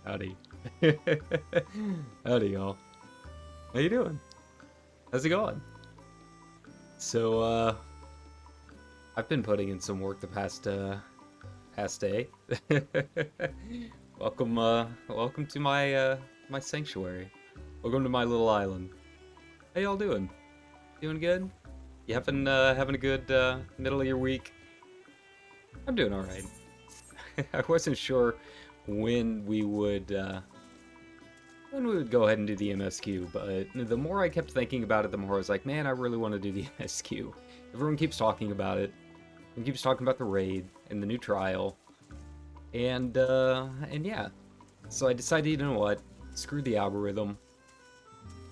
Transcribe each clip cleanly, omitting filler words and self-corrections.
Howdy. Howdy, y'all. How you doing? How's it going? So, I've been putting in some work the past day. Welcome to my sanctuary. Welcome to my little island. How y'all doing? Doing good? You having a good, middle of your week? I'm doing alright. I wasn't sure when we would go ahead and do the MSQ, but the more I kept thinking about it, the more I was like, man, I really want to do the MSQ. Everyone keeps talking about it, and keeps talking about the raid and the new trial, and yeah. So I decided, you know what, screw the algorithm.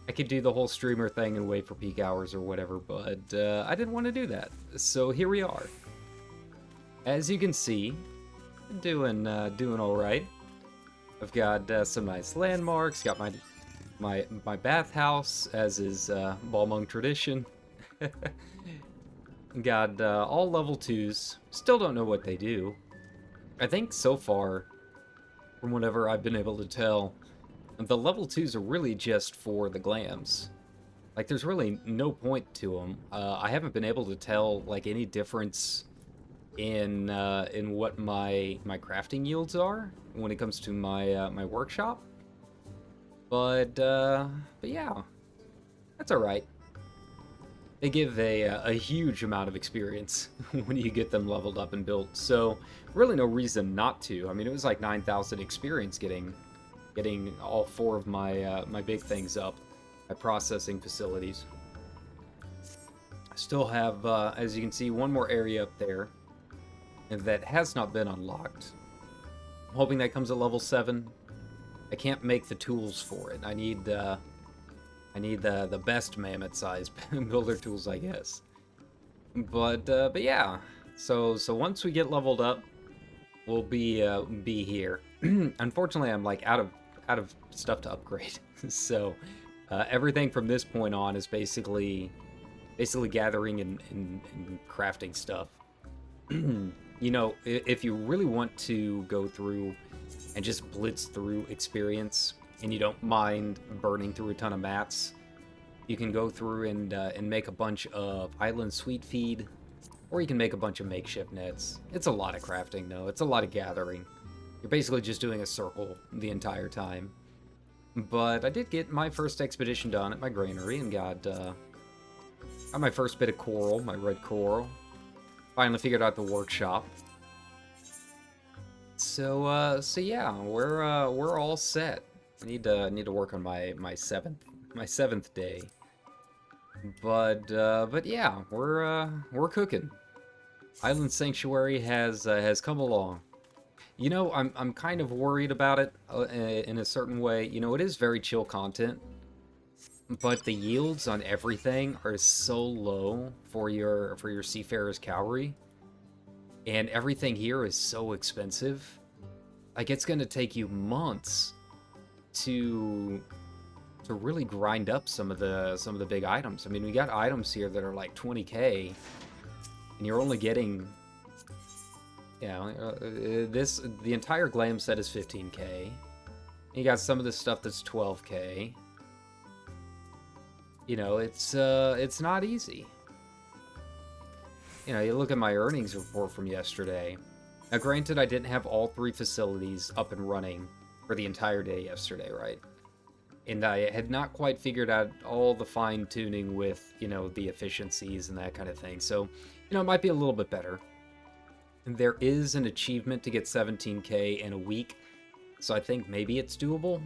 I could do the whole streamer thing and wait for peak hours or whatever, but I didn't want to do that. So here we are. As you can see, doing all right. I've got some nice landmarks. Got my bathhouse, as is Balmung tradition. Got all level 2s. Still don't know what they do. I think so far, from whatever I've been able to tell, the level 2s are really just for the glams. Like, there's really no point to them. I haven't been able to tell like any difference in what my crafting yields are when it comes to my my workshop, but yeah, that's all right. They give a huge amount of experience when you get them leveled up and built, so really no reason not to. I mean, it was like 9,000 experience getting all 4 of my my big things up, my processing facilities. I still have, as you can see, one more area up there that has not been unlocked. I'm hoping that comes at level 7. I can't make the tools for it. I need the best mammoth size builder tools, I guess. But yeah. So once we get leveled up, we'll be here. Unfortunately, I'm like out of stuff to upgrade. So everything from this point on is basically gathering and crafting stuff. You know, if you really want to go through and just blitz through experience, and you don't mind burning through a ton of mats, you can go through and make a bunch of island sweet feed, or you can make a bunch of makeshift nets. It's a lot of crafting, though. It's a lot of gathering. You're basically just doing a circle the entire time. But I did get my first expedition done at my granary and got my first bit of coral, my red coral. Finally figured out the workshop. So yeah, we're all set. I need to work on my seventh day. But yeah, we're cooking. Island Sanctuary has come along. You know, I'm kind of worried about it in a certain way. You know, it is very chill content, but the yields on everything are so low for your Seafarer's Cowrie, and everything here is so expensive. Like, it's gonna take you months to really grind up some of the big items. I mean, we got items here that are like 20k, and you're only getting, you know, the entire glam set is 15k. You got some of this stuff that's 12k. You know, it's not easy. You know, you look at my earnings report from yesterday. Now, granted, I didn't have all 3 facilities up and running for the entire day yesterday, right? And I had not quite figured out all the fine-tuning with, you know, the efficiencies and that kind of thing. So, you know, it might be a little bit better. There is an achievement to get 17k in a week. so I think maybe it's doable.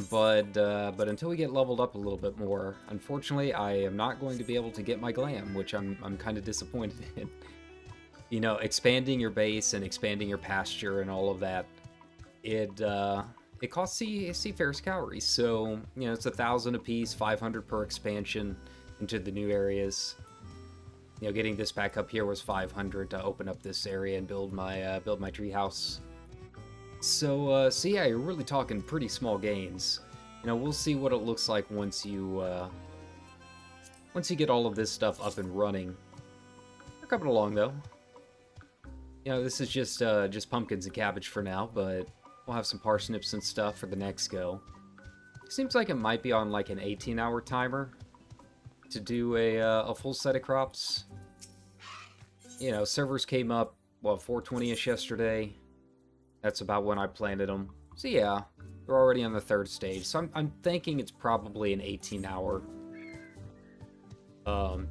But until we get leveled up a little bit more, unfortunately, I am not going to be able to get my glam, which I'm kind of disappointed in. You know, expanding your base and expanding your pasture and all of that, it costs seafarers calories. So, you know, it's 1,000 apiece, 500 per expansion into the new areas. You know, getting this back up here was 500 to open up this area and build my tree house. So yeah, you're really talking pretty small gains. You know, we'll see what it looks like once you get all of this stuff up and running. We're coming along though. You know, this is just pumpkins and cabbage for now, but we'll have some parsnips and stuff for the next go. Seems like it might be on like an 18-hour timer to do a full set of crops. You know, servers came up, what, 4:20ish yesterday. That's about when I planted them. So yeah, they're already on the 3rd stage. So I'm thinking it's probably an 18-hour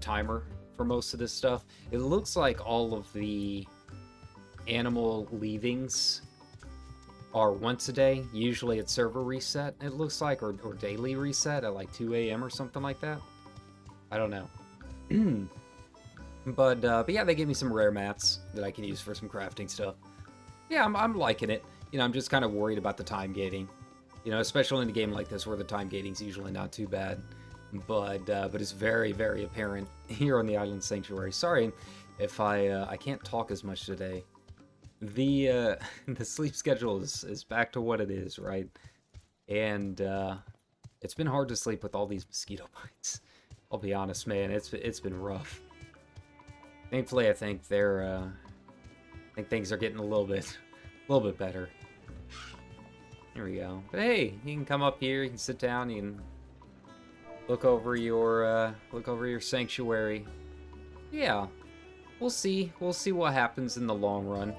timer for most of this stuff. It looks like all of the animal leavings are once a day, usually at server reset, it looks like, or daily reset at like 2 a.m. or something like that. I don't know. But yeah, they gave me some rare mats that I can use for some crafting stuff. Yeah, I'm liking it. You know, I'm just kind of worried about the time gating. You know, especially in a game like this where the time gating's usually not too bad. But it's very, very apparent here on the Island Sanctuary. Sorry if I can't talk as much today. The sleep schedule is back to what it is, right? And it's been hard to sleep with all these mosquito bites. I'll be honest, man. It's been rough. Thankfully, I think things are getting a little bit better. Here we go. But hey, you can come up here. You can sit down. You can look over your sanctuary. Yeah, we'll see. We'll see what happens in the long run.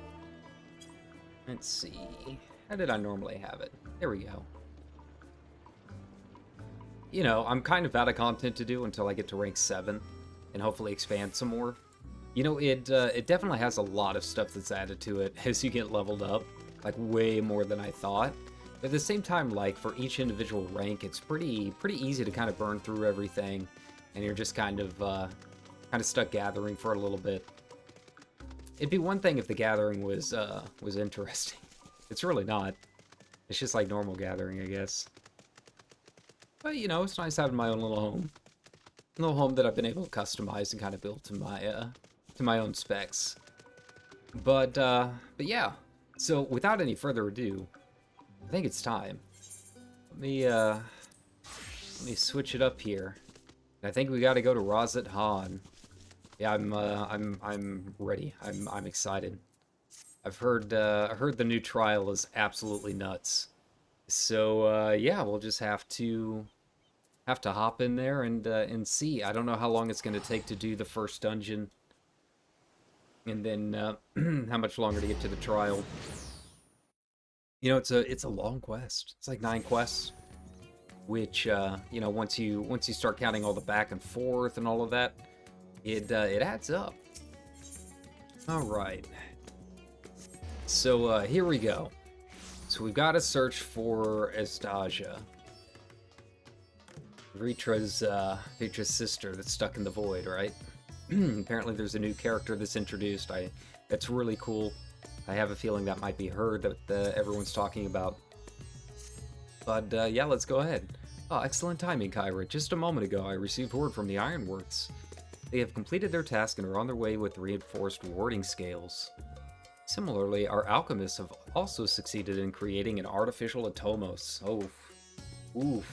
Let's see. How did I normally have it? There we go. You know, I'm kind of out of content to do until I get to rank 7 and hopefully expand some more. You know, it definitely has a lot of stuff that's added to it as you get leveled up, like way more than I thought. But at the same time, like for each individual rank, it's pretty easy to kind of burn through everything, and you're just kind of stuck gathering for a little bit. It'd be one thing if the gathering was interesting. It's really not. It's just like normal gathering, I guess. But you know, it's nice having my own little home that I've been able to customize and kind of build to my own specs. But yeah. So without any further ado, I think it's time. Let me switch it up here. I think we got to go to Razat Han. Yeah, I'm ready. I'm excited. I heard the new trial is absolutely nuts. So yeah, we'll just have to hop in there and see. I don't know how long it's going to take to do the first dungeon, and then how much longer to get to the trial. You know, it's a long quest. It's like 9 quests, which you know, once you start counting all the back and forth and all of that, it adds up. All right. So here we go. So we've got to search for Estasia, Vitra's sister that's stuck in the void, right? Apparently there's a new character that's introduced. That's really cool. I have a feeling that might be her that everyone's talking about. But yeah, let's go ahead. Oh, excellent timing, Kyra. Just a moment ago, I received word from the Ironworks. They have completed their task and are on their way with reinforced warding scales. Similarly, our alchemists have also succeeded in creating an artificial Atomos. Oh, oof.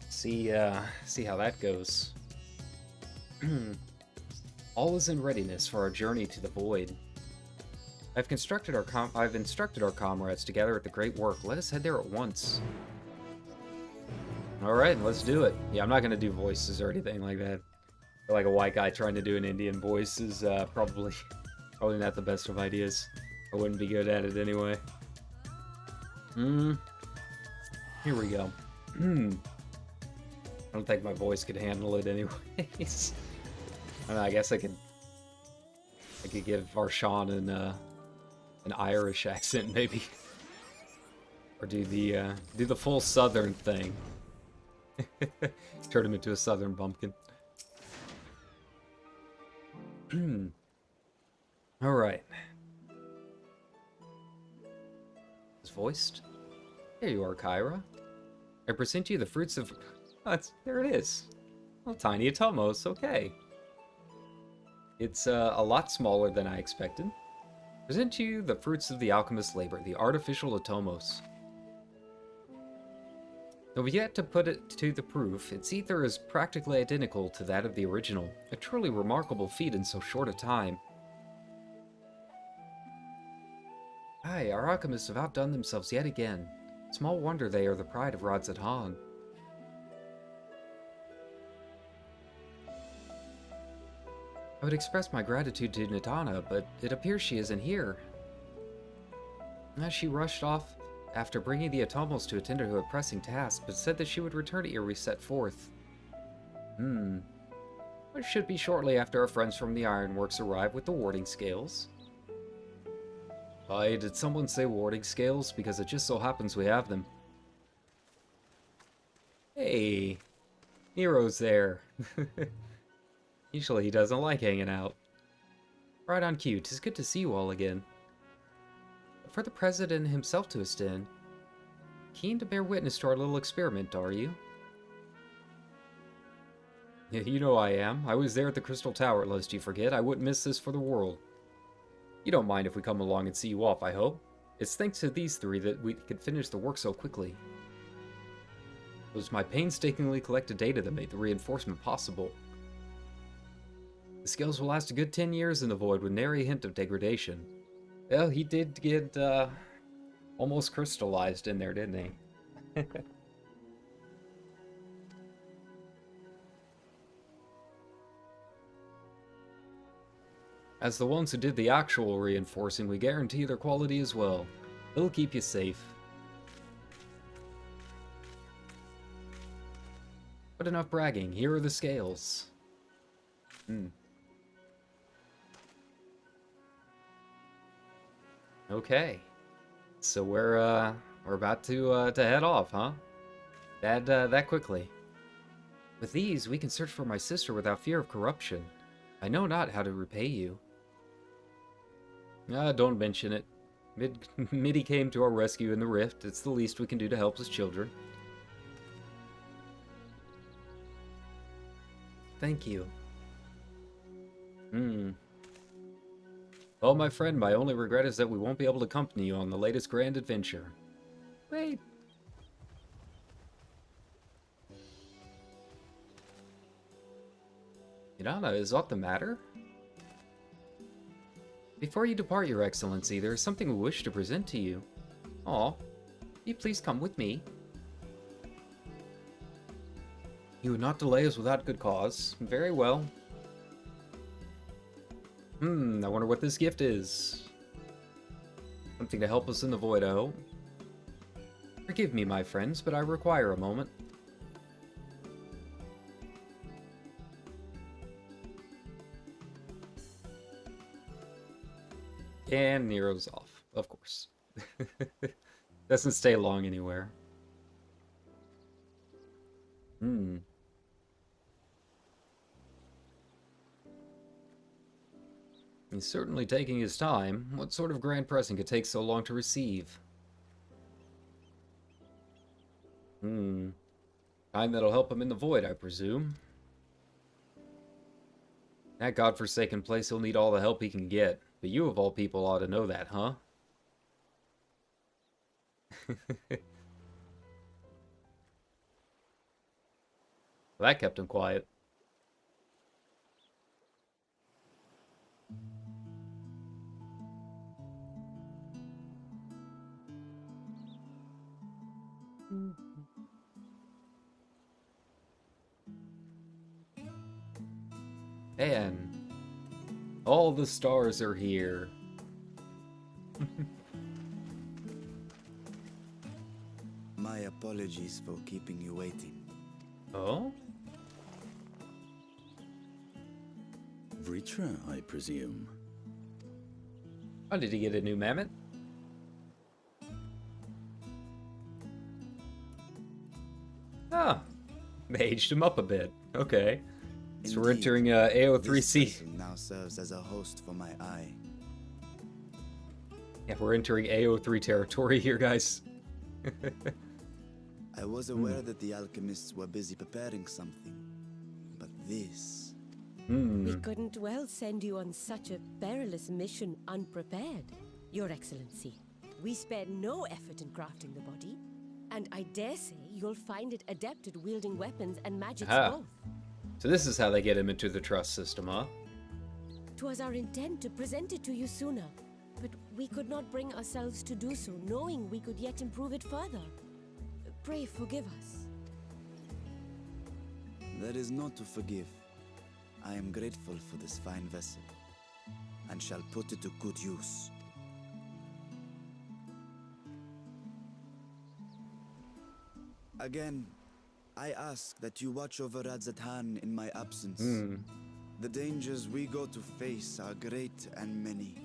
See how that goes. All is in readiness for our journey to the void. I've instructed our comrades to gather at the Great Work. Let us head there at once. All right, let's do it. Yeah, I'm not gonna do voices or anything like that. I feel like a white guy trying to do an Indian voice is probably not the best of ideas. I wouldn't be good at it anyway. Here we go. I don't think my voice could handle it anyways. I don't know, I guess I could give Varshawn an Irish accent maybe. Or do the full southern thing. Turn him into a southern bumpkin. Alright. It's voiced. Here you are, Kyra. I present you the fruits of... Oh, there it is. Oh, tiny Atomos, okay. It's a lot smaller than I expected. Present you the fruits of the alchemist's labor, the artificial Atomos. Though we've yet to put it to the proof, its ether is practically identical to that of the original, a truly remarkable feat in so short a time. Aye, our alchemists have outdone themselves yet again. Small wonder they are the pride of Radzat Han. I would express my gratitude to Nitana, but it appears she isn't here. As she rushed off after bringing the Atomos to attend to a pressing task, but said that she would return ere we set forth. It should be shortly after our friends from the Ironworks arrive with the warding scales. Aye, did someone say warding scales? Because it just so happens we have them. Hey, Nero's there. Usually he doesn't like hanging out. Right on cue, 'tis good to see you all again. But for the President himself to attend, keen to bear witness to our little experiment, are you? Yeah, you know I am. I was there at the Crystal Tower, lest you forget. I wouldn't miss this for the world. You don't mind if we come along and see you off, I hope. It's thanks to these three that we could finish the work so quickly. It was my painstakingly collected data that made the reinforcement possible. The scales will last a good 10 years in the void with nary a hint of degradation. Well, he did get almost crystallized in there, didn't he? As the ones who did the actual reinforcing, we guarantee their quality as well. It'll keep you safe. But enough bragging, here are the scales. Okay. So we're about to head off, huh? That quickly. With these, we can search for my sister without fear of corruption. I know not how to repay you. Don't mention it. Midi came to our rescue in the rift. It's the least we can do to help his children. Thank you. Well, my friend, my only regret is that we won't be able to accompany you on the latest grand adventure. Wait. Inanna, is aught the matter? Before you depart, Your Excellency, there is something we wish to present to you. Aw, will you please come with me? You would not delay us without good cause. Very well. I wonder what this gift is. Something to help us in the void, I hope. Forgive me, my friends, but I require a moment. And Nero's off, of course. Doesn't stay long anywhere. He's certainly taking his time. What sort of grand present could take so long to receive? Time that'll help him in the void, I presume. That godforsaken place, he'll need all the help he can get. But you of all people ought to know that, huh? Well, that kept him quiet. And all the stars are here. My apologies for keeping you waiting. Oh? Vritra, I presume. Oh, did he get a new mammoth? They aged him up a bit. Okay. So we're Indeed, entering this AO3C. vessel now serves as a host for my eye. Yeah, we're entering AO3 territory here, guys. I was aware that the alchemists were busy preparing something, but this... Hmm. We couldn't well send you on such a perilous mission unprepared, Your Excellency. We spared no effort in crafting the body, and I dare say you'll find it adept at wielding weapons and magics Aha. both. So this is how they get him into the trust system, huh? 'Twas our intent to present it to you sooner, but we could not bring ourselves to do so, knowing we could yet improve it further. Pray forgive us. There is naught to forgive. I am grateful for this fine vessel, and shall put it to good use. Again, I ask that you watch over Radzatan in my absence. The dangers we go to face are great and many,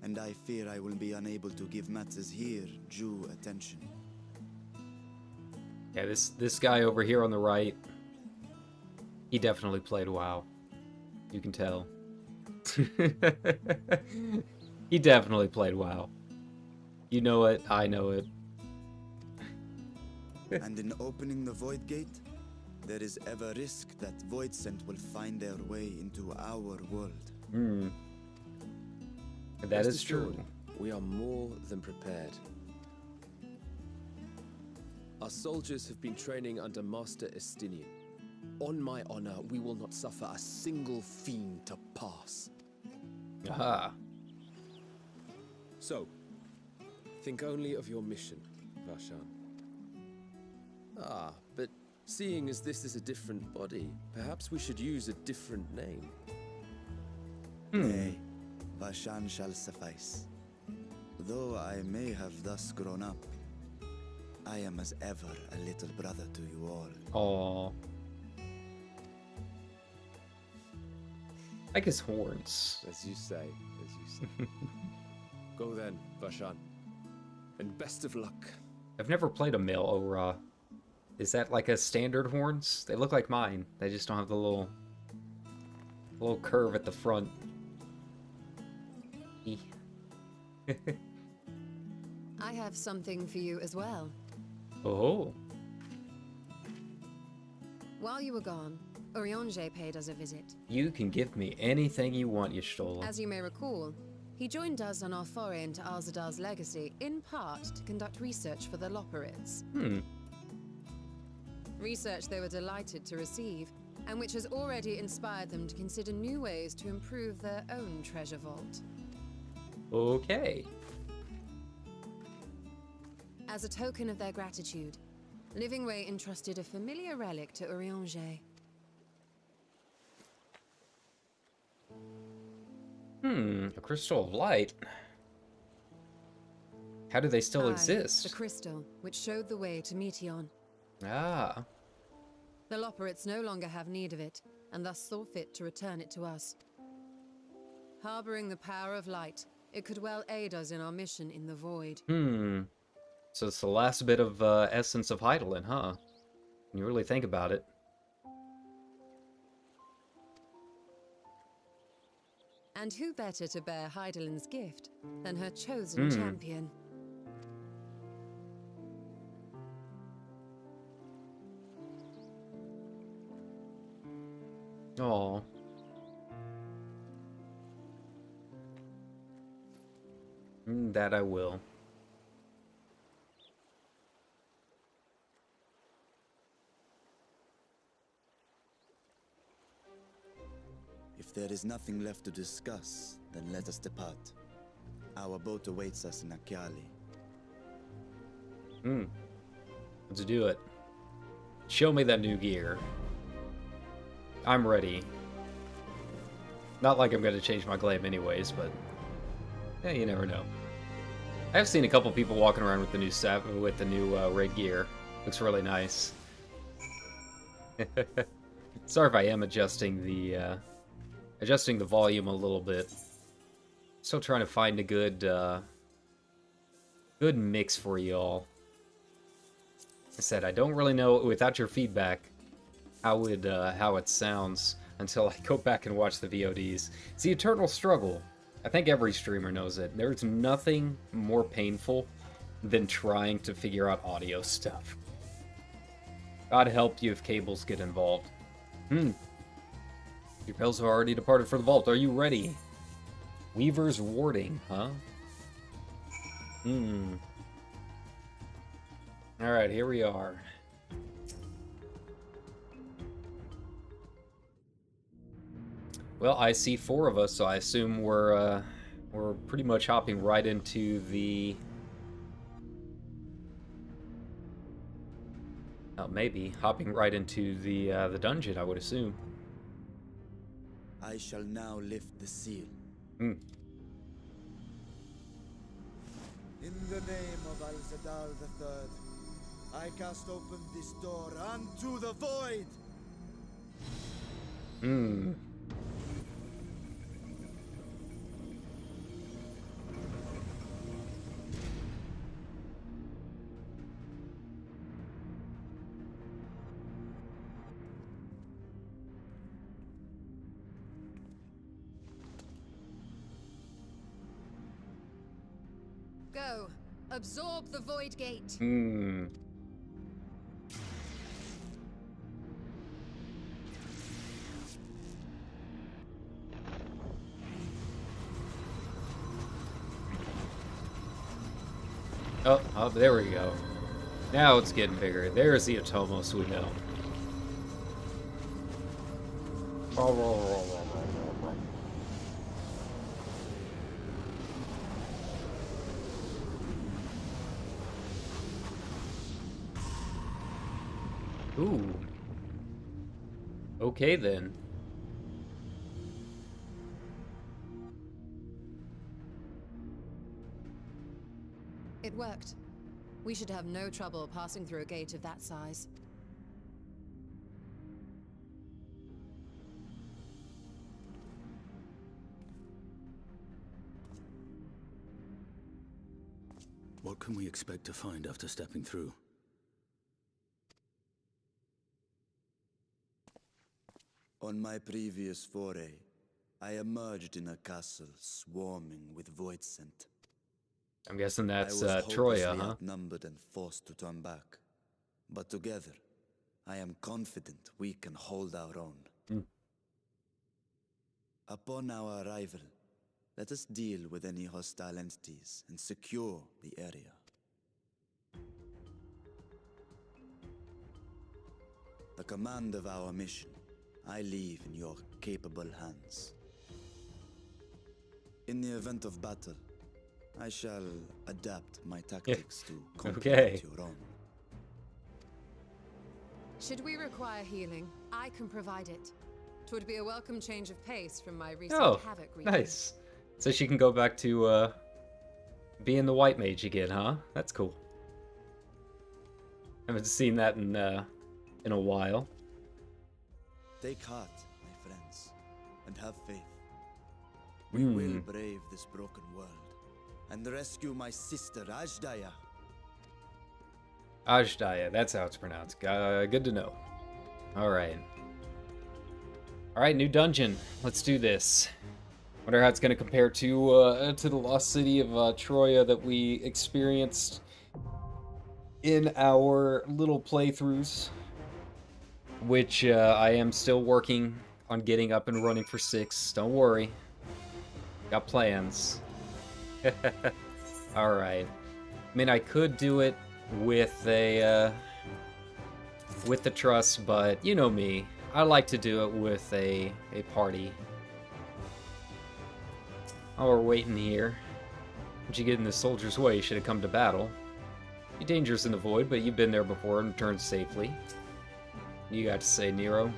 and I fear I will be unable to give matters here due attention. Yeah, this guy over here on the right, he definitely played WoW. You can tell. He definitely played WoW. You know it, I know it. And in opening the Void Gate, there is ever risk that Voidsent will find their way into our world. That Rest is true. assured, we are more than prepared. Our soldiers have been training under Master Estinian. On my honor, we will not suffer a single fiend to pass. Aha. So, think only of your mission, Varshan. Ah, but seeing as this is a different body, perhaps we should use a different name. Nay, Vashan shall suffice. Though I may have thus grown up, I am as ever a little brother to you all. Aw. Like his horns. As you say, as you say. Go then, Varshan. And best of luck. I've never played a male Ora. Is that like a standard horns? They look like mine. They just don't have the little curve at the front. I have something for you as well. Oh. While you were gone, Urianger paid us a visit. You can give me anything you want, Y'shtola. As you may recall, he joined us on our foray into Alzadar's legacy, in part to conduct research for the Loperids. Research they were delighted to receive, and which has already inspired them to consider new ways to improve their own treasure vault. Okay. As a token of their gratitude, Livingway entrusted a familiar relic to Urianger. A crystal of light. How do they still Aye, exist? the crystal, which showed the way to Meteon. Ah. The Loperids no longer have need of it, and thus saw fit to return it to us. Harboring the power of light, it could well aid us in our mission in the Void. So it's the last bit of essence of Hydaelyn, huh? When you really think about it. And who better to bear Hydaelyn's gift than her chosen champion? Oh. That I will. If there is nothing left to discuss, then let us depart. Our boat awaits us in Akyali. Let's do it. Show me that new gear. I'm ready. Not like I'm going to change my glam anyways, but you never know. I've seen a couple people walking around with the new raid gear. Looks really nice. Sorry if I am adjusting the volume a little bit. Still trying to find a good mix for y'all. I said I don't really know without your feedback how it sounds until I go back and watch the VODs. It's the eternal struggle. I think every streamer knows it. There's nothing more painful than trying to figure out audio stuff. God help you if cables get involved. Your bells are already departed for the vault. Are you ready? Weaver's warding, huh? Alright, here we are. Well, I see 4 of us, so I assume we're pretty much hopping right into the... Oh, maybe hopping right into the dungeon, I would assume. I shall now lift the seal. Hmm. In the name of Al-Zadal III, I cast open this door unto the void! Go. Absorb the void gate. Oh, there we go. Now it's getting bigger. There's the Atomos we know. Ooh. Okay then. It worked. We should have no trouble passing through a gate of that size. What can we expect to find after stepping through? On my previous foray, I emerged in a castle swarming with void scent. I'm guessing that's I was Troya, hopelessly huh? outnumbered and forced to turn back. But together, I am confident we can hold our own. Upon our arrival, let us deal with any hostile entities and secure the area. The command of our mission, I leave in your capable hands. In the event of battle, I shall adapt my tactics to complement your own. Should we require healing, I can provide it. 'Twould be a welcome change of pace from my recent havoc wreaking. Nice. So she can go back to being the white mage again, huh? That's cool. Haven't seen that in a while. Take heart, my friends, and have faith. We will brave this broken world and rescue my sister Ajdaya. Ajdaya, that's how it's pronounced. Good to know. Alright. Alright, new dungeon. Let's do this. Wonder how it's going to compare to the lost city of Troya that we experienced in our little playthroughs. Which I am still working on getting up and running for 6. Don't worry. Got plans. Alright. I mean, I could do it with a with the trust, but you know me. I like to do it with a party. While we're waiting here. Once you get in the soldier's way, you should have come to battle. Be dangerous in the void, but you've been there before and returned safely. You got to say, Nero.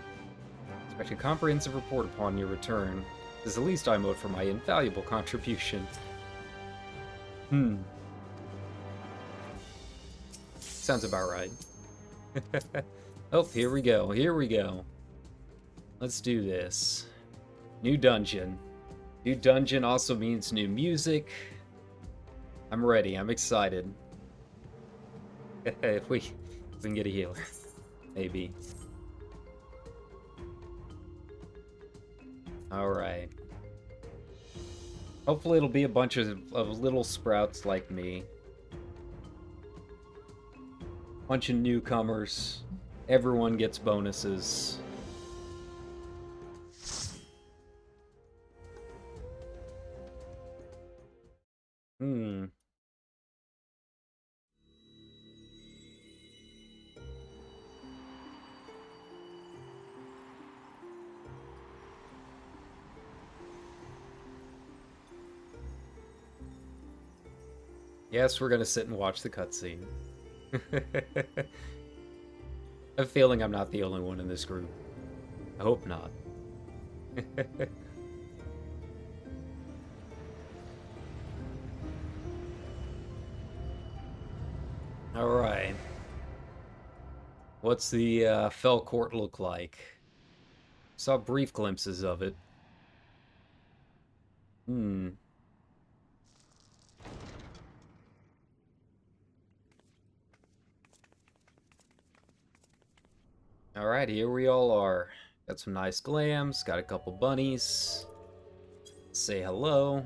Expect a comprehensive report upon your return. This is the least I vote for my invaluable contribution. Sounds about right. Oh, here we go. Here we go. Let's do this. New dungeon. New dungeon also means new music. I'm ready. I'm excited. If we can get a healer. Maybe. Alright. Hopefully it'll be a bunch of little sprouts like me. Bunch of newcomers. Everyone gets bonuses. Yes, we're gonna sit and watch the cutscene. I have a feeling I'm not the only one in this group. I hope not. Alright. What's the Fell Court look like? Saw brief glimpses of it. Alright, here we all are. Got some nice glams, got a couple bunnies. Say hello.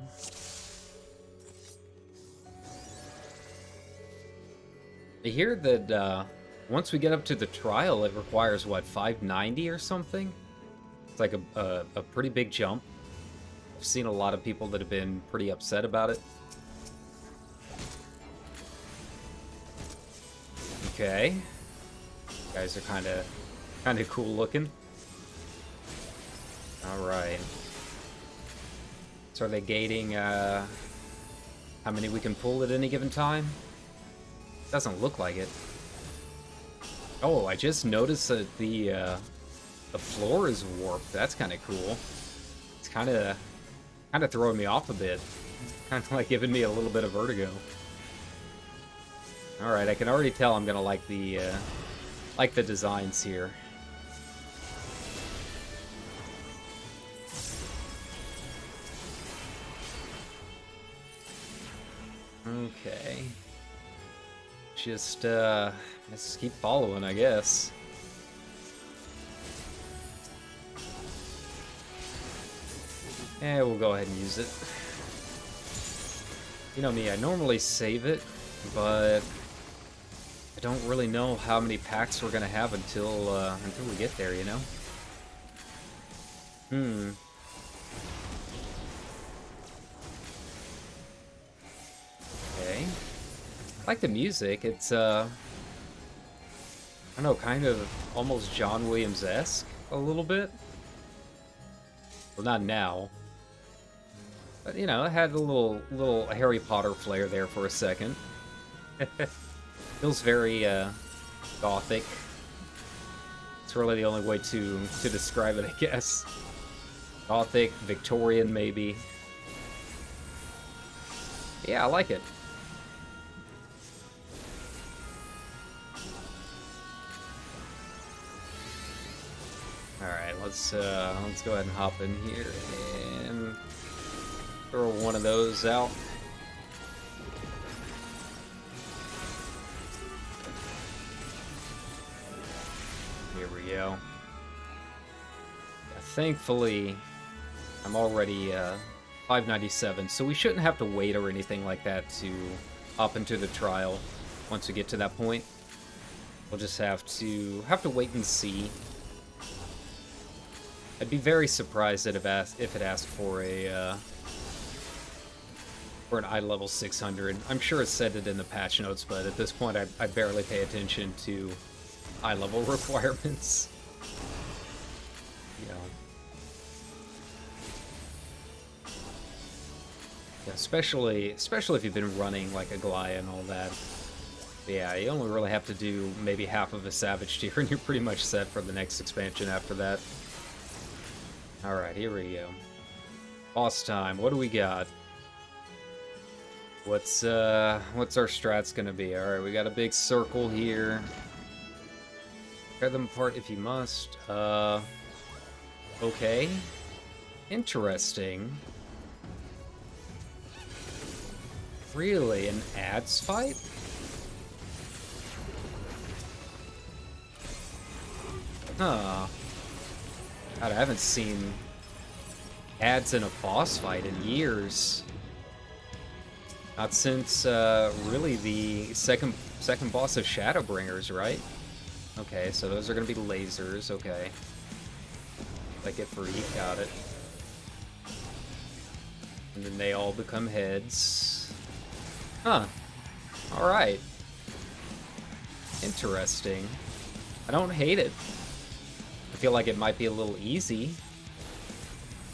I hear that once we get up to the trial, it requires, what, 590 or something? It's like a pretty big jump. I've seen a lot of people that have been pretty upset about it. Okay. You guys are kind of cool looking. Alright. So are they gating how many we can pull at any given time? Doesn't look like it. Oh, I just noticed that the floor is warped. That's kind of cool. It's kind of throwing me off a bit. Kind of like giving me a little bit of vertigo. Alright, I can already tell I'm gonna like the designs here. Okay. Just let's keep following, I guess. Yeah, we'll go ahead and use it. You know me, I normally save it, but I don't really know how many packs we're gonna have until we get there, you know? Okay. I like the music. It's I don't know, kind of almost John Williams-esque a little bit. Well, not now. But, you know, it had a little Harry Potter flair there for a second. Feels very gothic. It's really the only way to describe it, I guess. Gothic, Victorian, maybe. Yeah, I like it. Alright, let's go ahead and hop in here and throw one of those out. Here we go. Yeah, thankfully, I'm already 597, so we shouldn't have to wait or anything like that to hop into the trial once we get to that point. We'll just have to wait and see. I'd be very surprised if it asked for an eye level 600. I'm sure it said it in the patch notes, but at this point I barely pay attention to eye level requirements. You know. Yeah, especially if you've been running like a Glaya and all that. But yeah, you only really have to do maybe half of a Savage tier and you're pretty much set for the next expansion after that. Alright, here we go. Boss time. What do we got? What's our strats gonna be? Alright, we got a big circle here. Tear them apart if you must. Okay. Interesting. Really? An ads fight? Huh. God, I haven't seen adds in a boss fight in years. Not since really the second boss of Shadowbringers, right? Okay, so those are gonna be lasers. Okay, like it for E, got it. And then they all become heads. Huh. All right. Interesting. I don't hate it. I feel like it might be a little easy.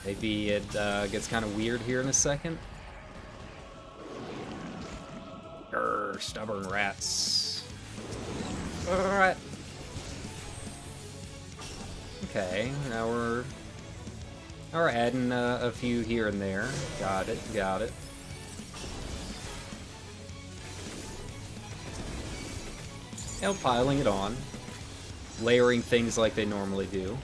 Maybe it gets kind of weird here in a second. Grr, stubborn rats. Alright. Okay, now we're adding a few here and there. Got it, got it. You know, piling it on. Layering things like they normally do.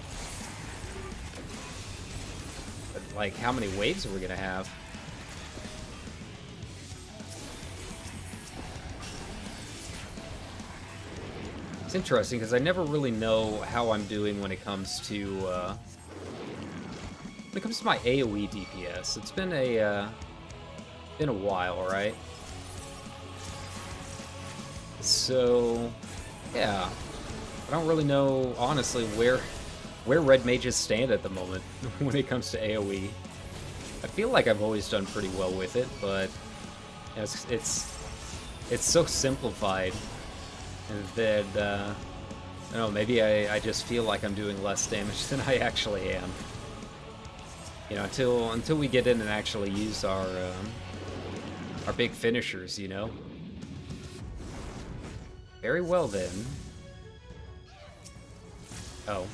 But, like, how many waves are we gonna have? It's interesting, because I never really know how I'm doing when it comes to, my AoE DPS. It's been a while, right? So, yeah. I don't really know, honestly, where red mages stand at the moment when it comes to AoE. I feel like I've always done pretty well with it, but you know, it's so simplified that I don't know, maybe I just feel like I'm doing less damage than I actually am. You know, until we get in and actually use our big finishers, you know. Very well then. Oh.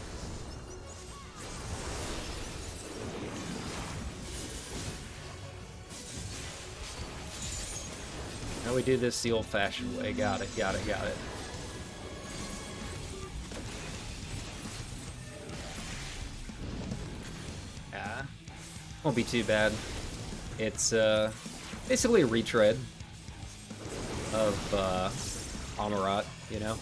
Now we do this the old-fashioned way. Got it, got it, got it. Ah. Won't be too bad. It's basically a retread of Amarat, you know?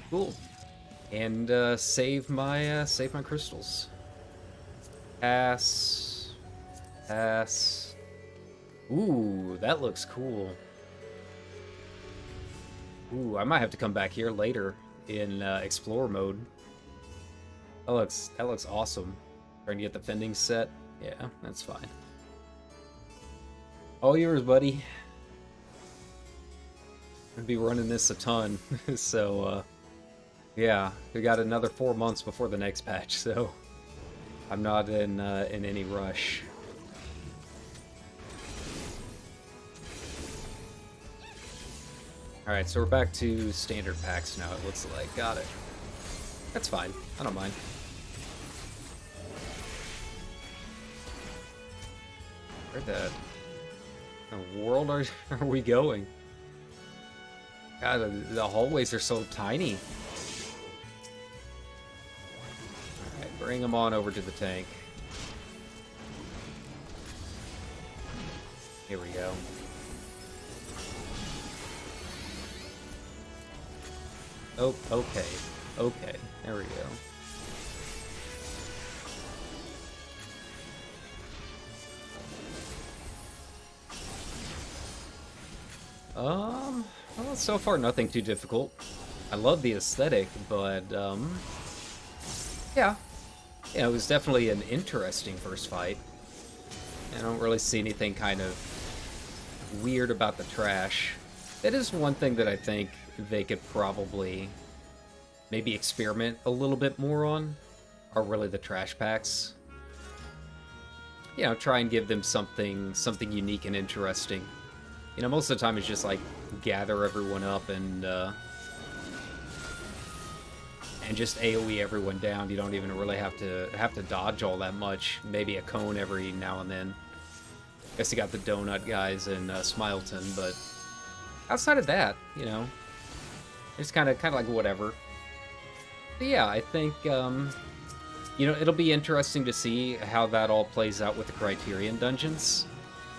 Cool. And save my crystals. Pass. Pass. Ooh, that looks cool. Ooh, I might have to come back here later in Explorer mode. That looks awesome. Trying to get the fending set. Yeah, that's fine. All yours, buddy. I'll be running this a ton, so yeah, we got another 4 months before the next patch, so I'm not in any rush. Alright, so we're back to standard packs now, it looks like. Got it. That's fine. I don't mind. Where the world are we going? God, the hallways are so tiny. Alright, bring them on over to the tank. Here we go. Oh, okay. Okay, there we go. Well, so far nothing too difficult. I love the aesthetic, but, yeah. Yeah, it was definitely an interesting first fight. I don't really see anything kind of weird about the trash. That is one thing that I think they could probably maybe experiment a little bit more on, are really the trash packs. You know, try and give them something unique and interesting. You know, most of the time it's just like gather everyone up and just AoE everyone down. You don't even really have to dodge all that much. Maybe a cone every now and then. Guess you got the donut guys in Smileton, but outside of that, you know, it's kind of like whatever. But yeah, I think you know, it'll be interesting to see how that all plays out with the Criterion dungeons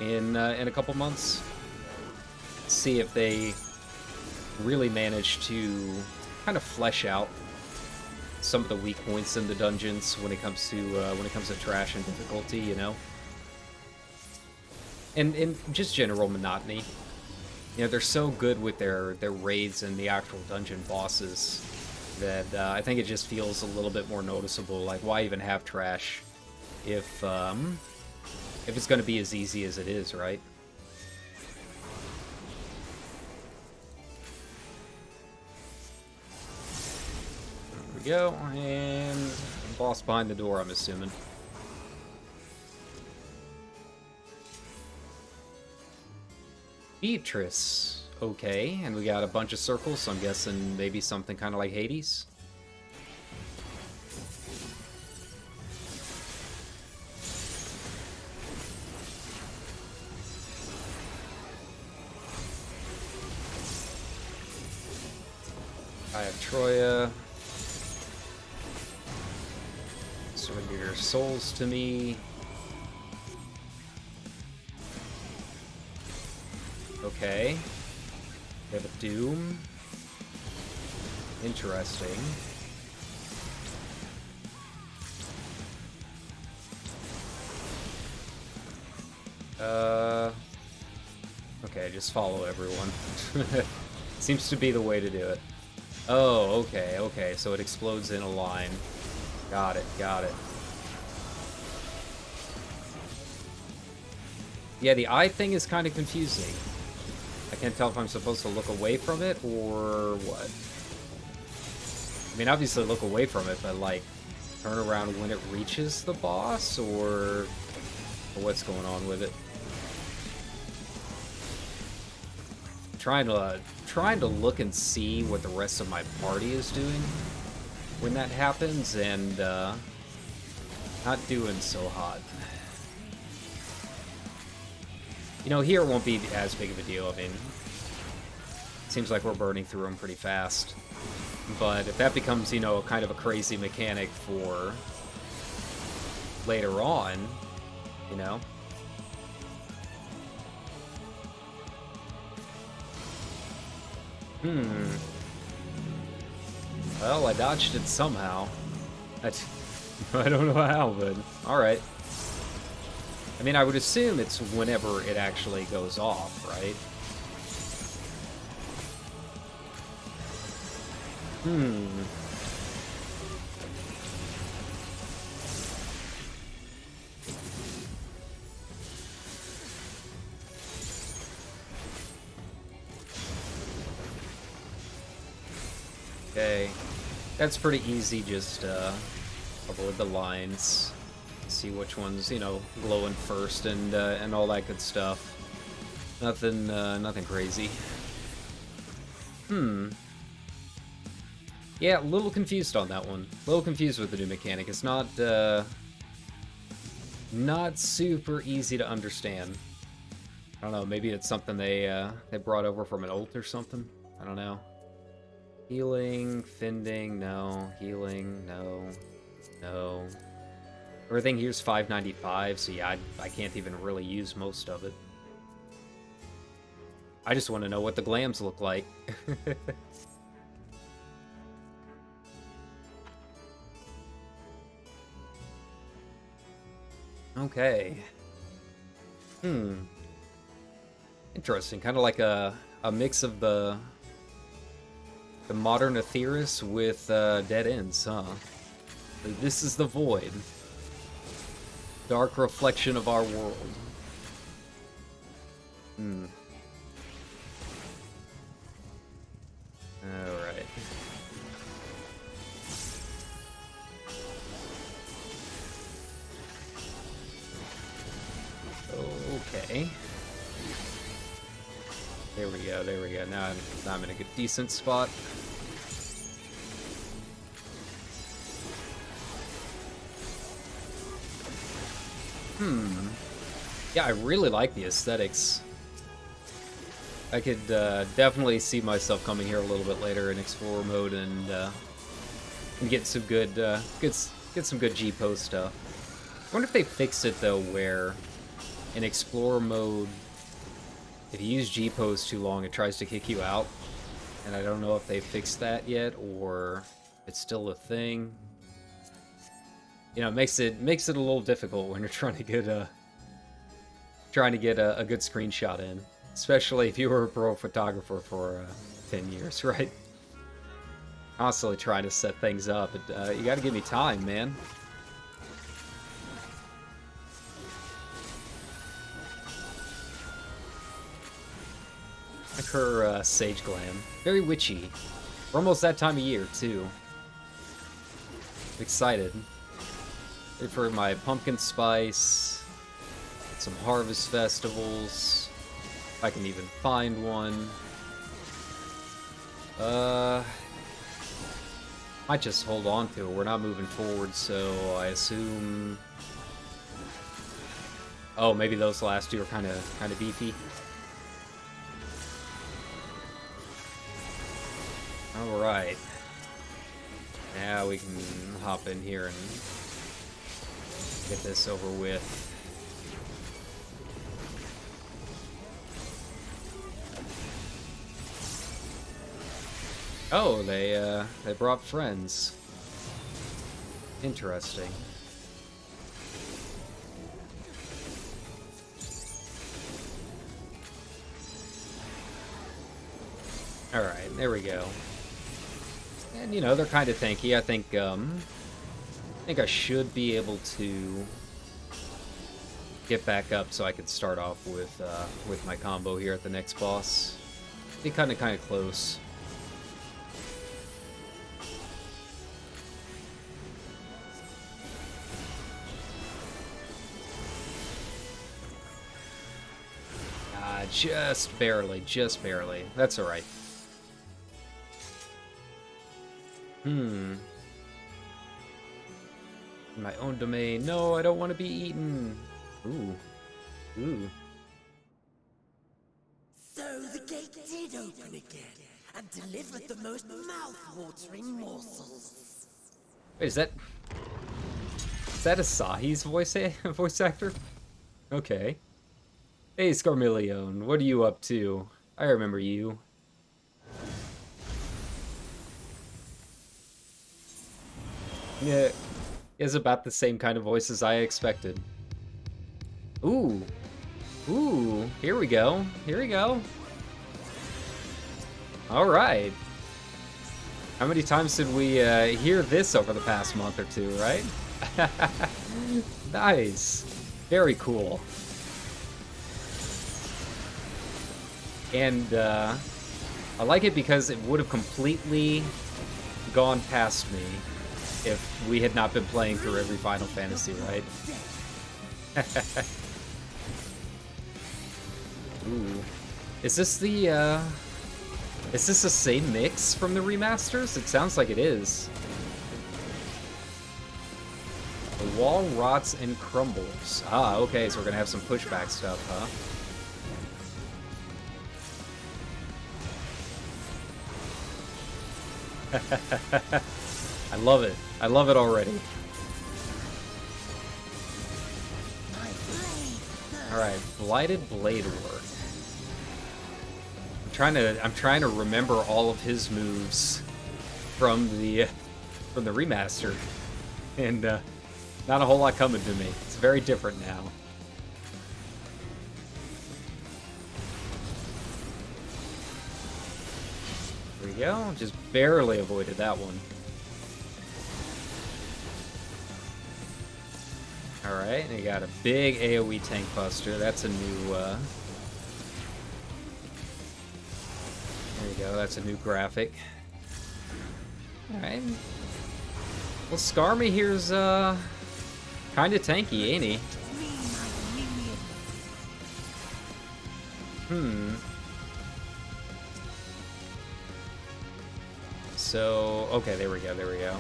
in a couple months. See if they really manage to kind of flesh out some of the weak points in the dungeons when it comes to trash and difficulty, you know, and just general monotony. You know, they're so good with their raids and the actual dungeon bosses that I think it just feels a little bit more noticeable. Like, why even have trash if it's going to be as easy as it is, right? There we go, and boss behind the door, I'm assuming. Beatrice. Okay, and we got a bunch of circles, so I'm guessing maybe something kind of like Hades. I have Troya. Surrender your souls to me. Okay. We have a Doom. Interesting. Okay, just follow everyone. Seems to be the way to do it. Oh, okay, okay, so it explodes in a line. Got it, got it. Yeah, the eye thing is kind of confusing. I can't tell if I'm supposed to look away from it or what. I mean, obviously look away from it, but like, turn around when it reaches the boss, or what's going on with it? Trying to look and see what the rest of my party is doing when that happens, and not doing so hot. You know, here it won't be as big of a deal. I mean, it seems like we're burning through them pretty fast. But if that becomes, you know, kind of a crazy mechanic for later on, you know. Well, I dodged it somehow. I don't know how, but alright. I mean, I would assume it's whenever it actually goes off, right? Okay. That's pretty easy, just avoid the lines. See which one's, you know, glowing first and all that good stuff. Nothing crazy. Yeah, a little confused on that one. A little confused with the new mechanic. It's not super easy to understand. I don't know, maybe it's something they brought over from an ult or something. I don't know. Healing, fending, no. Healing, no. No. Everything here's 595, so yeah, I can't even really use most of it. I just want to know what the glams look like. Okay. Interesting. Kind of like a mix of the modern Aetheris with Dead Ends, huh? This is the Void. Dark reflection of our world. Alright. Okay. There we go, there we go. Now I'm in a good, decent spot. Yeah, I really like the aesthetics. I could definitely see myself coming here a little bit later in Explorer mode and get some good, get some good G-Post stuff. I wonder if they fixed it though, where in Explorer mode, if you use G-Post too long, it tries to kick you out. And I don't know if they fixed that yet, or It's still a thing. You know, it makes it a little difficult when you're trying to get a good screenshot in, especially if you were a pro photographer for 10 years, right? Constantly trying to set things up, but you got to give me time, man. Like her sage glam, very witchy. We're almost that time of year too. Excited. Ready for my pumpkin spice. Some harvest festivals. If I can even find one. Might just hold on to it. We're not moving forward, so I assume. Oh, maybe those last two are kind of beefy. All right. Now we can hop in here and get this over with. Oh, they brought friends. Interesting. All right, there we go. And you know they're kind of tanky. I think I should be able to get back up so I can start off with my combo here at the next boss. Be kind of close. Just barely, just barely. That's alright. In my own domain. No, I don't want to be eaten. Ooh. Ooh. So the gate did open again and delivered the most mouth-watering morsels. Wait, is that Asahi's voice actor? Okay. Hey, Scarmillion, what are you up to? I remember you. Yeah, he has about the same kind of voice as I expected. Ooh. Ooh, here we go. Here we go. Alright. How many times did we hear this over the past month or two, right? Nice. Very cool. And I like it because it would have completely gone past me if we had not been playing through every Final Fantasy, right? Ooh. Is this the same mix from the remasters? It sounds like it is. The wall rots and crumbles. Ah, okay, so we're gonna have some pushback stuff, huh? I love it. I love it already. Alright, Blighted Blade Work. I'm trying to remember all of his moves from the remaster. And not a whole lot coming to me. It's very different now. There we go. Just barely avoided that one. Alright, and you got a big AoE tank buster. That's a new, there you go, that's a new graphic. Alright. Well, Skarmy here's, kinda tanky, ain't he? So, okay, there we go, there we go.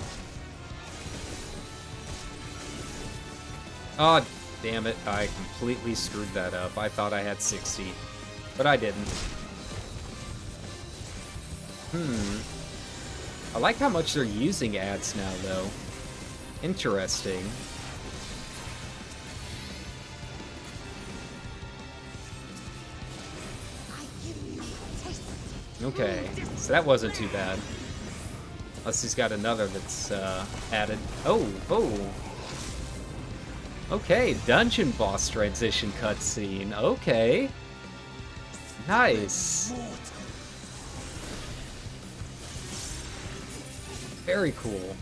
Oh, damn it. I completely screwed that up. I thought I had 60, but I didn't. I like how much they're using ads now, though. Interesting. Okay, so that wasn't too bad. Unless he's got another that's added. Oh, oh. Okay, dungeon boss transition cutscene. Okay. Nice. Very cool.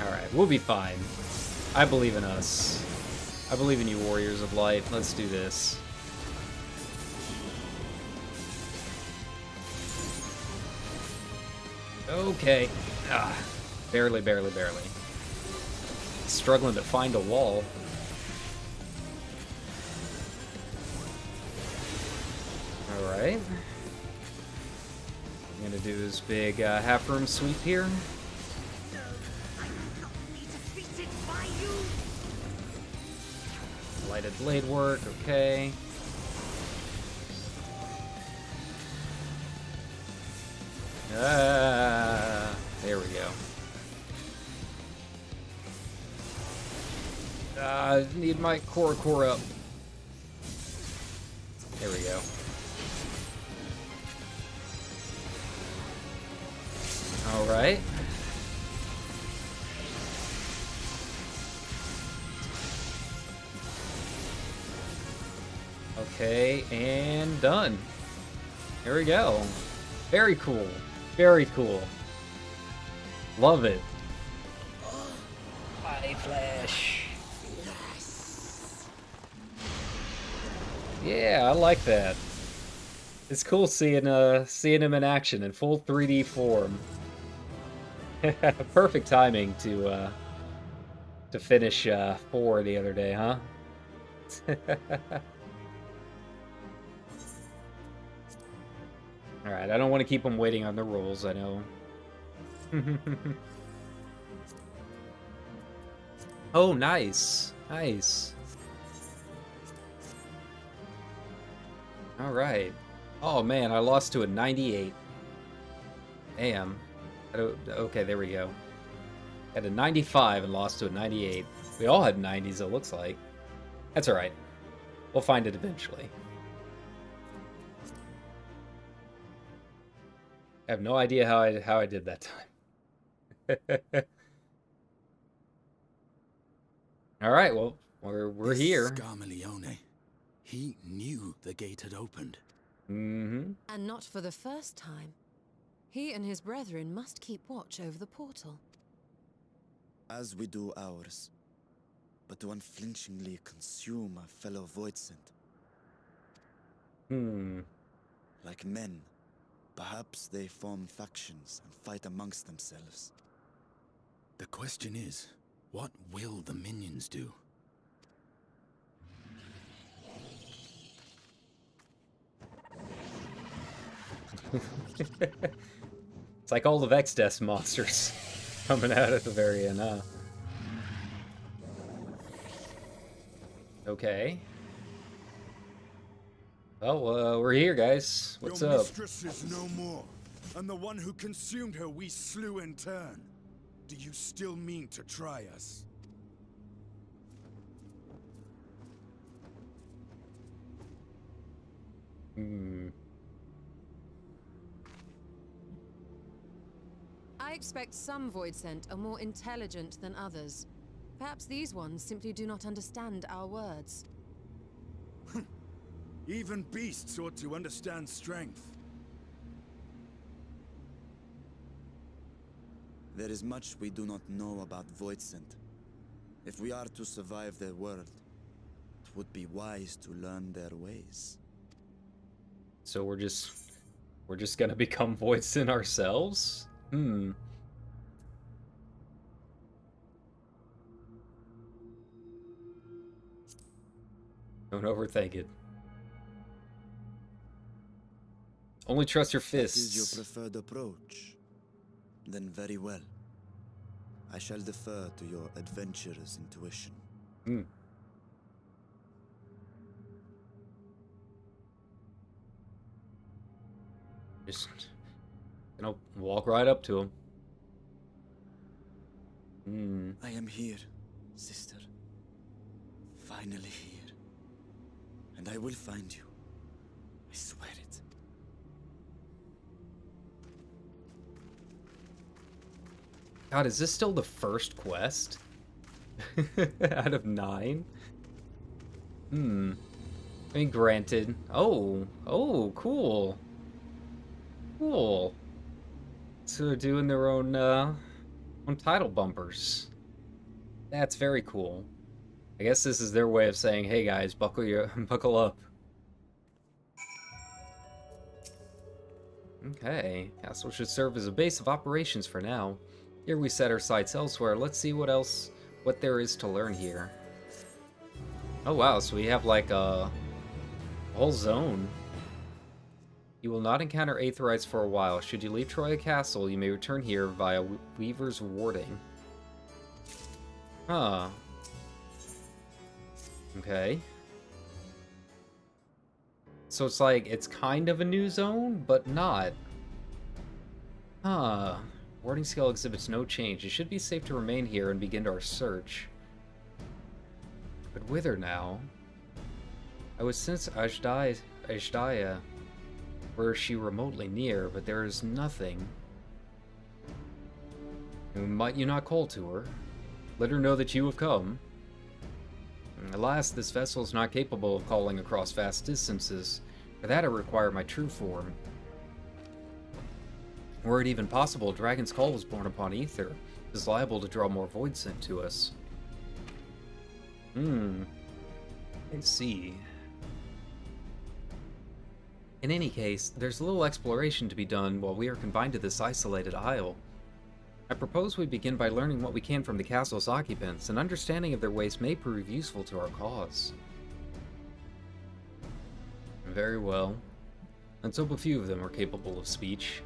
Alright, we'll be fine. I believe in us. I believe in you, Warriors of Light. Let's do this. Okay. Ah, barely, barely, barely. Struggling to find a wall. Alright. I'm gonna do this big half-room sweep here. Lighted blade work, okay. There we go. Need my core up. There we go. Alright. Okay, and done. There we go. Very cool. Very cool. Love it. Body flash. Yeah, I like that. It's cool seeing seeing him in action in full 3D form. Perfect timing to finish 4 the other day, huh? Alright, I don't want to keep them waiting on the rolls, I know. Oh, nice. Nice. Alright. Oh, man, I lost to a 98. Damn. Okay, there we go. Had a 95 and lost to a 98. We all had 90s, it looks like. That's alright. We'll find it eventually. I have no idea how I did that time. All right, well, we're here. Scarmalione. He knew the gate had opened. Mm-hmm. And not for the first time. He and his brethren must keep watch over the portal. As we do ours, but to unflinchingly consume a fellow Voidsent. Like men, perhaps they form factions and fight amongst themselves. The question is, what will the minions do? It's like all the Vexdeath monsters coming out at the very end, huh? Okay. Well, we're here, guys. What's Your up? mistress is no more, and the one who consumed her we slew in turn. Do you still mean to try us? I expect some Voidsent are more intelligent than others. Perhaps these ones simply do not understand our words. Even beasts ought to understand strength. There is much we do not know about Voidsent. If we are to survive their world, it would be wise to learn their ways. So we're just gonna become Voidsent ourselves? Don't overthink it. Only trust your fists. That is your preferred approach. Then very well. I shall defer to your adventurer's intuition. Just gonna walk right up to him. I am here, Sister, finally here. And I will find you. I swear it. God, is this still the first quest? Out of 9? I mean, granted. Oh, cool. Cool. So they're doing their own title bumpers. That's very cool. I guess this is their way of saying, hey guys, buckle up. Okay, castle should serve as a base of operations for now. Here we set our sights elsewhere. Let's see what there is to learn here. Oh wow, so we have like a whole zone. You will not encounter Aetherites for a while. Should you leave Troya Castle, you may return here via Weaver's Warding. Huh. Okay. So it's like, it's kind of a new zone, but not. Huh. Warding skill exhibits no change. It should be safe to remain here and begin our search. But whither now? I was since Ajdaya. Were she remotely near, but there is nothing. Might you not call to her? Let her know that you have come. Alas, this vessel is not capable of calling across vast distances. For that I require my true form. Were it even possible, Dragon's Call was born upon Ether. It is liable to draw more void sent to us. I see. In any case, there's little exploration to be done while we are confined to this isolated isle. I propose we begin by learning what we can from the castle's occupants. An understanding of their ways may prove useful to our cause. Very well. Let's hope a few of them are capable of speech.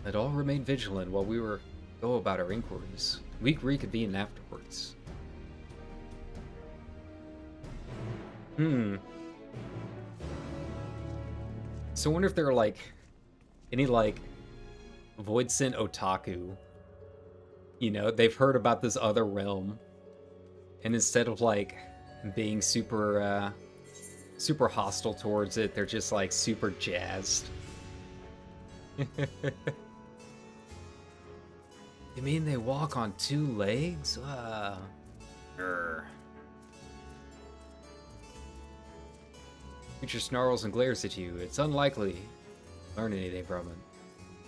Let all remain vigilant while we go about our inquiries. We reconvene afterwards. So I wonder if there are, like, any, like, Voidsent otaku. You know, they've heard about this other realm. And instead of, like, being super hostile towards it, they're just, like, super jazzed. You mean they walk on 2 legs? Creature snarls and glares at you. It's unlikely to learn anything from it.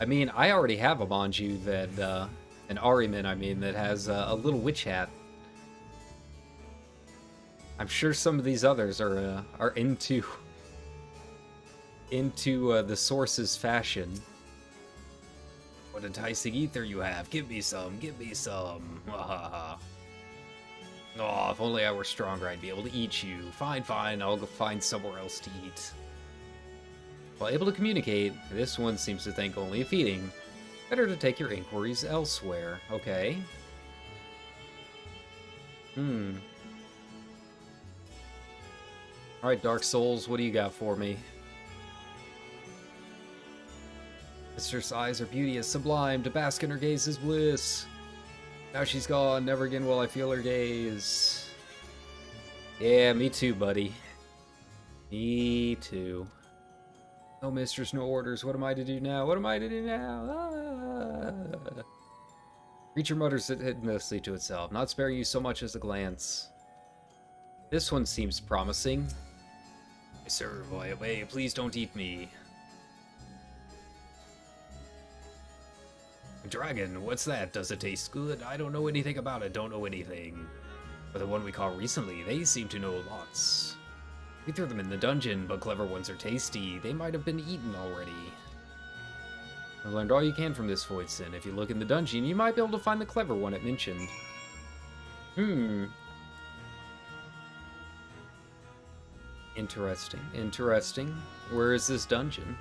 I mean, I already have a Manju that, an Ariman, I mean, that has a little witch hat. I'm sure some of these others are into the source's fashion. What enticing ether you have. Give me some, give me some. Oh, if only I were stronger, I'd be able to eat you. Fine, I'll go find somewhere else to eat. While able to communicate, this one seems to think only of feeding. Better to take your inquiries elsewhere, okay? Alright, Dark Souls, what do you got for me? Mistress' eyes are beauty is sublime, to bask in her gaze is bliss. Now she's gone, never again will I feel her gaze. Yeah, me too, buddy. Me too. No mistress, no orders. What am I to do now? What am I to do now? Creature mutters mostly to itself, not sparing you so much as a glance. This one seems promising. Sir, boy, away, please don't eat me. Dragon, what's that? Does it taste good? I don't know anything about it, don't know anything. But the one we caught recently, they seem to know lots. We threw them in the dungeon, but clever ones are tasty. They might have been eaten already. I've learned all you can from this Voidsent. If you look in the dungeon, you might be able to find the clever one it mentioned. Interesting, interesting. Where is this dungeon?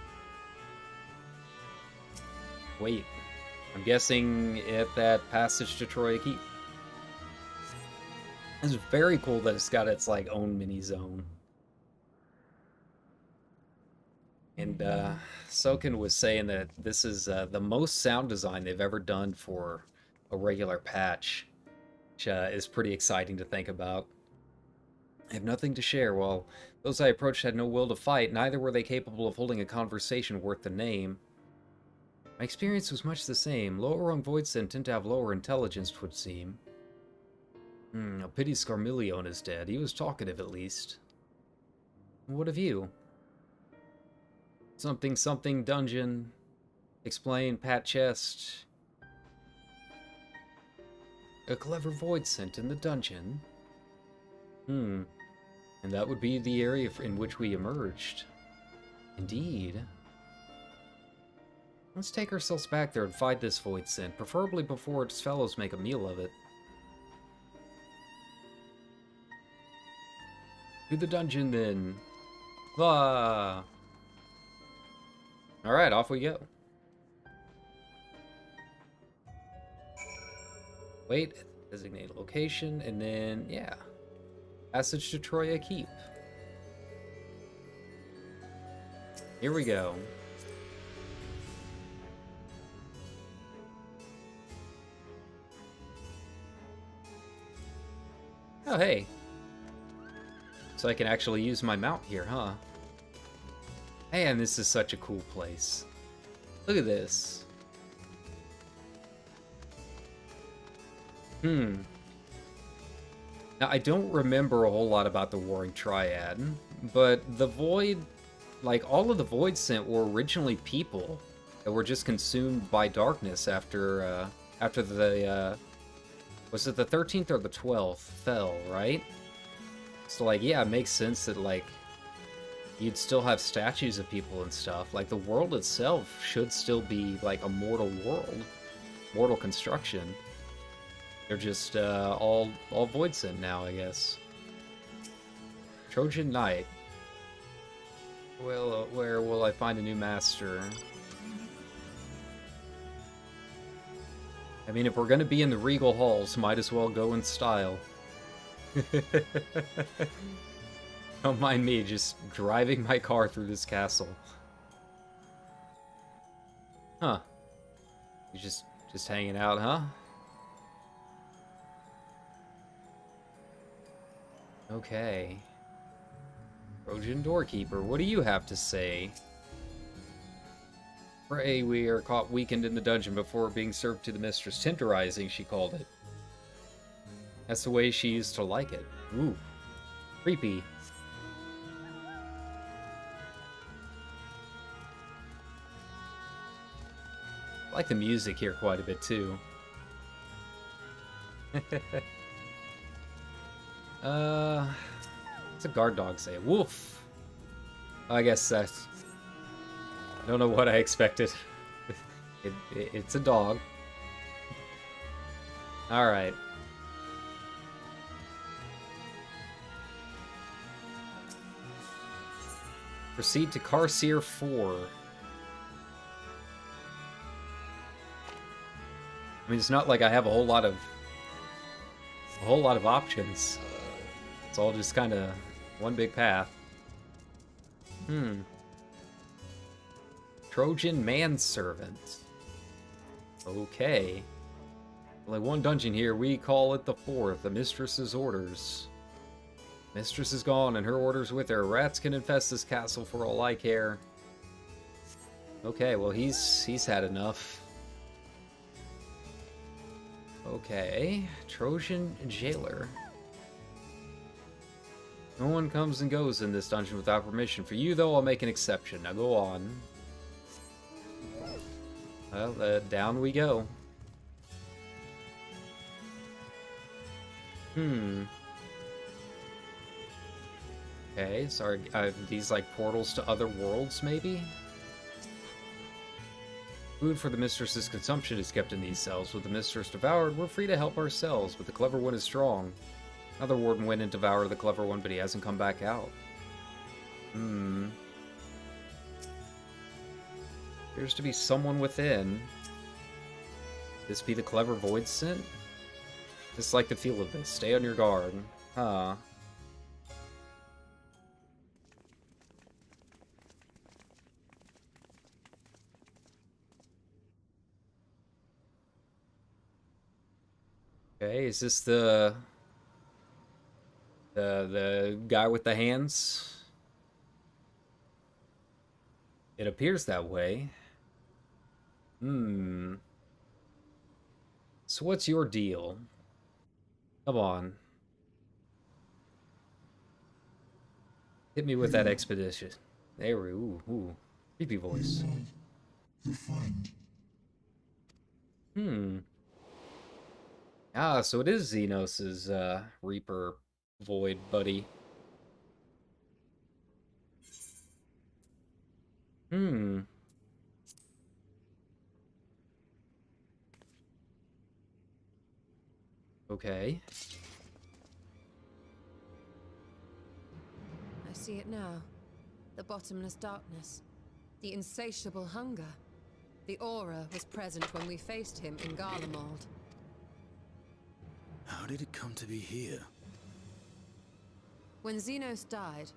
Wait. I'm guessing at that passage to Troya Keep. It's very cool that it's got its, like, own mini-zone. And, Soken was saying that this is the most sound design they've ever done for a regular patch, which is pretty exciting to think about. I have nothing to share. While those I approached had no will to fight, neither were they capable of holding a conversation worth the name. My experience was much the same. Lower-rung Voidsent tend to have lower intelligence, 'twould seem. A pity Scarmillion is dead. He was talkative, at least. What of you? Something something dungeon. Explain, pat chest. A clever Voidsent in the dungeon. And that would be the area in which we emerged. Indeed. Let's take ourselves back there and fight this Voidsent, preferably before its fellows make a meal of it. To the dungeon, then. Ah! Alright, off we go. Wait, designate location, and then, yeah. Passage to Troya Keep. Here we go. Oh, hey. So I can actually use my mount here, huh? Man, this is such a cool place. Look at this. Now, I don't remember a whole lot about the Warring Triad, but the Void, like, all of the Voidsent were originally people that were just consumed by darkness after the, was it the 13th or the 12th fell, right? So, like, yeah, it makes sense that, like, you'd still have statues of people and stuff. Like, the world itself should still be, like, a mortal world. Mortal construction. They're just, all Voidsent now, I guess. Trojan Knight. Well, where will I find a new master? I mean, if we're gonna be in the Regal Halls, might as well go in style. Don't mind me just driving my car through this castle. Huh. You just hanging out, huh? Okay. Trojan Doorkeeper, what do you have to say? Pray we are caught weakened in the dungeon before being served to the mistress. Tenderizing, she called it. That's the way she used to like it. Ooh. Creepy. I like the music here quite a bit, too. What's a guard dog say? Woof! I guess that's... I don't know what I expected. It's a dog. Alright. Proceed to Carseer 4. I mean, it's not like I have a whole lot of options. It's all just kind of one big path. Trojan Manservant. Okay. Only one dungeon here. We call it the 4th. The Mistress's Orders. Mistress is gone, and her orders with her. Rats can infest this castle for all I care. Okay, well, he's had enough. Okay. Trojan Jailer. No one comes and goes in this dungeon without permission. For you, though, I'll make an exception. Now go on. Well, down we go. Okay, sorry, these like portals to other worlds, maybe? Food for the mistress's consumption is kept in these cells. With the mistress devoured, we're free to help ourselves, but the clever one is strong. Another warden went and devoured the clever one, but he hasn't come back out. Appears to be someone within. This be the clever Voidsent? Just like the feel of this. Stay on your guard. Huh. Okay, is this the guy with the hands? It appears that way. Hmm. So what's your deal? Come on. Hit me with that expedition. There we ooh. Creepy voice. Hmm. Ah, so it is Xenos's Reaper Void buddy. Hmm. Okay. I see it now. The bottomless darkness. The insatiable hunger. The aura was present when we faced him in Garlemald. How did it come to be here? When Xenos died,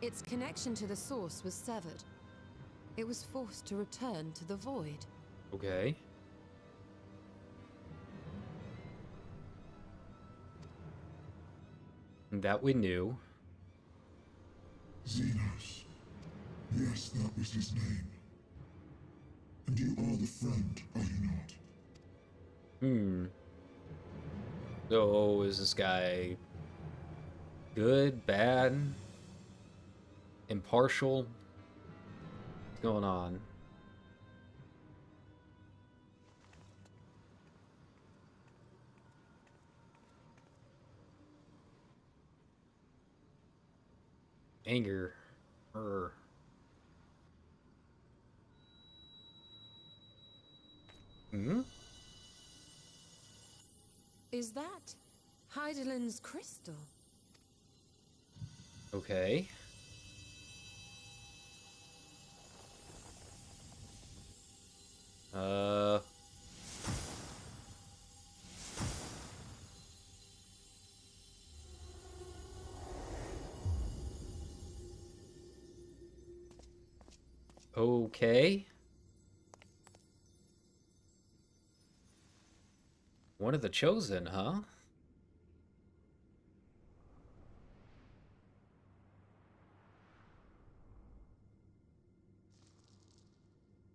its connection to the source was severed. It was forced to return to the void. Okay. That we knew. Xenos. Yes, that was his name. And you are the friend, are you not? Hmm. So, is this guy good, bad, impartial? What's going on? Anger. Hmm? Is that Heidelin's crystal? Okay. Okay. One of the chosen, huh?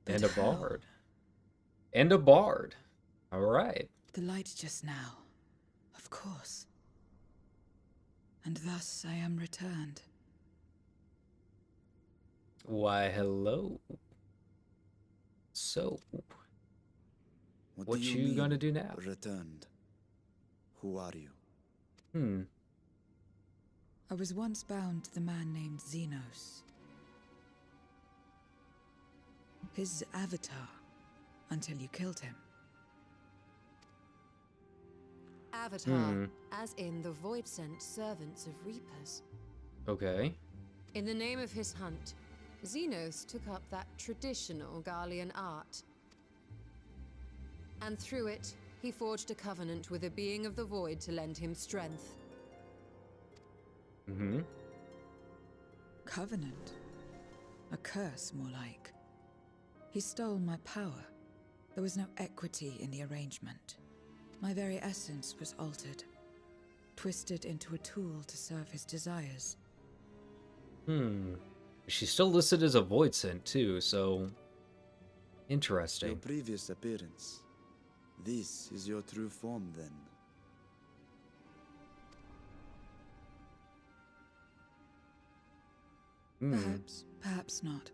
And a bard. And a bard. All right. The light just now. Of course. And thus I am returned. Why, hello. So, what do you mean, gonna do now? Returned. Who are you? Hmm. I was once bound to the man named Xenos. His avatar, until you killed him. Avatar, as in the void-sent servants of Reapers. Okay. In the name of his hunt, Xenos took up that traditional Garlean art. And through it, he forged a covenant with a being of the void to lend him strength. Mm-hmm. Covenant? A curse, more like. He stole my power. There was no equity in the arrangement. My very essence was altered, twisted into a tool to serve his desires. She's still listed as a void sent too, so interesting. Your previous appearance. This is your true form, then. Perhaps, perhaps not.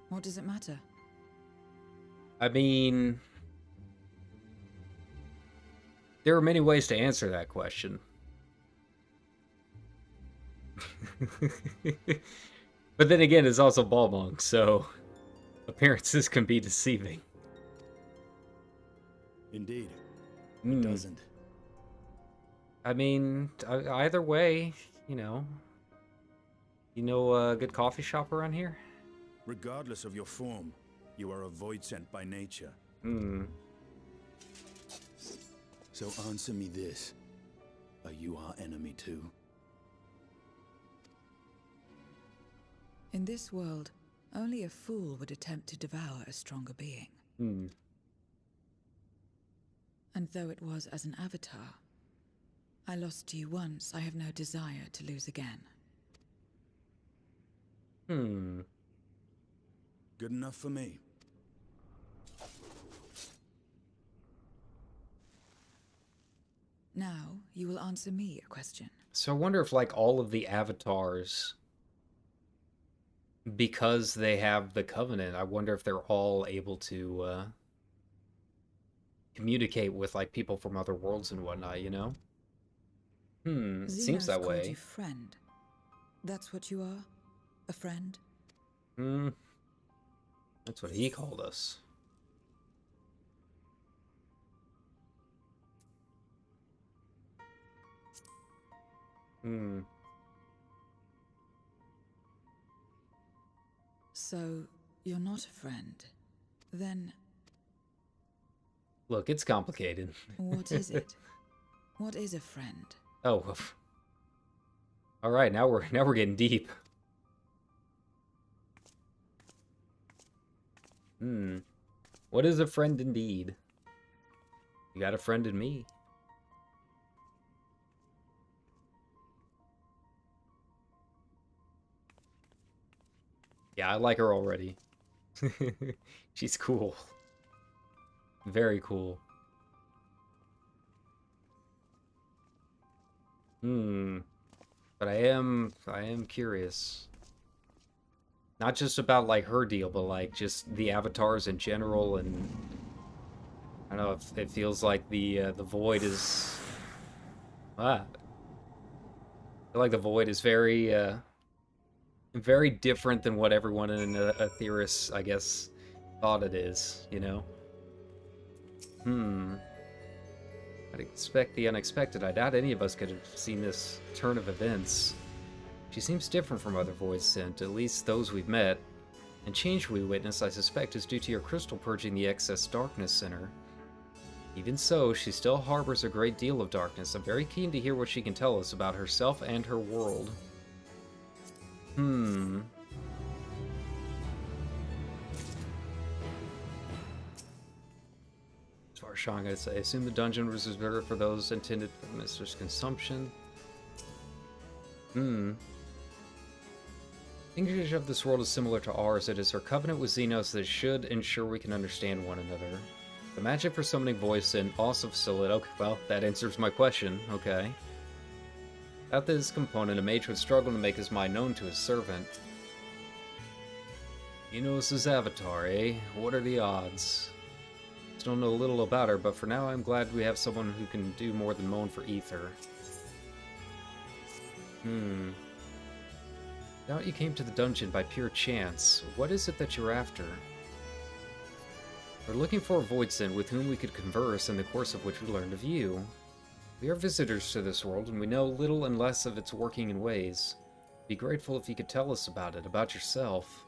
What does it matter? I mean, there are many ways to answer that question. But then again, it's also Balmung, so appearances can be deceiving. Indeed. It doesn't. I mean, either way, you know a good coffee shop around here? Regardless of your form, you are a void sent by nature. So answer me this. Are you our enemy too? In this world, only a fool would attempt to devour a stronger being. And though it was as an avatar, I lost you once, I have no desire to lose again. Good enough for me. Now, you will answer me a question. So I wonder if, like, all of the avatars, because they have the Covenant, I wonder if they're all able to communicate with, like, people from other worlds and whatnot, you know? Seems that called way. you friend. That's what you are? A friend? That's what he called us. So, you're not a friend. Then, Look, it's complicated. what is it? What is a friend? Oh. All right, now we're getting deep. What is a friend indeed? You got a friend in me. Yeah, I like her already. She's cool. Very cool. But I am curious. Not just about, like, her deal, but, like, just the avatars in general, and I don't know if it feels like the void is... I feel like the void is very, very different than what everyone in Aetheris, I guess, thought it is, you know? I'd expect the unexpected. I doubt any of us could have seen this turn of events. She seems different from other voids sent, at least those we've met. And change we witness, I suspect, is due to your crystal purging the excess darkness in her. Even so, she still harbors a great deal of darkness. I'm very keen to hear what she can tell us about herself and her world. As far as Sean goes, I assume the dungeon was reserved for those intended for Mistress consumption. English of this world is similar to ours. It is her covenant with Xenos that should ensure we can understand one another. The magic for summoning voice and also facilitate. Okay, well, that answers my question. Okay. Without this component, a mage would struggle to make his mind known to his servant. Xenos' avatar, eh? What are the odds? Still know a little about her, but for now I'm glad we have someone who can do more than moan for ether. Doubt you came to the dungeon by pure chance. What is it that you're after? We're looking for a voidsent with whom we could converse, in the course of which we learned of you. We are visitors to this world, and we know little and less of its working and ways. Be grateful if you could tell us about it, about yourself.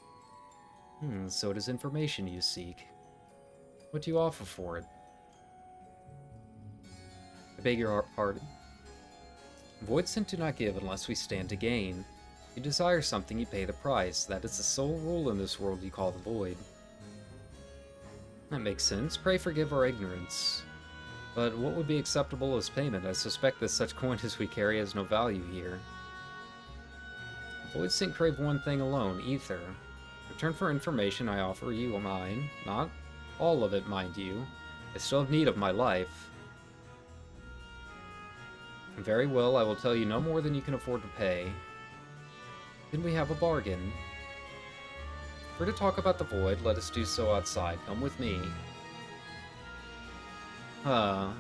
So it is information you seek. What do you offer for it? I beg your pardon. Voidsent do not give unless we stand to gain. If you desire something, you pay the price. That is the sole rule in this world you call the void. That makes sense. Pray forgive our ignorance. But what would be acceptable as payment? I suspect that such coin as we carry has no value here. Voidsent crave one thing alone, ether. In return for information, I offer you mine. Not all of it, mind you. I still have need of my life. Very well, I will tell you no more than you can afford to pay. Then we have a bargain. If we're to talk about the void, let us do so outside. Come with me. Alright,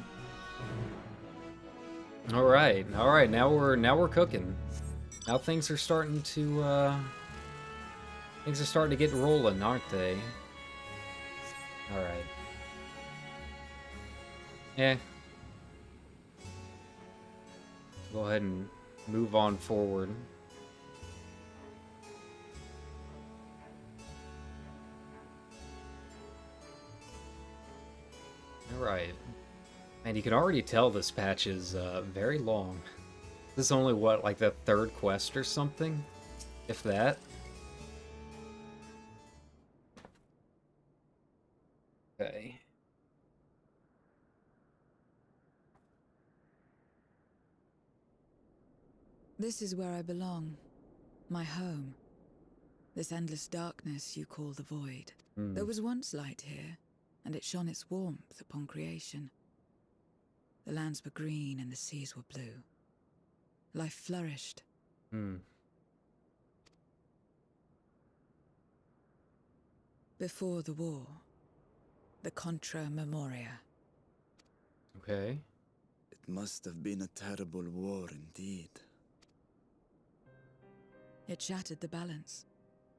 now we're cooking. Now things are starting to get rolling, aren't they? Alright. Go ahead and move on forward. Alright. And you can already tell this patch is very long. This is only, what, like the third quest or something? If that. Okay. This is where I belong. My home. This endless darkness you call the void. There was once light here, and it shone its warmth upon creation. The lands were green and the seas were blue. Life flourished. Before the war, the Contra Memoria. Okay. It must have been a terrible war indeed. It shattered the balance,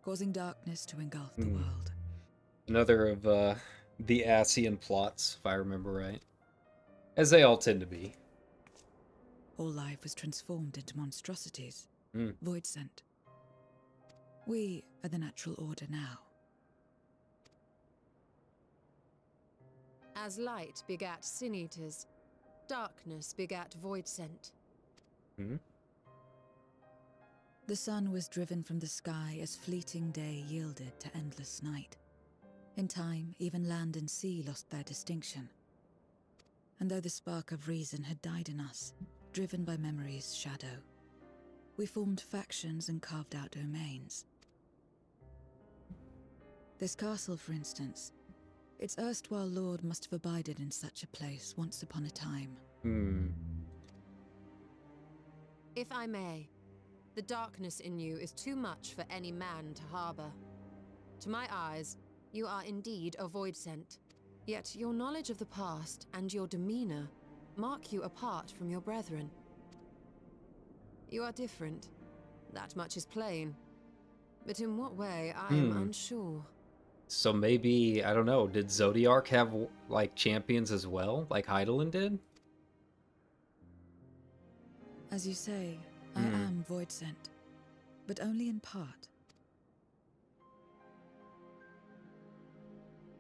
causing darkness to engulf the world. Another of the Asian plots, if I remember right. As they all tend to be. All life was transformed into monstrosities, void sent. We are the natural order now. As light begat sin eaters, darkness begat void sent. The sun was driven from the sky as fleeting day yielded to endless night. In time, even land and sea lost their distinction. And though the spark of reason had died in us, driven by memory's shadow, we formed factions and carved out domains. This castle, for instance, its erstwhile lord must have abided in such a place once upon a time. If I may, the darkness in you is too much for any man to harbor. To my eyes, you are indeed a void sent. Yet your knowledge of the past and your demeanor mark you apart from your brethren. You are different. That much is plain. But in what way, I am unsure. So maybe, I don't know, did Zodiark have, like, champions as well, like Hydaelyn did? As you say, I am void sent, but only in part.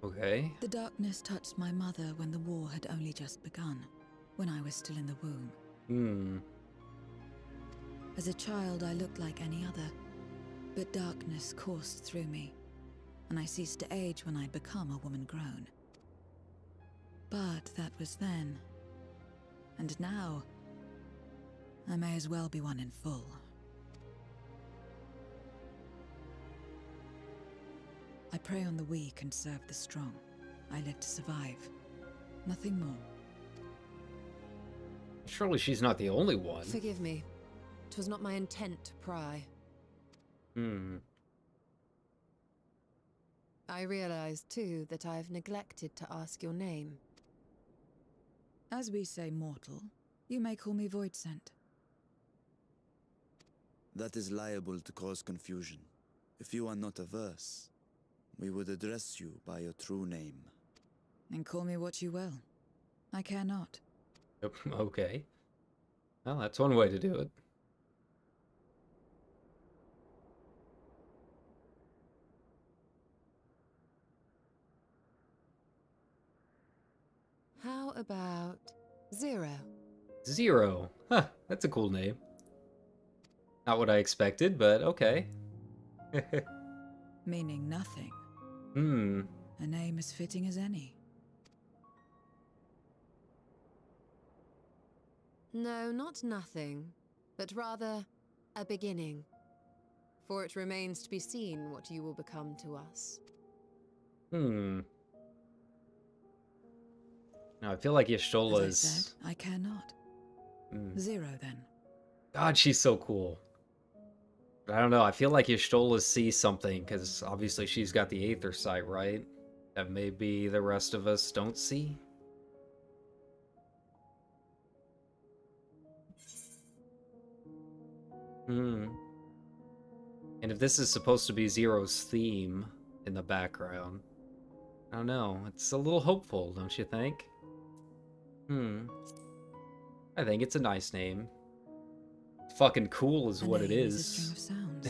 Okay. The darkness touched my mother when the war had only just begun, when I was still in the womb. As a child, I looked like any other, but darkness coursed through me, and I ceased to age when I'd become a woman grown. But that was then. And now, I may as well be one in full. I prey on the weak and serve the strong. I live to survive. Nothing more. Surely she's not the only one. Forgive me. 'Twas not my intent to pry. I realize, too, that I've neglected to ask your name. As we say mortal, you may call me void sent. That is liable to cause confusion. If you are not averse, we would address you by your true name. And call me what you will. I care not. Okay. Well, that's one way to do it. How about Zero? Zero. Huh, that's a cool name. Not what I expected, but okay. Meaning nothing. A name as fitting as any. No, not nothing, but rather a beginning. For it remains to be seen what you will become to us. Now, I feel like As Y'shtola I is... said, I care not. Zero, then. God, she's so cool. I don't know, I feel like Y'shtola sees something, because obviously she's got the Aether sight, right? That maybe the rest of us don't see? And if this is supposed to be Zero's theme in the background, I don't know, it's a little hopeful, don't you think? I think it's a nice name. Fucking cool is what it name is. a string of sounds.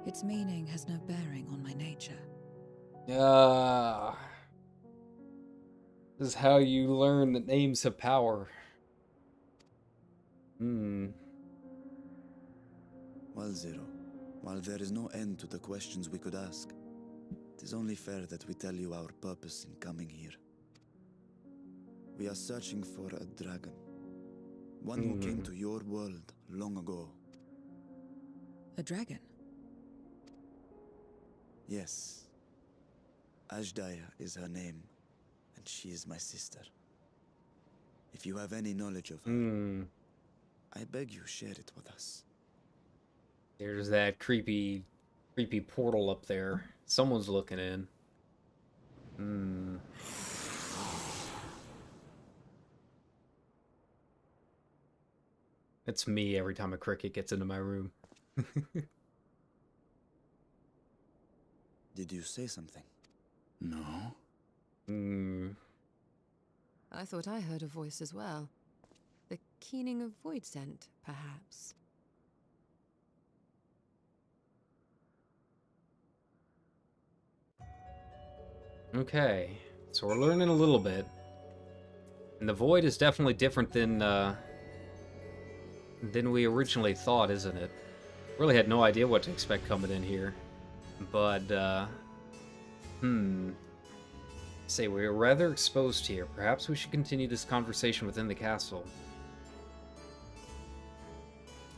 Its meaning has no bearing on my nature. This is how you learn that names have power. Well, Zero, while there is no end to the questions we could ask, it is only fair that we tell you our purpose in coming here. We are searching for a dragon. One who came to your world long ago. A dragon? Yes. Ajdaya is her name, and she is my sister. If you have any knowledge of her, I beg you share it with us. There's that creepy portal up there. Someone's looking in. It's me every time a cricket gets into my room. Did you say something? No. I thought I heard a voice as well. The keening of void scent, perhaps. Okay, so we're learning a little bit. And the void is definitely different than we originally thought, isn't it? Really had no idea what to expect coming in here. But, Say, we are rather exposed here. Perhaps we should continue this conversation within the castle.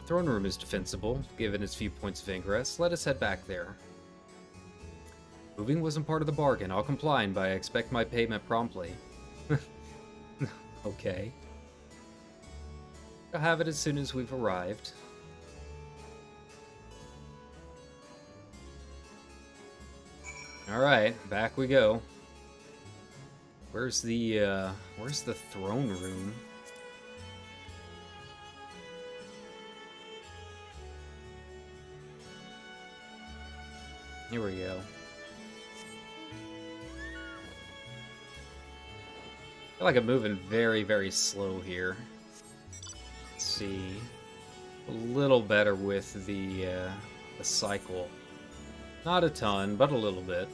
Throne room is defensible, given its few points of ingress. Let us head back there. Moving wasn't part of the bargain. I'll comply, but I expect my payment promptly. Okay. I'll have it as soon as we've arrived. Alright, back we go. Where's the throne room? Here we go. I feel like I'm moving very, very slow here. Let's see. A little better with the cycle. Not a ton, but a little bit.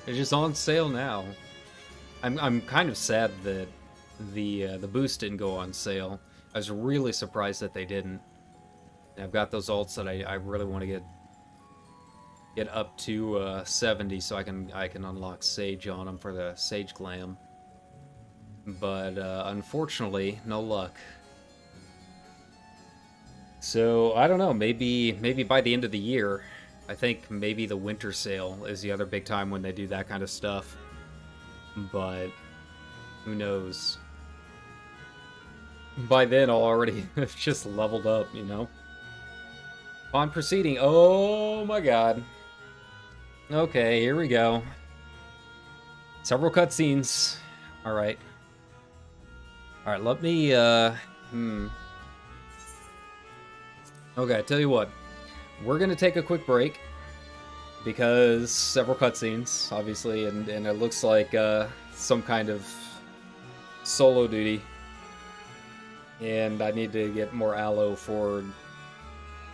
It's just on sale now. I'm kind of sad that the boost didn't go on sale. I was really surprised that they didn't. And I've got those alts that I really want to get up to 70 so I can unlock Sage on them for the Sage Glam. But unfortunately, no luck. So I don't know. Maybe by the end of the year. I think maybe the winter sale is the other big time when they do that kind of stuff. But who knows? By then I'll already have just leveled up, you know? On proceeding. Oh my god. Okay, here we go. Several cutscenes. Alright. Alright, let me, Okay, I tell you what. We're gonna take a quick break because several cutscenes, obviously, and it looks like some kind of solo duty, and I need to get more aloe for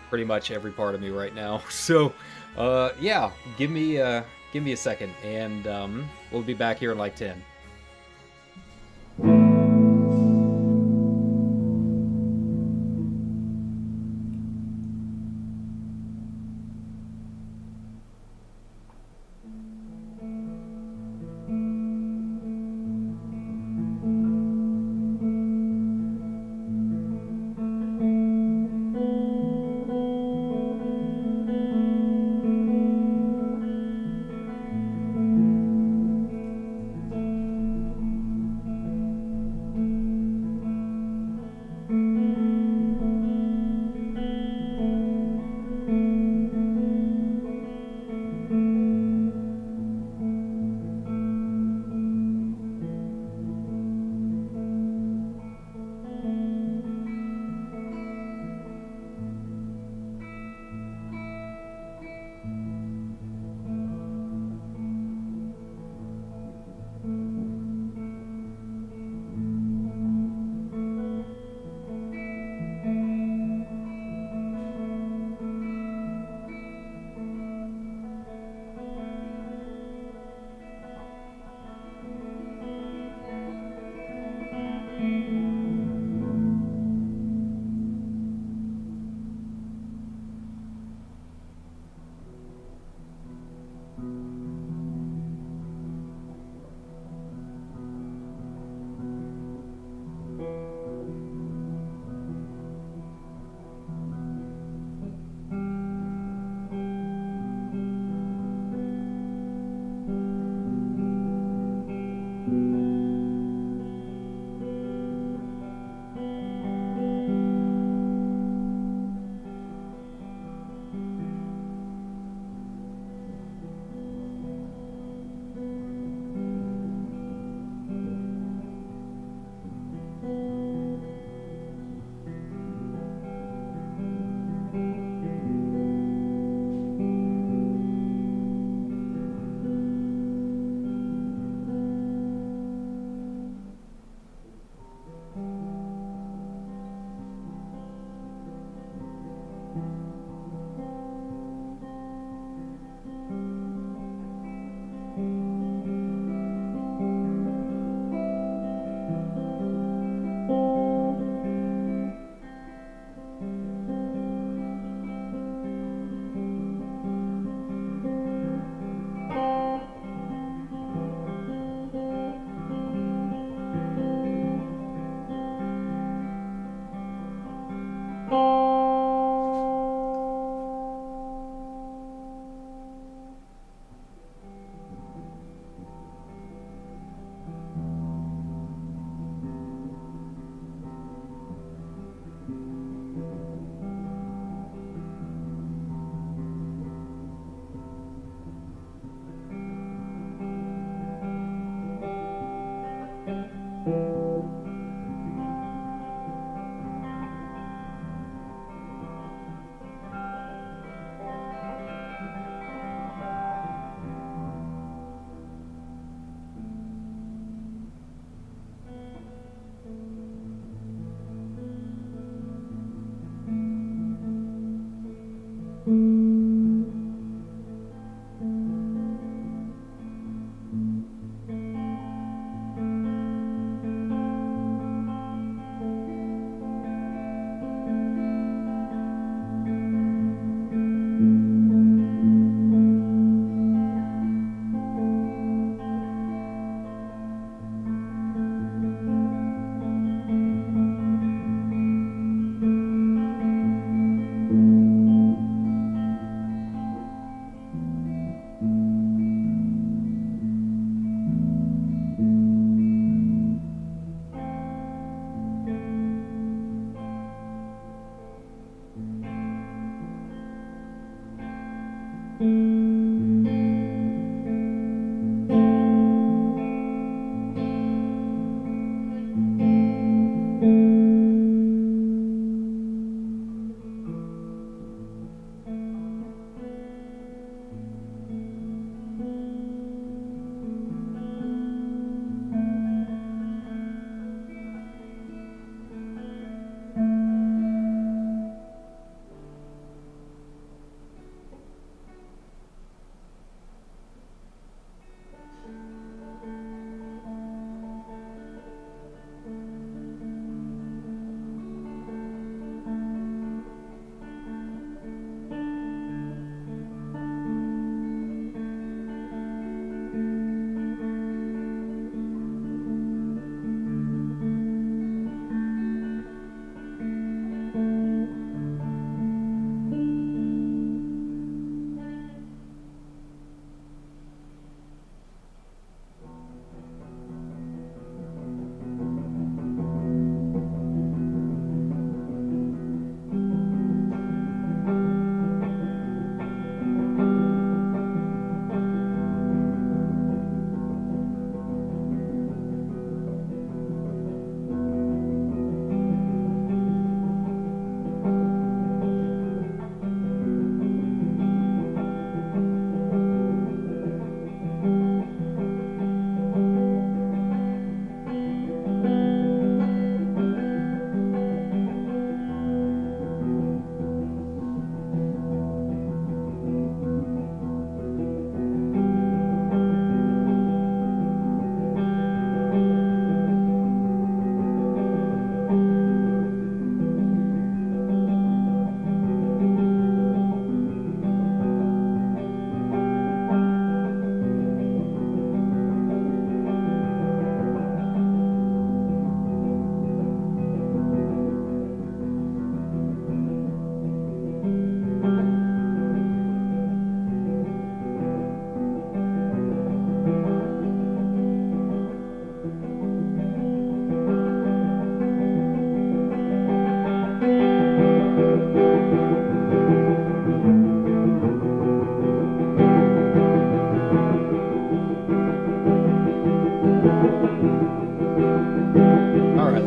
pretty much every part of me right now. So, yeah, give me a second, and we'll be back here in like 10.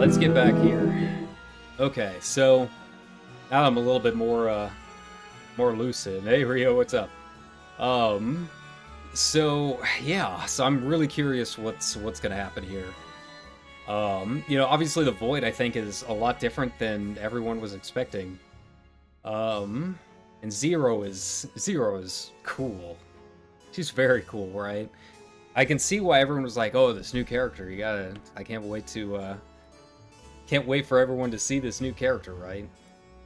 let's get back here. Okay, so now I'm a little bit more lucid. Hey Rio, what's up? So yeah, so I'm really curious what's gonna happen here. You know, obviously the Void I think is a lot different than everyone was expecting. And Zero is cool. She's very cool, right? I can see why everyone was like, "Oh, this new character, I can't wait for everyone to see this new character," right?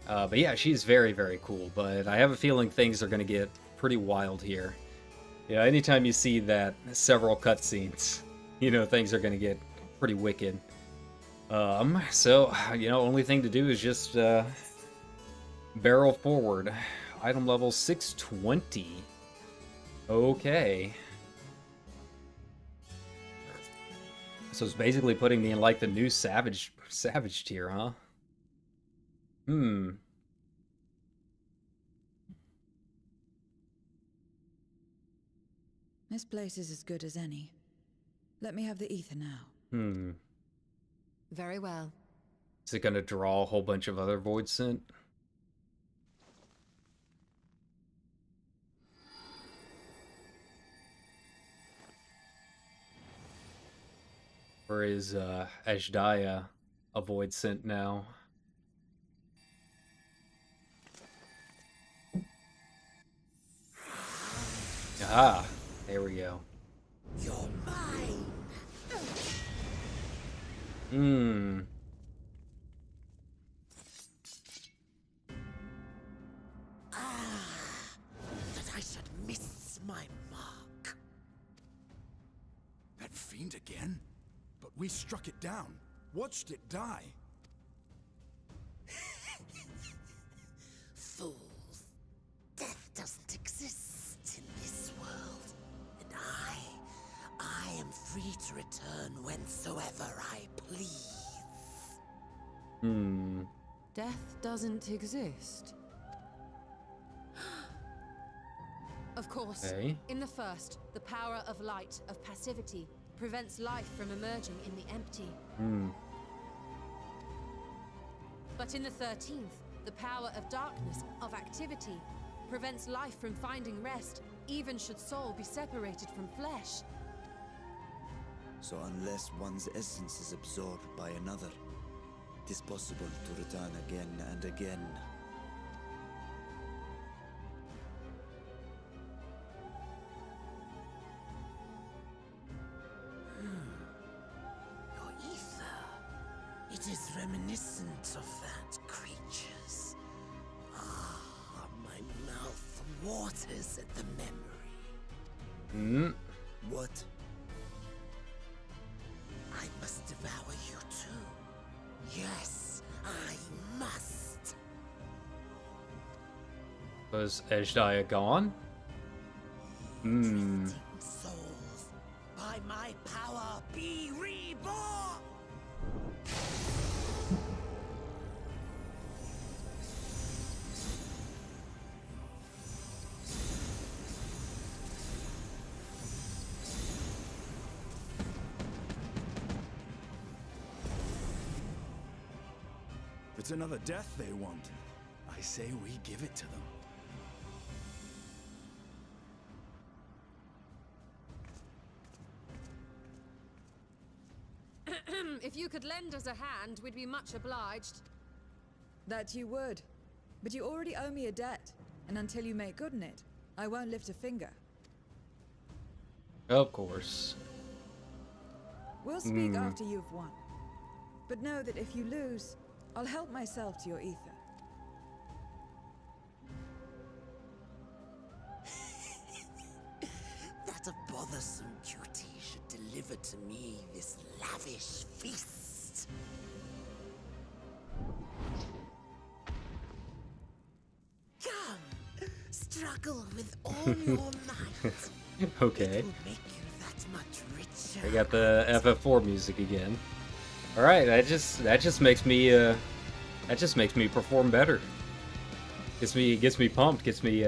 But yeah, she's very, very cool, but I have a feeling things are gonna get pretty wild here. Yeah, anytime you see that several cutscenes, you know, things are gonna get pretty wicked. So, you know, only thing to do is just, barrel forward. Item level 620. Okay. So it's basically putting me in, like, the new Savage tier, huh? This place is as good as any. Let me have the ether now. Very well. Is it gonna draw a whole bunch of other Void Scent? Or is Ashdaya a Void Scent now? Ah, there we go. You're mine. That I should miss my mark. That fiend again? But we struck it down. Watched it die. Fools. Death doesn't exist in this world. And I am free to return whensoever I please. Death doesn't exist. Of course, Okay. in the first, the power of light, of passivity, prevents life from emerging in the empty. But in the 13th, the power of darkness, of activity, prevents life from finding rest, even should soul be separated from flesh. So unless one's essence is absorbed by another, it is possible to return again and again. Your ether. It is reminiscent of that creature's. Ah, my mouth waters at the memory. What? I must devour you too. Yes, I must. Was Ashdaya gone? Drifting souls, by my power be reborn! If it's another death they want, I say we give it to them. If you could lend us a hand, we'd be much obliged. That you would. But you already owe me a debt, and until you make good on it, I won't lift a finger. Of course. We'll speak after you've won. But know that if you lose, I'll help myself to your ether. That a bothersome duty should deliver to me this lavish feast. Come, struggle with all your might. Okay. It will make you that much richer. I got the FF4 music again. All right, that just makes me perform better. Gets me pumped, gets me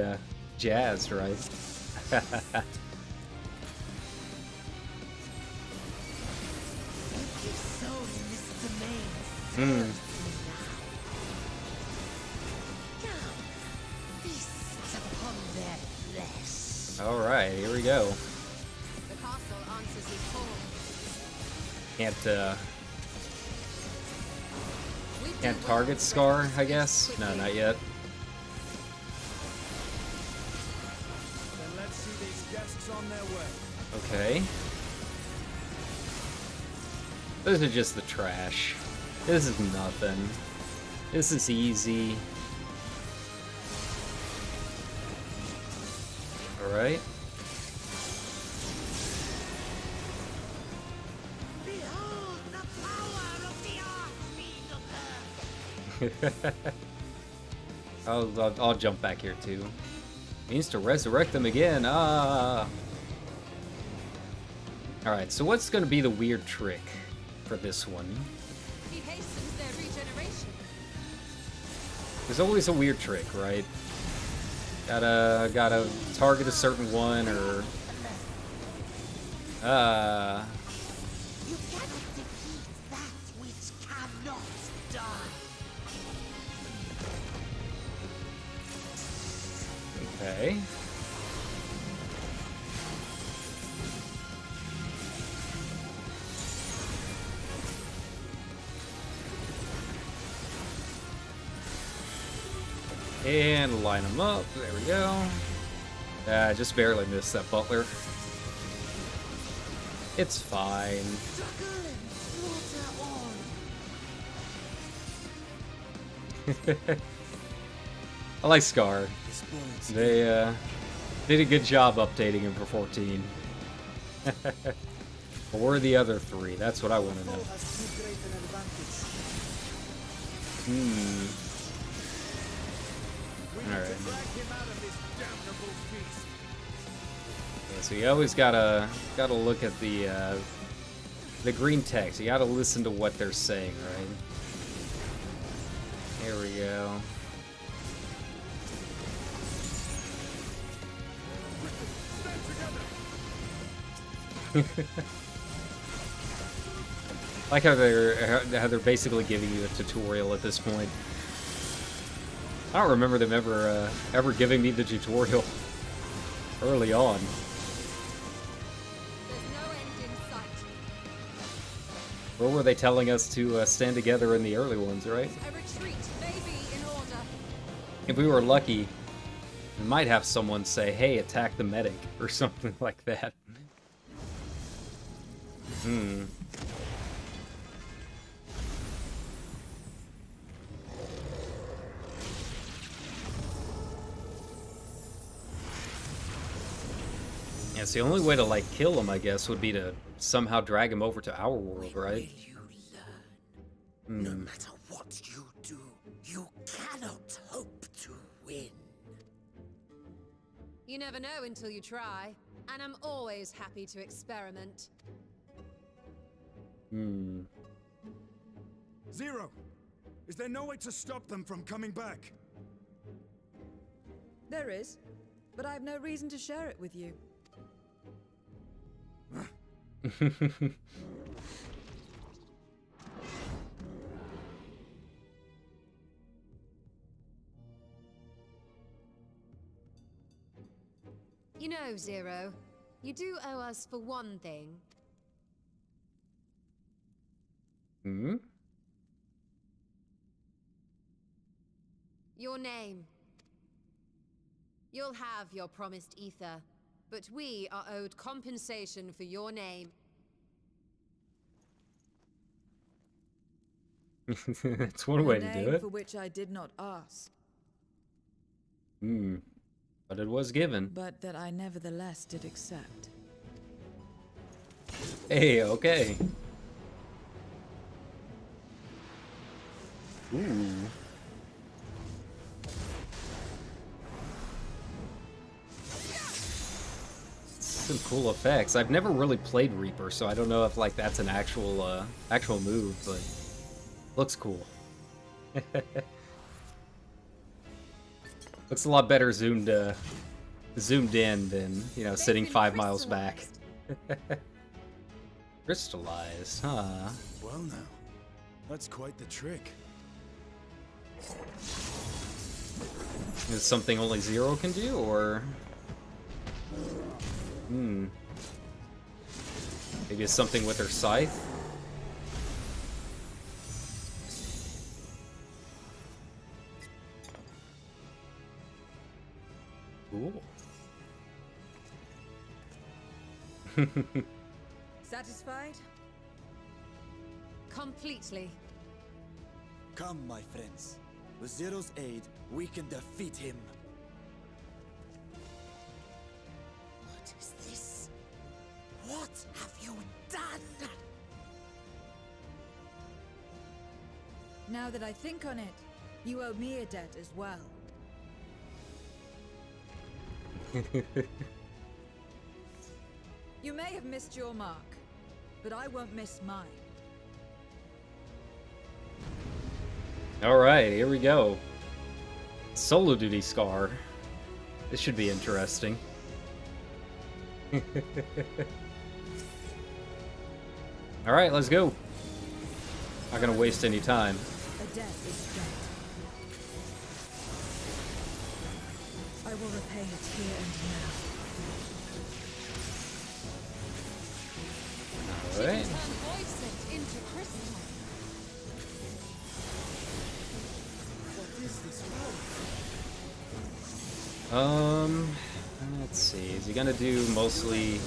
jazzed, right? You keep sowing this domain. Hmm. Now, feast upon their flesh. Alright, here we go. The castle answers his call. Can't target Scar, I guess? No, not yet. Then let's see these guests on their way. Okay. Those are just the trash. This is nothing. This is easy. Alright. Behold the power of the Archfiend of Earth. I'll jump back here too. Means to resurrect them again. Ah. Alright, so what's gonna be the weird trick for this one? He hastens their regeneration. There's always a weird trick, right? Gotta target a certain one, or You cannot defeat that which cannot die. okay. And line them up. There we go. Just barely missed that butler. It's fine. Struggle and slaughter all. I like Scar. They did a good job updating him for 14. Or were the other three? That's what I want to know. Alright. Yeah, so you always gotta look at the green text. You gotta listen to what they're saying, right? Here we go. Like how they're basically giving you a tutorial at this point. I don't remember them ever giving me the tutorial early on. There's no end in sight. Or were they telling us to stand together in the early ones, right? A retreat may be in order. If we were lucky, we might have someone say, hey, attack the medic, or something like that. Yeah, so the only way to, like, kill him, I guess, would be to somehow drag him over to our world, right? No matter what you do, you cannot hope to win. You never know until you try, and I'm always happy to experiment. Zero! Is there no way to stop them from coming back? There is, but I have no reason to share it with you. You know, Zero, you do owe us for one thing. Your name. You'll have your promised ether, but we are owed compensation for your name. That's one way to do it. For which I did not ask. But it was given. But that I nevertheless did accept. Hey, okay. Ooh. Some cool effects. I've never really played Reaper, so I don't know if like that's an actual actual move, but looks cool. Looks a lot better zoomed in than, you know, sitting 5 miles back. Crystallized, huh? Well now, That's quite the trick. Is something only Zero can do, or... Maybe it's something with her scythe? Cool. Satisfied? Completely. Come, my friends. With Zero's aid, we can defeat him. What is this? What have you done? Now that I think on it, you owe me a debt as well. You may have missed your mark, but I won't miss mine. Alright, here we go. Solo duty scar. This should be interesting. Alright, let's go. Not gonna waste any time. A debt is a debt. I will repay it here and now. Alright. Turn voice into crystal. Let's see. Is he gonna do mostly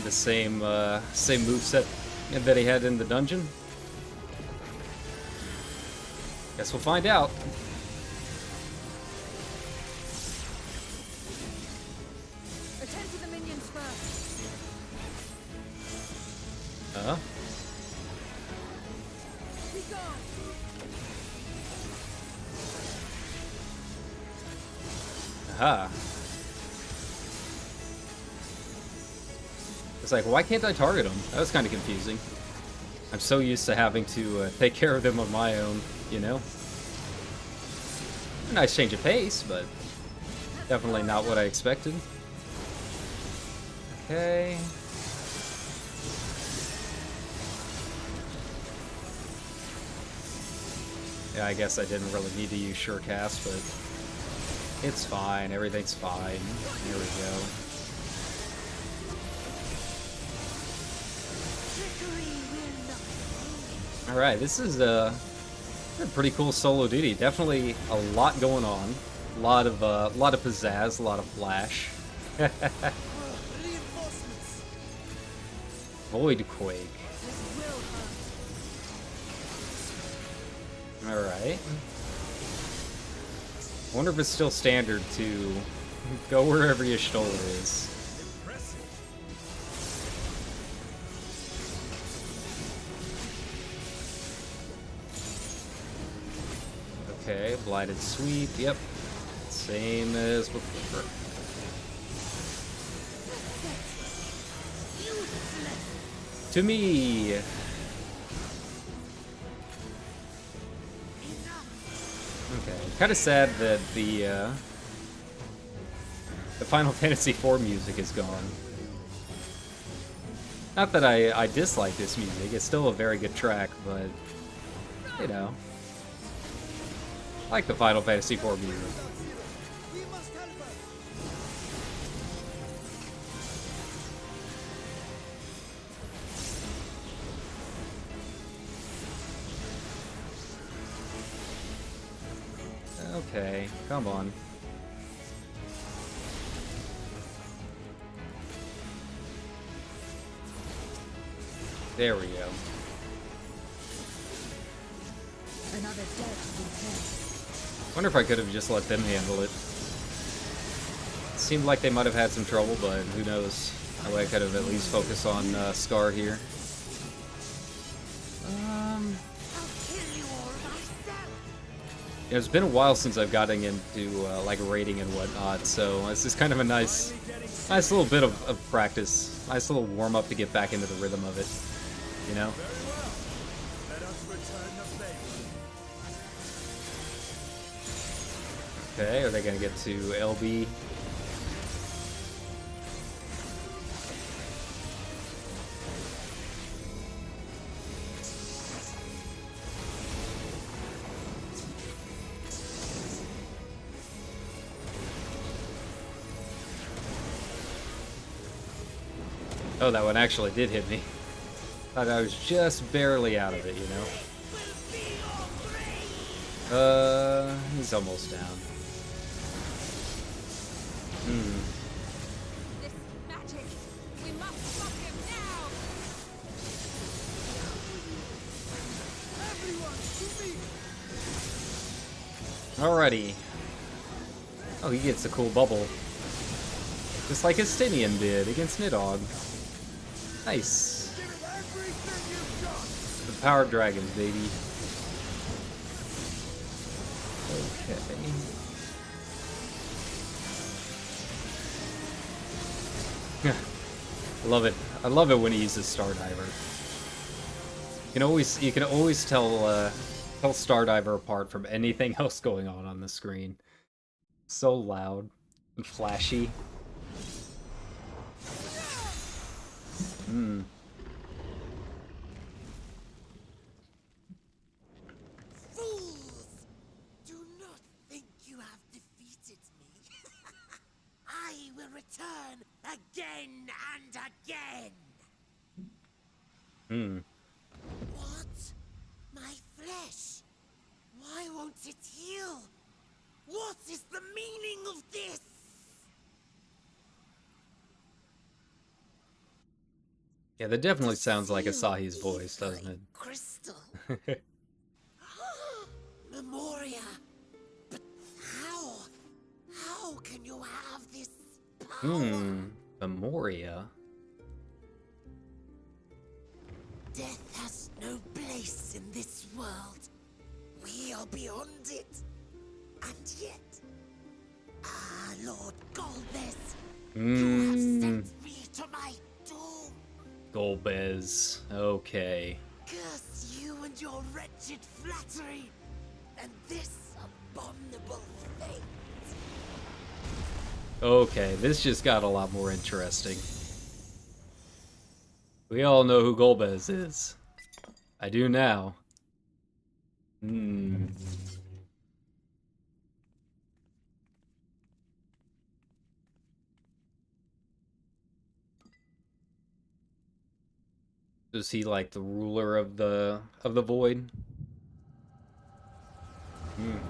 the same moveset that he had in the dungeon? Guess we'll find out. Attend to the minions first. Be gone. Aha. It's like, why can't I target him? That was kind of confusing. I'm so used to having to take care of them on my own, you know? A nice change of pace, but definitely not what I expected. Okay. Yeah, I guess I didn't really need to use Sure Cast, but it's fine. Everything's fine. Here we go. Alright, this is a pretty cool solo duty. Definitely a lot going on. A lot of pizzazz, a lot of flash. Void Quake. Alright. Wonder if it's still standard to go wherever Y'shtola is. Okay, Blighted Sweep, yep. Same as before. To me! Okay, kind of sad that the Final Fantasy IV music is gone. Not that I dislike this music, it's still a very good track, but, you know. I like the Final Fantasy IV music. Okay, come on. There we go. Another debt to repay. Wonder if I could have just let them handle it. Seemed like they might have had some trouble, but who knows. That way I could have at least focused on Scar here. You know, it's been a while since I've gotten into like raiding and whatnot, so this is kind of a nice little bit of practice, nice little warm up to get back into the rhythm of it, you know. Okay, are they gonna get to LB? Oh, that one actually did hit me. Thought I was just barely out of it, you know? He's almost down. This magic! We must stop him now! Alrighty. Oh, he gets a cool bubble. Just like Estinian did against Nidhogg. Nice. The power dragons, baby. Okay. I love it. I love it when he uses Stardiver. You can always tell Stardiver apart from anything else going on the screen. So loud and flashy. Fools! Do not think you have defeated me. I will return again and again. What? My flesh? Why won't it heal? What is the meaning of this? Yeah, that definitely sounds like Asahi's voice, doesn't it? Crystal. Memoria. But how? How can you have this power? Memoria. Death has no place in this world. We are beyond it. And yet, Lord Golbez, you have sent me to my doom. Golbez. Okay. Curse you and your wretched flattery, and this abominable fate. Okay, this just got a lot more interesting. We all know who Golbez is. I do now. Is he like the ruler of the void?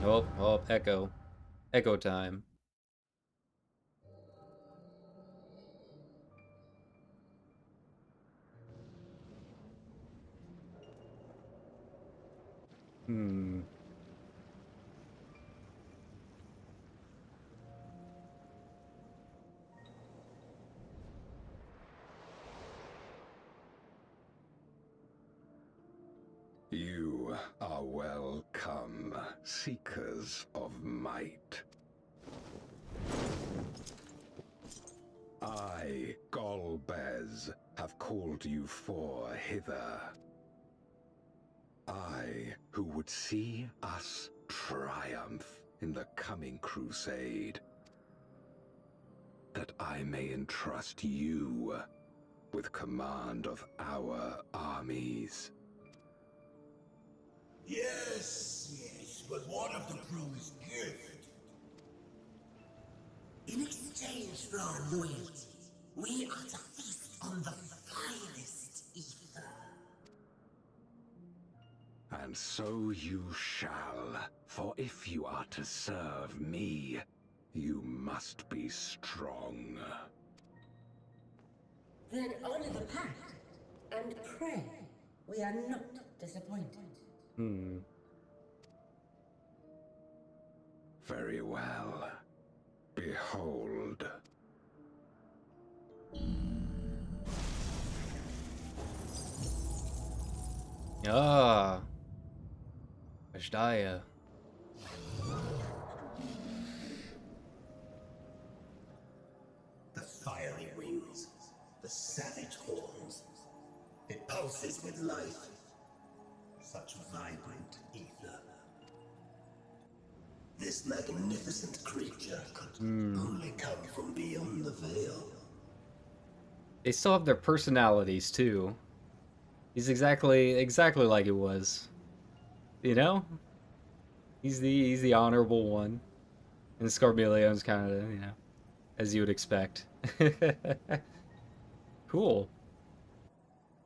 Oh, echo. Echo time. You are welcome, seekers of might. I, Golbez, have called you for hither. I, who would see us triumph in the coming crusade. That I may entrust you with command of our armies. Yes, but what of the crew's gift? In exchange for our loyalty, we are to feast on the finest ether. And so you shall, for if you are to serve me, you must be strong. Then honor the pact and pray we are not disappointed. Very well. Behold. Ah. Ashdaya. The fiery wings, the savage horns. It pulses with life. Such vibrant ether. This magnificent creature could only come from beyond the veil. They still have their personalities too. He's exactly like it was. You know? He's the honorable one. And Scarmeleon's kind of, you know, as you would expect. Cool.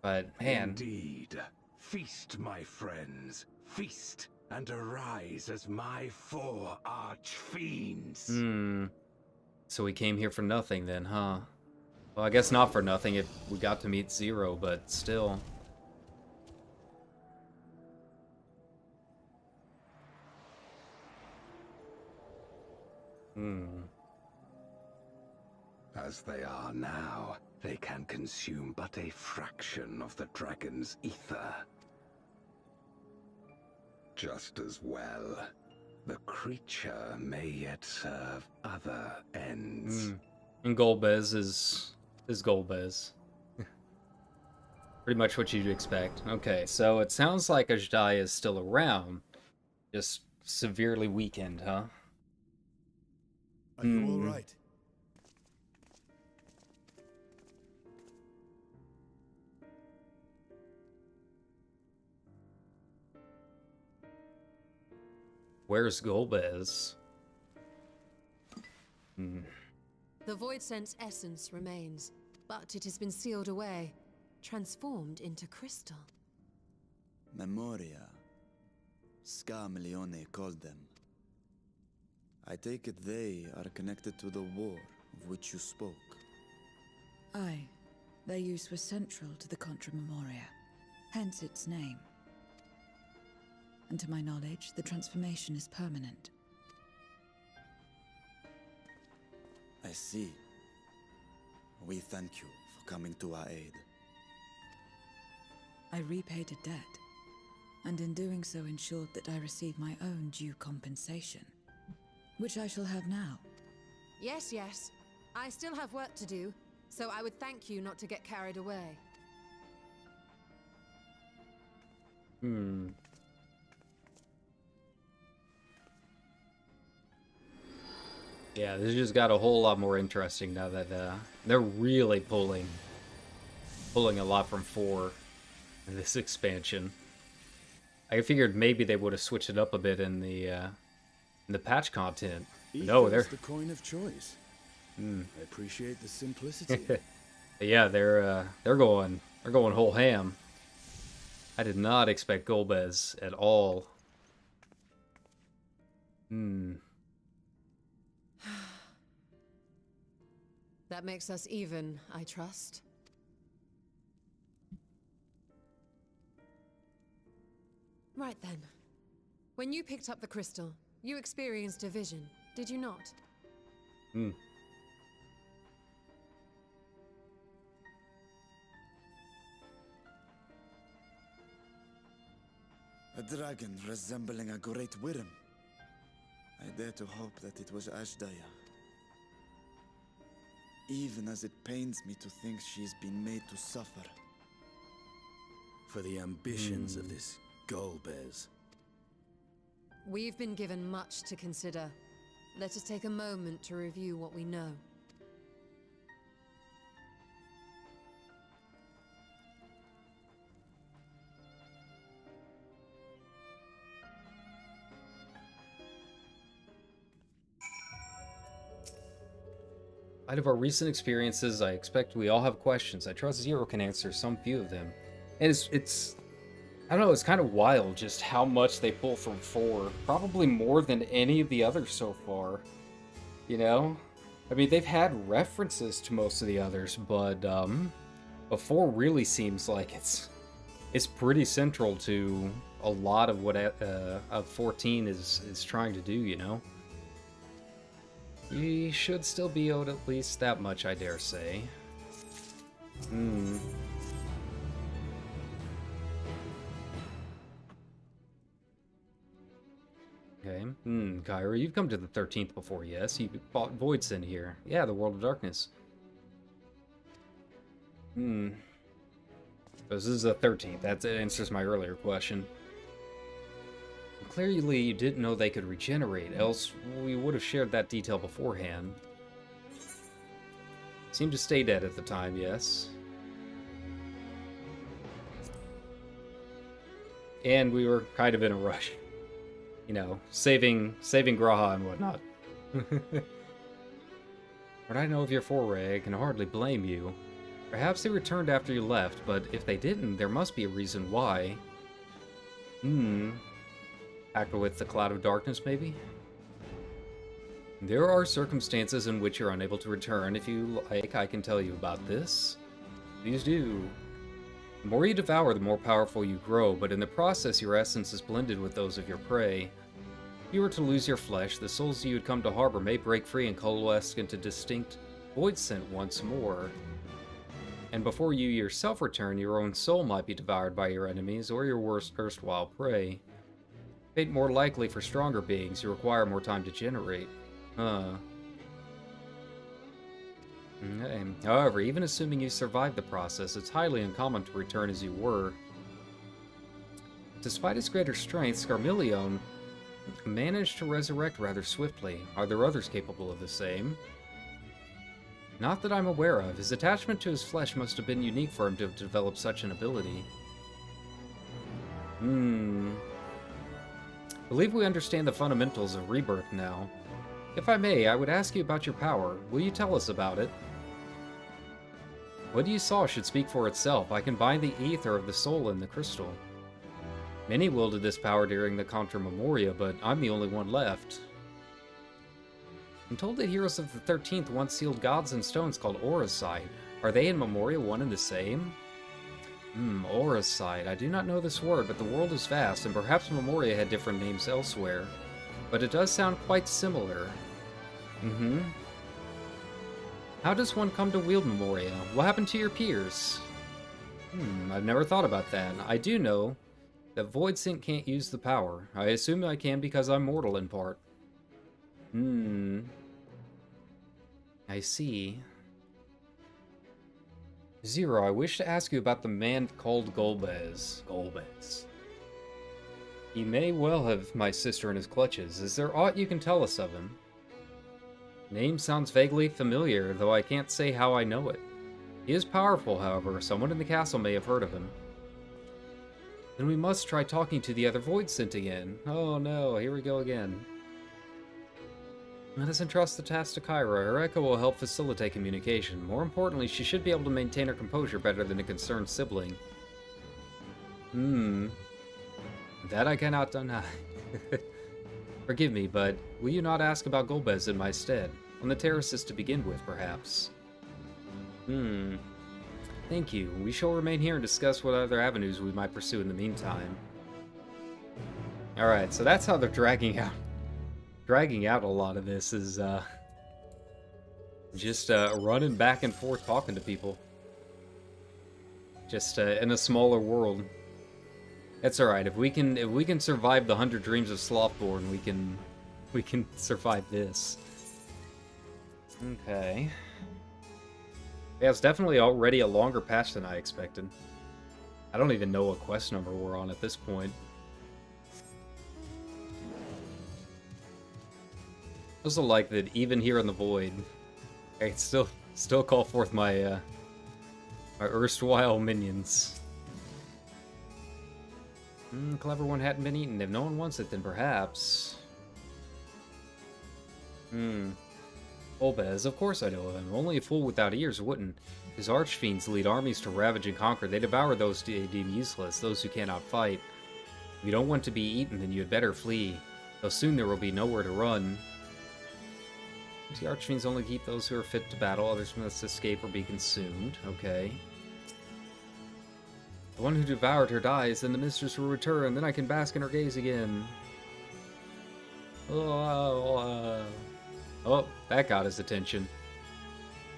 But, man... Indeed. Feast, my friends. Feast, and arise as my 4 arch-fiends. So we came here for nothing then, huh? Well, I guess not for nothing if we got to meet Zero, but still. As they are now, they can consume but a fraction of the dragon's ether. Just as well, the creature may yet serve other ends. And Golbez is Golbez. Pretty much what you'd expect. Okay, so it sounds like Ajdai is still around, just severely weakened, huh? Are you all right? Where's Golbez? The Void Sense essence remains, but it has been sealed away, transformed into crystal. Memoria. Scarmelione called them. I take it they are connected to the war of which you spoke. Aye. Their use was central to the Contra Memoria, hence its name. And to my knowledge, the transformation is permanent. I see. We thank you for coming to our aid. I repaid a debt, and in doing so ensured that I receive my own due compensation, which I shall have now. Yes, yes. I still have work to do, so I would thank you not to get carried away. Yeah, this just got a whole lot more interesting now that they're really pulling a lot from 4 in this expansion. I figured maybe they would have switched it up a bit in the patch content. No, they're the coin of choice. I appreciate the simplicity. yeah, they're going whole ham. I did not expect Golbez at all. That makes us even, I trust. Right then. When you picked up the crystal, you experienced a vision, did you not? A dragon resembling a great worm. I dare to hope that it was Ashdaya. Even as it pains me to think she's been made to suffer. For the ambitions of this Golbez. We've been given much to consider. Let us take a moment to review what we know. In light of our recent experiences, I expect we all have questions. I trust Zero can answer some few of them. And it's I don't know, it's kind of wild just how much they pull from 4. Probably more than any of the others so far. You know? I mean, they've had references to most of the others, but 4 really seems like it's pretty central to a lot of what 14 is trying to do, you know? We should still be owed at least that much, I dare say. Okay. Kyra, you've come to the 13th before, yes? You fought Voidson here. Yeah, the World of Darkness. So this is the 13th. That answers my earlier question. Clearly, you didn't know they could regenerate, else we would have shared that detail beforehand. Seemed to stay dead at the time, yes. And we were kind of in a rush. You know, saving Graha and whatnot. But I know of your foray, I can hardly blame you. Perhaps they returned after you left, but if they didn't, there must be a reason why. Packed with the cloud of darkness, maybe? There are circumstances in which you're unable to return. If you like, I can tell you about this. Please do. The more you devour, the more powerful you grow, but in the process, your essence is blended with those of your prey. If you were to lose your flesh, the souls you had come to harbor may break free and coalesce into distinct void scent once more. And before you yourself return, your own soul might be devoured by your enemies or your worst erstwhile prey. Fate more likely for stronger beings who require more time to generate. Okay. However, even assuming you survived the process, it's highly uncommon to return as you were. Despite his greater strength, Scarmillion managed to resurrect rather swiftly. Are there others capable of the same? Not that I'm aware of. His attachment to his flesh must have been unique for him to have developed such an ability. Believe we understand the fundamentals of rebirth now. If I may, I would ask you about your power. Will you tell us about it? What you saw should speak for itself. I can bind the ether of the soul in the crystal. Many wielded this power during the Contra Memoria, but I'm the only one left. I'm told that heroes of the 13th once sealed gods in stones called Auracite. Are they and Memoria one and the same? Auracite. I do not know this word, but the world is vast, and perhaps Memoria had different names elsewhere. But it does sound quite similar. How does one come to wield Memoria? What happened to your peers? I've never thought about that. I do know that Void Sync can't use the power. I assume I can because I'm mortal in part. I see. Zero, I wish to ask you about the man called Golbez. He may well have my sister in his clutches. Is there aught you can tell us of him? Name sounds vaguely familiar, though I can't say how I know it. He is powerful, however. Someone in the castle may have heard of him. Then we must try talking to the other Void Scent again. Oh no, here we go again. Let us entrust the task to Kyra. Her echo will help facilitate communication. More importantly, she should be able to maintain her composure better than a concerned sibling. That I cannot deny. Forgive me, but will you not ask about Golbez in my stead? On the terraces to begin with, perhaps. Thank you. We shall remain here and discuss what other avenues we might pursue in the meantime. Alright, so that's how they're dragging out a lot of this, is just running back and forth talking to people. Just in a smaller world. That's alright. If we can survive the 100 Dreams of Slothborn, we can survive this. Okay. Yeah, it's definitely already a longer patch than I expected. I don't even know what quest number we're on at this point. I also like that even here in the Void, I can still call forth my my erstwhile minions. Clever one hadn't been eaten. If no one wants it, then perhaps. Golbez, of course I know of him. Only a fool without ears wouldn't. His archfiends lead armies to ravage and conquer. They devour those they deem useless, those who cannot fight. If you don't want to be eaten, then you had better flee, though soon there will be nowhere to run. The archfiends only keep those who are fit to battle, others must escape or be consumed. Okay. The one who devoured her dies, then the mistress will return, then I can bask in her gaze again. Oh, that got his attention.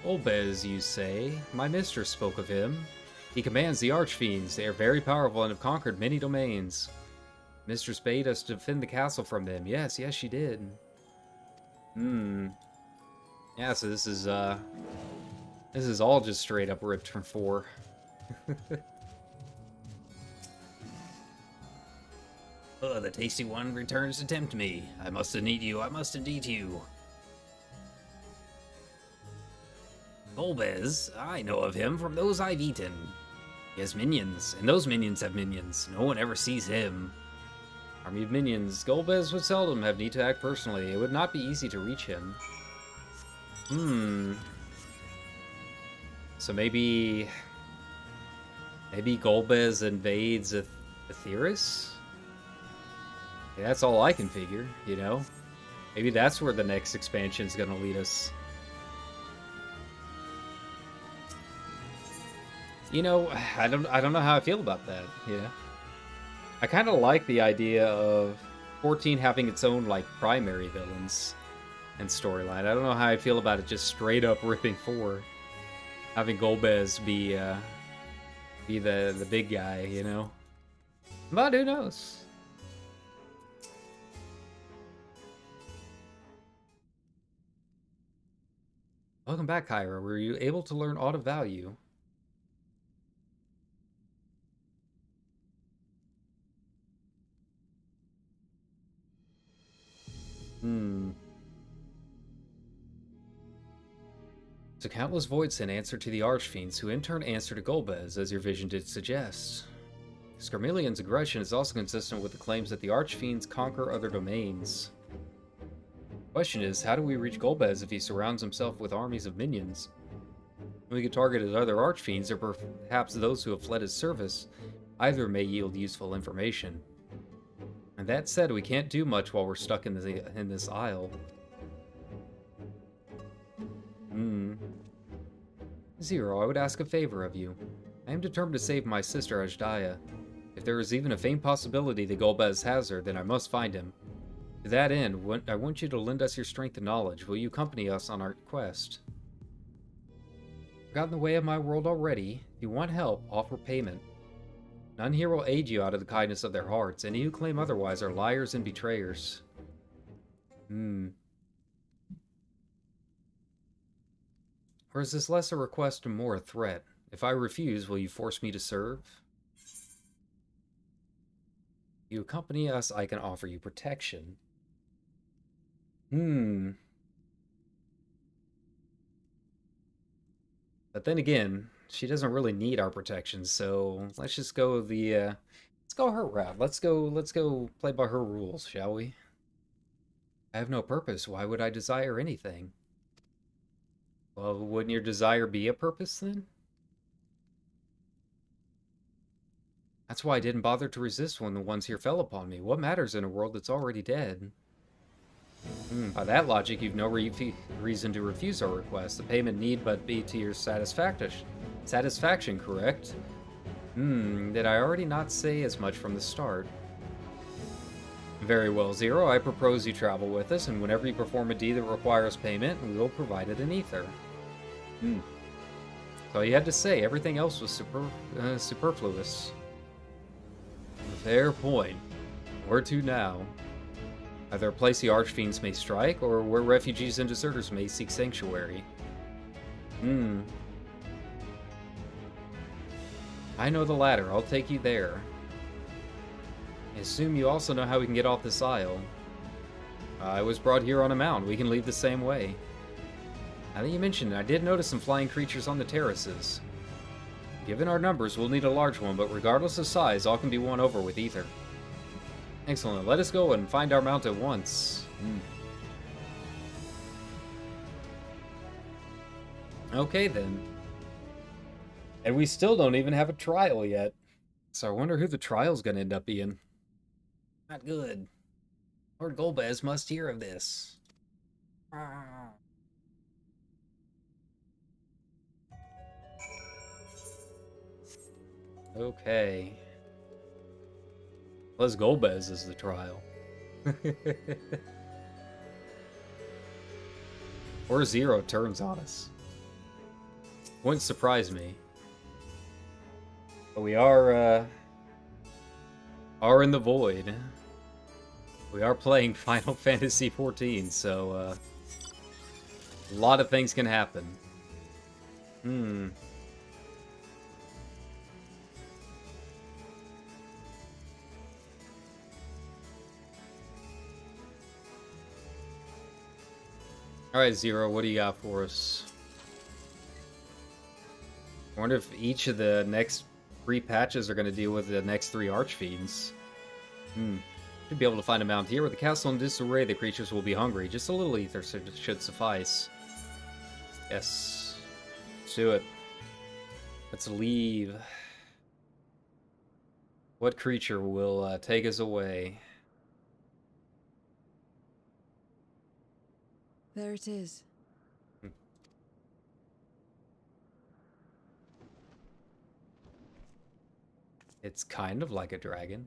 Golbez, you say? My mistress spoke of him. He commands the archfiends. They are very powerful and have conquered many domains. Mistress bade us to defend the castle from them. Yes, she did. Yeah, so this is all just straight up ripped from 4. Oh, the tasty one returns to tempt me. I must indeed you. Golbez, I know of him from those I've eaten. He has minions, and those minions have minions. No one ever sees him. Army of minions. Golbez would seldom have need to act personally. It would not be easy to reach him. So maybe Golbez invades Aetheris? Yeah, that's all I can figure, you know? Maybe that's where the next expansion's gonna lead us. You know, I don't know how I feel about that, you know? I kind of like the idea of 14 having its own, like, primary villains and storyline. I don't know how I feel about it just straight up ripping 4. Having Golbez be the big guy, you know? But who knows? Welcome back, Kyra. Were you able to learn aught of value? So countless voids in answer to the Archfiends, who in turn answer to Golbez, as your vision did suggest. Scarmillion's aggression is also consistent with the claims that the Archfiends conquer other domains. The question is, how do we reach Golbez if he surrounds himself with armies of minions? We could target his other Archfiends, or perhaps those who have fled his service. Either may yield useful information. And that said, we can't do much while we're stuck in this isle. Zero, I would ask a favor of you. I am determined to save my sister Ajdaya. If there is even a faint possibility that Golbez has her, then I must find him. To that end, I want you to lend us your strength and knowledge. Will you accompany us on our quest? I've got in the way of my world already. If you want help, offer payment. None here will aid you out of the kindness of their hearts. Any who claim otherwise are liars and betrayers. Or is this less a request and more a threat? If I refuse, will you force me to serve? If you accompany us, I can offer you protection. But then again, she doesn't really need our protection, so let's just go let's go her route. Let's go play by her rules, shall we? I have no purpose. Why would I desire anything? Well, wouldn't your desire be a purpose then? That's why I didn't bother to resist when the ones here fell upon me. What matters in a world that's already dead? By that logic, you've no reason to refuse our request. The payment need but be to your satisfaction, correct? Did I already not say as much from the start? Very well, Zero. I propose you travel with us, and whenever you perform a deed that requires payment, we will provide it in ether. So you had to say. Everything else was superfluous. Fair point. Where to now? Either a place the Archfiends may strike, or where refugees and deserters may seek sanctuary. I know the latter. I'll take you there. I assume you also know how we can get off this isle. I was brought here on a mount. We can leave the same way. Now that you mention it, I did notice some flying creatures on the terraces. Given our numbers, we'll need a large one, but regardless of size, all can be won over with ether. Excellent. Let us go and find our mount at once. Okay, then. And we still don't even have a trial yet. So I wonder who the trial's gonna end up being. Not good. Lord Golbez must hear of this. Okay. Les Golbez is the trial. Or Zero turns on us. Wouldn't surprise me. But we are in the void. We are playing Final Fantasy XIV, so a lot of things can happen. Alright, Zero, what do you got for us? I wonder if each of the next 3 patches are going to deal with the next 3 Archfiends. Should be able to find a mount here. With the castle in disarray, the creatures will be hungry. Just a little ether should suffice. Yes. Let's do it. Let's leave. What creature will take us away? There it is. It's kind of like a dragon.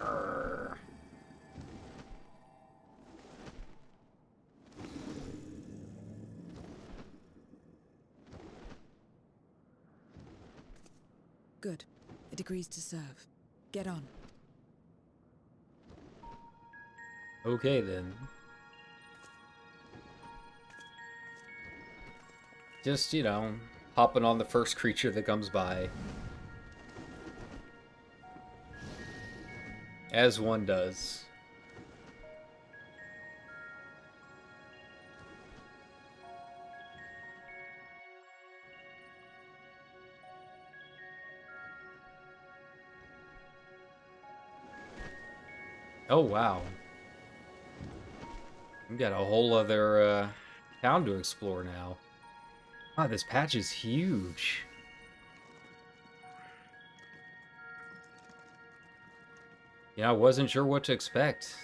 Arr. Good. It agrees to serve. Get on. Okay then. Just, you know, hopping on the first creature that comes by. As one does. Oh, wow. We got a whole other town to explore now. Wow, this patch is huge. Yeah, I wasn't sure what to expect.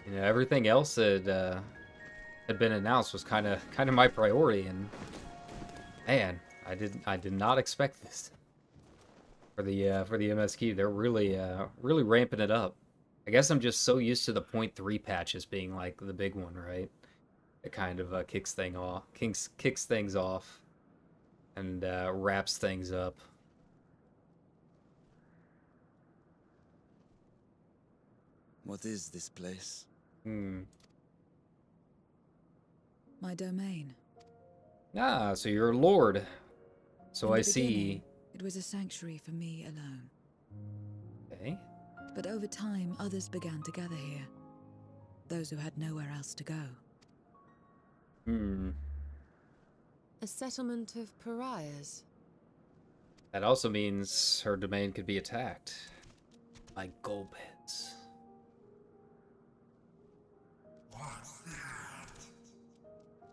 You know, everything else that had been announced was kind of my priority, and man, I did not expect this for the MSQ. They're really really ramping it up. I guess I'm just so used to the .3 patches being like the big one, right? It kind of kicks things off, and wraps things up. What is this place? My domain. Ah, so you're a lord. So In I the see. beginning, it was a sanctuary for me alone. Okay. But over time, others began to gather here. Those who had nowhere else to go. A settlement of pariahs. That also means her domain could be attacked by Golbeds. What's that?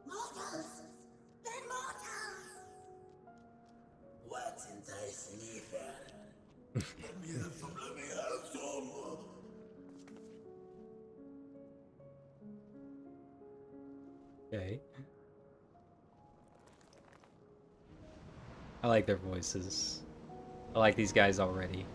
Mortals! They're mortals! What enticing evil? Let me have some, let me have some! Okay. I like their voices. I like these guys already.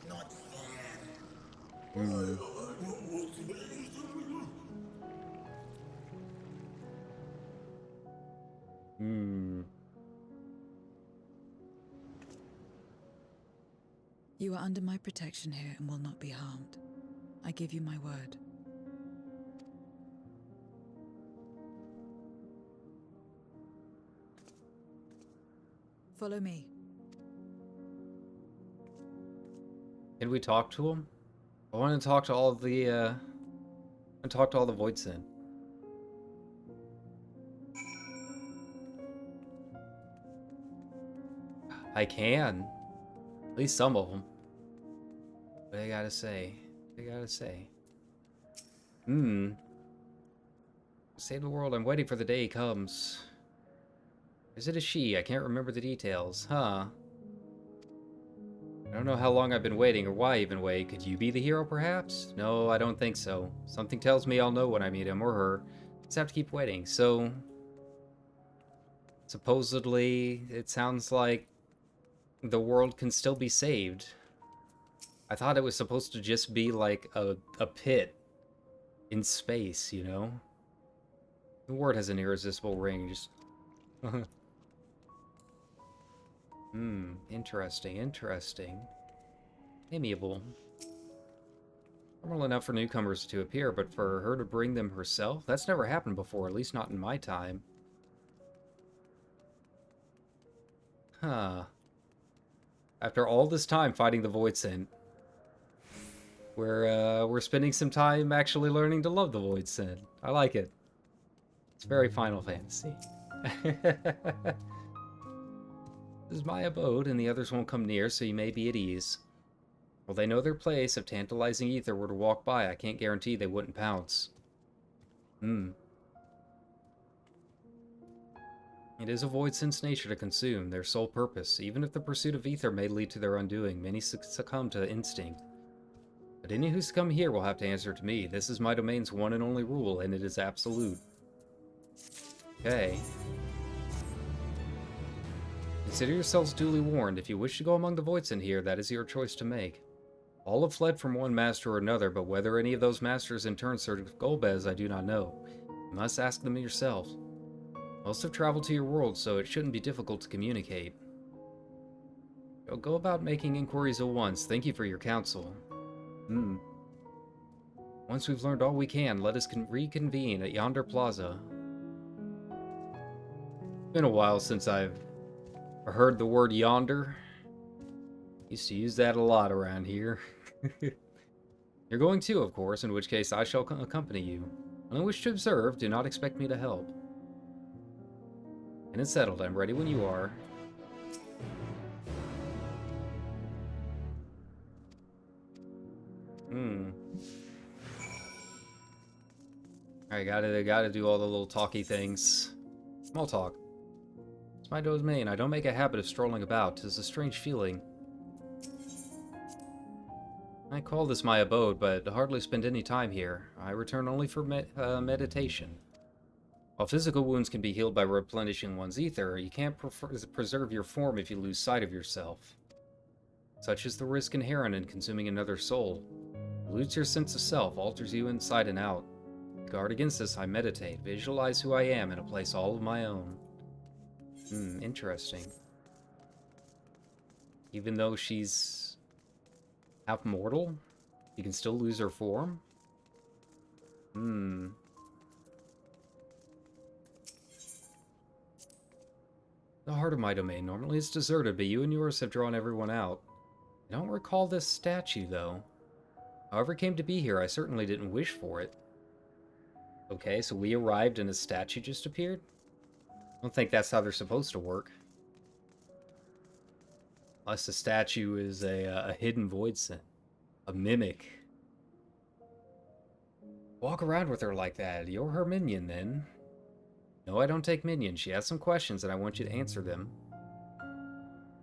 Not fair. You are under my protection here and will not be harmed. I give you my word. Follow me. Can we talk to him? I want to talk to all the Voidsent. I can. At least some of them. What I gotta say? What I gotta say? Save the world. I'm waiting for the day he comes. Is it a she? I can't remember the details. Huh. I don't know how long I've been waiting or why I even wait. Could you be the hero, perhaps? No, I don't think so. Something tells me I'll know when I meet him or her. Just have to keep waiting. So, supposedly, it sounds like the world can still be saved. I thought it was supposed to just be like a pit in space, you know? The word has an irresistible ring. Just... interesting, interesting. Amiable. Normal enough for newcomers to appear, but for her to bring them herself? That's never happened before, at least not in my time. Huh. After all this time fighting the Voidsent, We're spending some time actually learning to love the Void Sin. I like it. It's very Final Fantasy. This is my abode, and the others won't come near, so you may be at ease. While they know their place, if tantalizing ether were to walk by, I can't guarantee they wouldn't pounce. It is a Void Sin's nature to consume, their sole purpose. Even if the pursuit of ether may lead to their undoing, many succumb to instinct. But any who succumb here will have to answer to me. This is my domain's one and only rule, and it is absolute. Okay. Consider yourselves duly warned. If you wish to go among the Voids in here, that is your choice to make. All have fled from one master or another, but whether any of those masters in turn served Golbez, I do not know. You must ask them yourself. Most have traveled to your world, so it shouldn't be difficult to communicate. Go about making inquiries at once. Thank you for your counsel. Once we've learned all we can, let us reconvene at yonder plaza. It's been a while since I've heard the word yonder. Used to use that a lot around here. You're going too, of course, in which case I shall accompany you. Only wish to observe, do not expect me to help. And it's settled, I'm ready when you are. I gotta do all the little talky things. Small talk. It's my domain. I don't make a habit of strolling about. 'Tis a strange feeling. I call this my abode, but hardly spend any time here. I return only for meditation. While physical wounds can be healed by replenishing one's ether, you can't preserve your form if you lose sight of yourself. Such is the risk inherent in consuming another's soul. You lose your sense of self, alters you inside and out. To guard against this, I meditate, visualize who I am in a place all of my own. Interesting. Even though she's half mortal, you can still lose her form? The heart of my domain. Normally it's deserted, but you and yours have drawn everyone out. I don't recall this statue, though. However it came to be here, I certainly didn't wish for it. Okay, so we arrived and a statue just appeared? I don't think that's how they're supposed to work. Unless the statue is a hidden Void Sin. A mimic. Walk around with her like that. You're her minion, then. No, I don't take minions. She has some questions and I want you to answer them.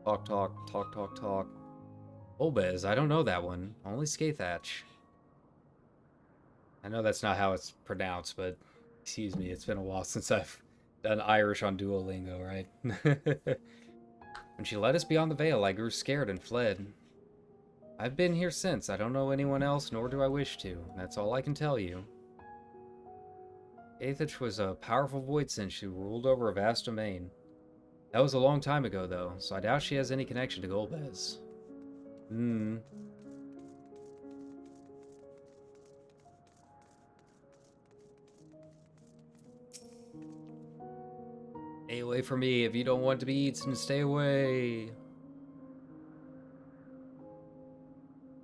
Talk, talk, talk, talk, talk. Golbez, I don't know that one. Only Skathach. I know that's not how it's pronounced, but excuse me, it's been a while since I've done Irish on Duolingo, right? When she led us beyond the veil, I grew scared and fled. I've been here since. I don't know anyone else, nor do I wish to. That's all I can tell you. Skathach was a powerful Void Sin who ruled over a vast domain. That was a long time ago, though, so I doubt she has any connection to Golbez. Stay away from me. If you don't want to be eaten, stay away.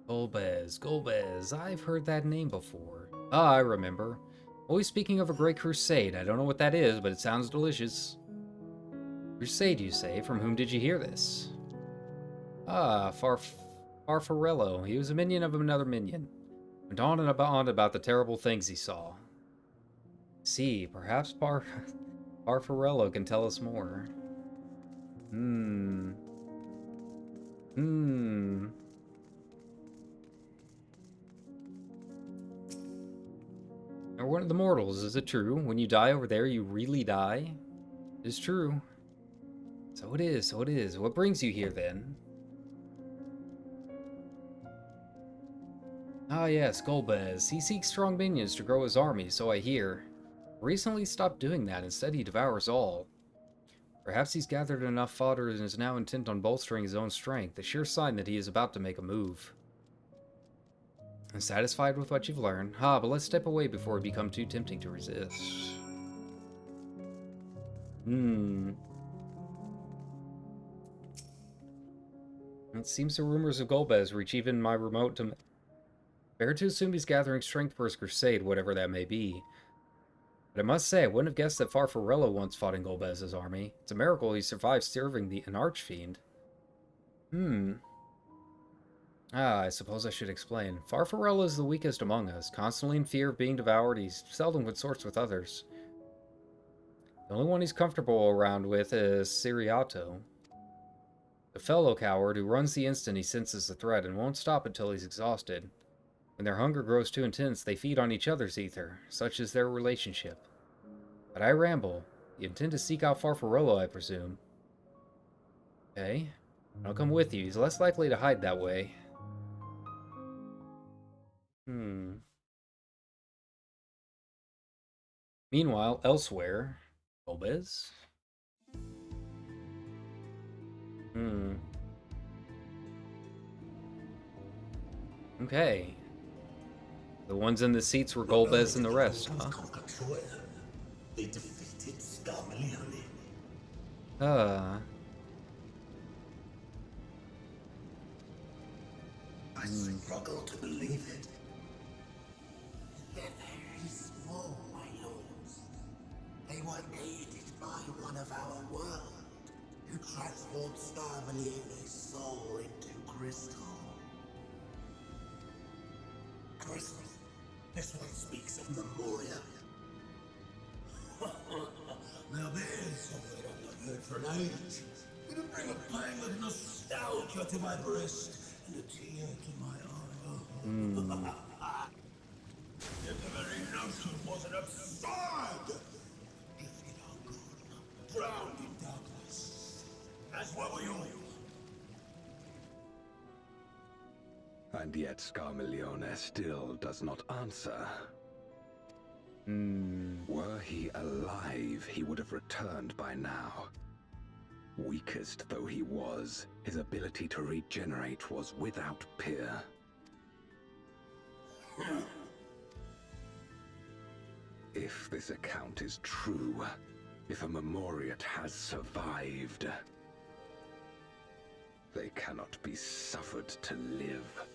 Golbez, Golbez. I've heard that name before. Ah, I remember. Always speaking of a great crusade. I don't know what that is, but it sounds delicious. Crusade, you say? From whom did you hear this? Ah, Farfarello. He was a minion of another minion. Went on and on about the terrible things he saw. See, perhaps Farfarello can tell us more. You're one of the mortals, is it true? When you die over there, you really die? It is true. So it is, so it is. What brings you here, then? Ah yes, Golbez. He seeks strong minions to grow his army, so I hear. Recently stopped doing that, instead he devours all. Perhaps he's gathered enough fodder and is now intent on bolstering his own strength, a sure sign that he is about to make a move. Satisfied with what you've learned? But let's step away before it becomes too tempting to resist. It seems the rumors of Golbez reach even my remote Fair to assume he's gathering strength for his crusade, whatever that may be. But I must say, I wouldn't have guessed that Farfarello once fought in Golbez's army. It's a miracle he survived serving an archfiend. I suppose I should explain. Farfarello is the weakest among us. Constantly in fear of being devoured, he seldom consorts with others. The only one he's comfortable around with is Ciriato, the fellow coward who runs the instant he senses the threat and won't stop until he's exhausted. When their hunger grows too intense, they feed on each other's ether. Such is their relationship. But I ramble. You intend to seek out Farfarello, I presume. Okay. I'll come with you. He's less likely to hide that way. Meanwhile, elsewhere... Golbez? Okay. The ones in the seats were Golbez and the rest, huh? They defeated Scarmalione. I struggle to believe it. They're very small, my lords. They were aided by one of our world, who transformed Scarmalione's soul into crystal. Crystal? This one speaks of Memoria. Now there's something I've not heard for an age. It'll bring a pang of nostalgia to my breast and a tear to my eye. Yet the very notion was an absurd. Gifted our God, drowned in darkness, as well we all. And yet Scarmalione still does not answer. Were he alive, he would have returned by now. Weakest though he was, his ability to regenerate was without peer. If this account is true, if a Memoriat has survived, they cannot be suffered to live.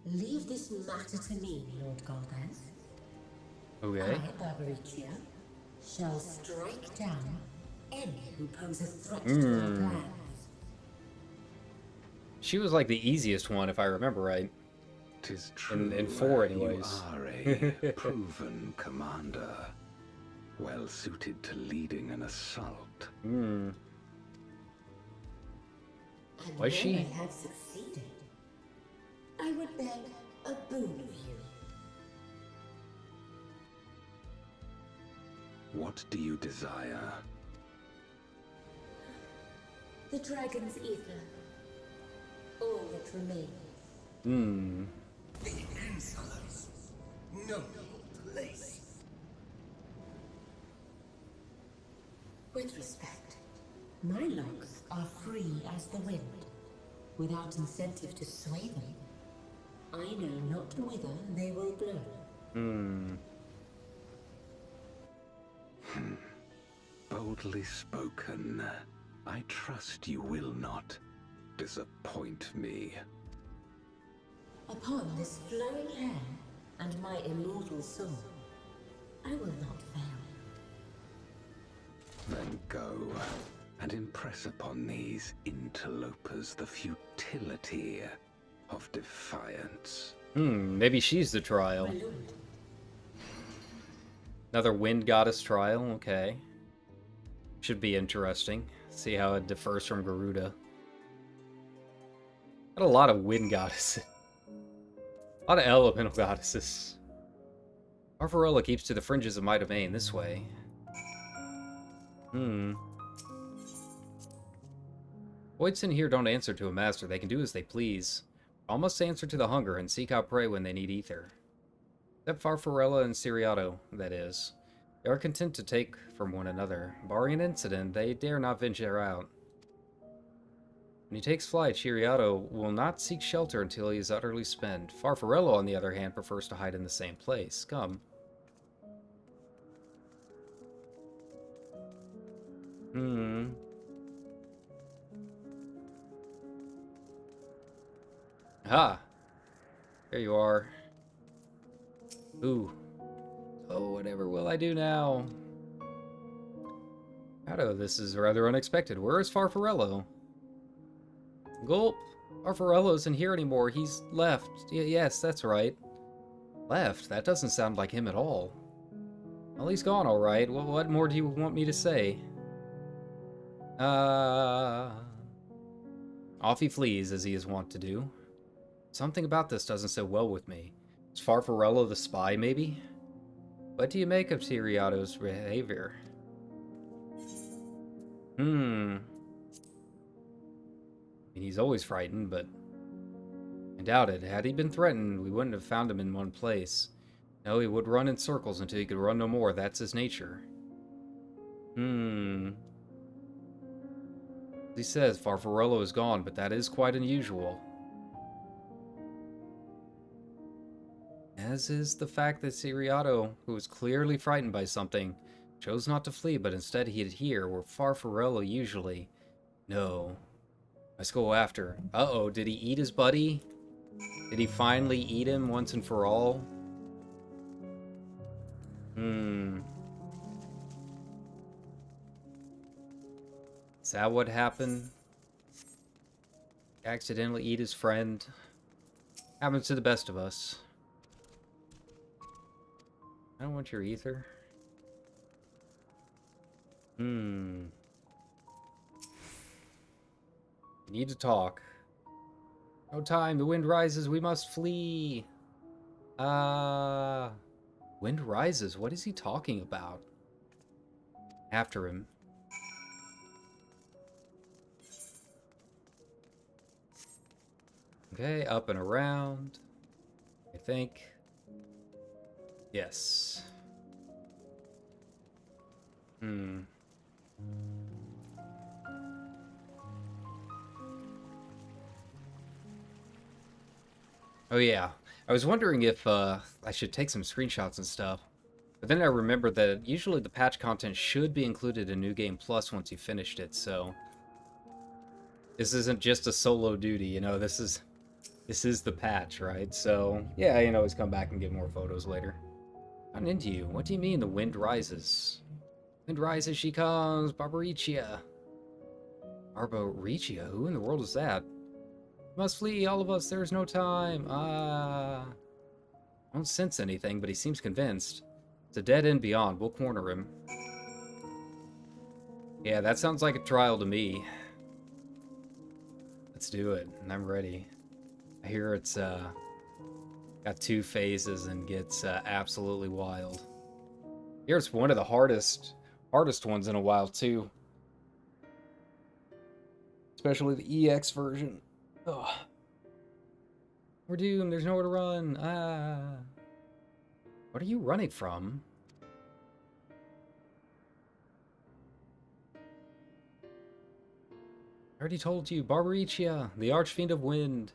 Leave this matter to me, Lord Golbez. Okay. I, Barbaricia, shall strike down any who pose a threat to our plans. She was like the easiest one, if I remember right. 'Tis true. In 4, anyways. You are a proven commander, well suited to leading an assault. And Why is when she? I have succeeded, I would beg a boon of you. What do you desire? The dragon's ether. All that remains. The insolence. No place. With respect, my locks are free as the wind, without incentive to sway them. I know not whither they will blow. Boldly spoken. I trust you will not disappoint me. Upon this flowing hair and my immortal soul, I will not fail. Then go and impress upon these interlopers the futility of defiance. Maybe she's the trial. My lord, Another wind goddess trial, okay. Should be interesting. See how it differs from Garuda. Got a lot of wind goddesses. A lot of elemental goddesses. Farfarello keeps to the fringes of my domain this way. Voids in here don't answer to a master. They can do as they please. All must answer to the hunger and seek out prey when they need ether. Except Farfarello and Ciriato, that is. They are content to take from one another. Barring an incident, they dare not venture out. When he takes flight, Ciriato will not seek shelter until he is utterly spent. Farfarello, on the other hand, prefers to hide in the same place. Come. Ah, there you are. Ooh. Oh, whatever will I do now? Shadow, this is rather unexpected. Where is Farfarello? Gulp. Farfarello isn't here anymore. He's left. Yes, that's right. Left? That doesn't sound like him at all. Well, he's gone, all right. Well, what more do you want me to say? Off he flees, as he is wont to do. Something about this doesn't sit well with me. Is Farfarello the spy, maybe? What do you make of Tiriato's behavior? I mean, he's always frightened, but I doubt it. Had he been threatened, we wouldn't have found him in one place. No, he would run in circles until he could run no more. That's his nature. He says Farfarello is gone, but that is quite unusual. As is the fact that Tiriato, who was clearly frightened by something, chose not to flee, but instead he'd here, where Farfarello usually... No. Let's go after. Uh-oh, did he eat his buddy? Did he finally eat him once and for all? Is that what happened? Accidentally eat his friend? Happens to the best of us. I don't want your ether. We need to talk. No time, the wind rises, we must flee. Wind rises, what is he talking about? After him. Okay, up and around. I think. Yes. Oh yeah, I was wondering if I should take some screenshots and stuff. But then I remembered that usually the patch content should be included in New Game Plus once you finished it, so... This isn't just a solo duty, you know, this is the patch, right? So, yeah, you can always come back and get more photos later. I'm into you. What do you mean the wind rises? Wind rises, she comes, Barbaricia. Barbaricia? Who in the world is that? Must flee, all of us, there's no time. I don't sense anything, but he seems convinced. It's a dead end beyond, we'll corner him. Yeah, that sounds like a trial to me. Let's do it, and I'm ready. I hear it's got 2 phases and gets absolutely wild. Here it's one of the hardest ones in a while too. Especially the EX version. Ugh. We're doomed, there's nowhere to run. What are you running from? I already told you, Barbaricia, the Archfiend of Wind.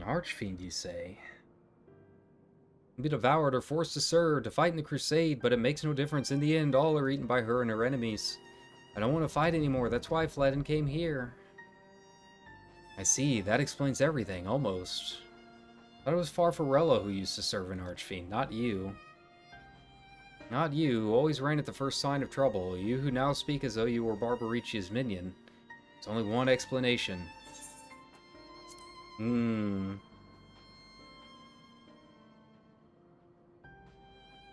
Archfiend, you say? Be devoured or forced to serve, to fight in the crusade, but it makes no difference. In the end, all are eaten by her and her enemies. I don't want to fight anymore, that's why I fled and came here. I see, that explains everything, almost. I thought it was Farfarello who used to serve an Archfiend, not you. Not you, who always ran at the first sign of trouble. You who now speak as though you were Barbaricia's minion. There's only one explanation.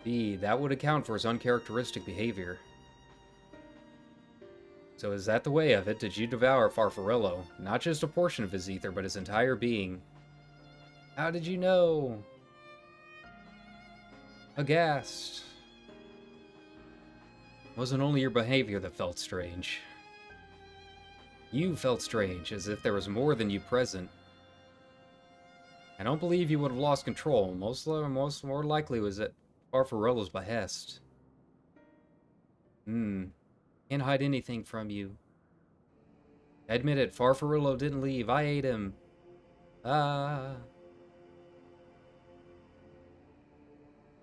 B, that would account for his uncharacteristic behavior. So is that the way of it? Did you devour Farfarello? Not just a portion of his ether, but his entire being. How did you know? Aghast. It wasn't only your behavior that felt strange. You felt strange, as if there was more than you present. I don't believe you would have lost control. More likely was at Farfarello's behest. Can't hide anything from you. Admit it, Farfarello didn't leave. I ate him.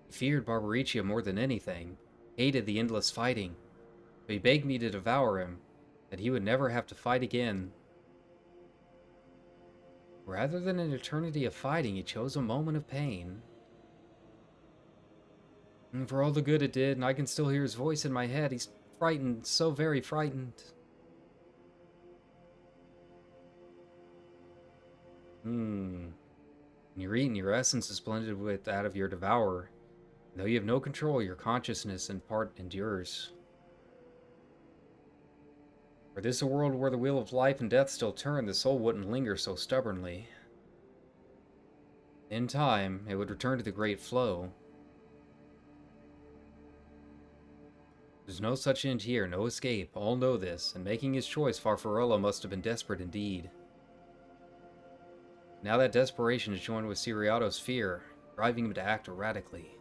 He feared Barbaricia more than anything. Hated the endless fighting. But he begged me to devour him, that he would never have to fight again. Rather than an eternity of fighting, he chose a moment of pain. And for all the good it did, and I can still hear his voice in my head, he's frightened, so very frightened. When you're eaten, your essence is blended with that of your devourer. Though you have no control, your consciousness in part endures. Were this a world where the wheel of life and death still turned, the soul wouldn't linger so stubbornly. In time, it would return to the great flow. There's no such end here, no escape. All know this, and making his choice, Farfarello must have been desperate indeed. Now that desperation is joined with Siriato's fear, driving him to act erratically.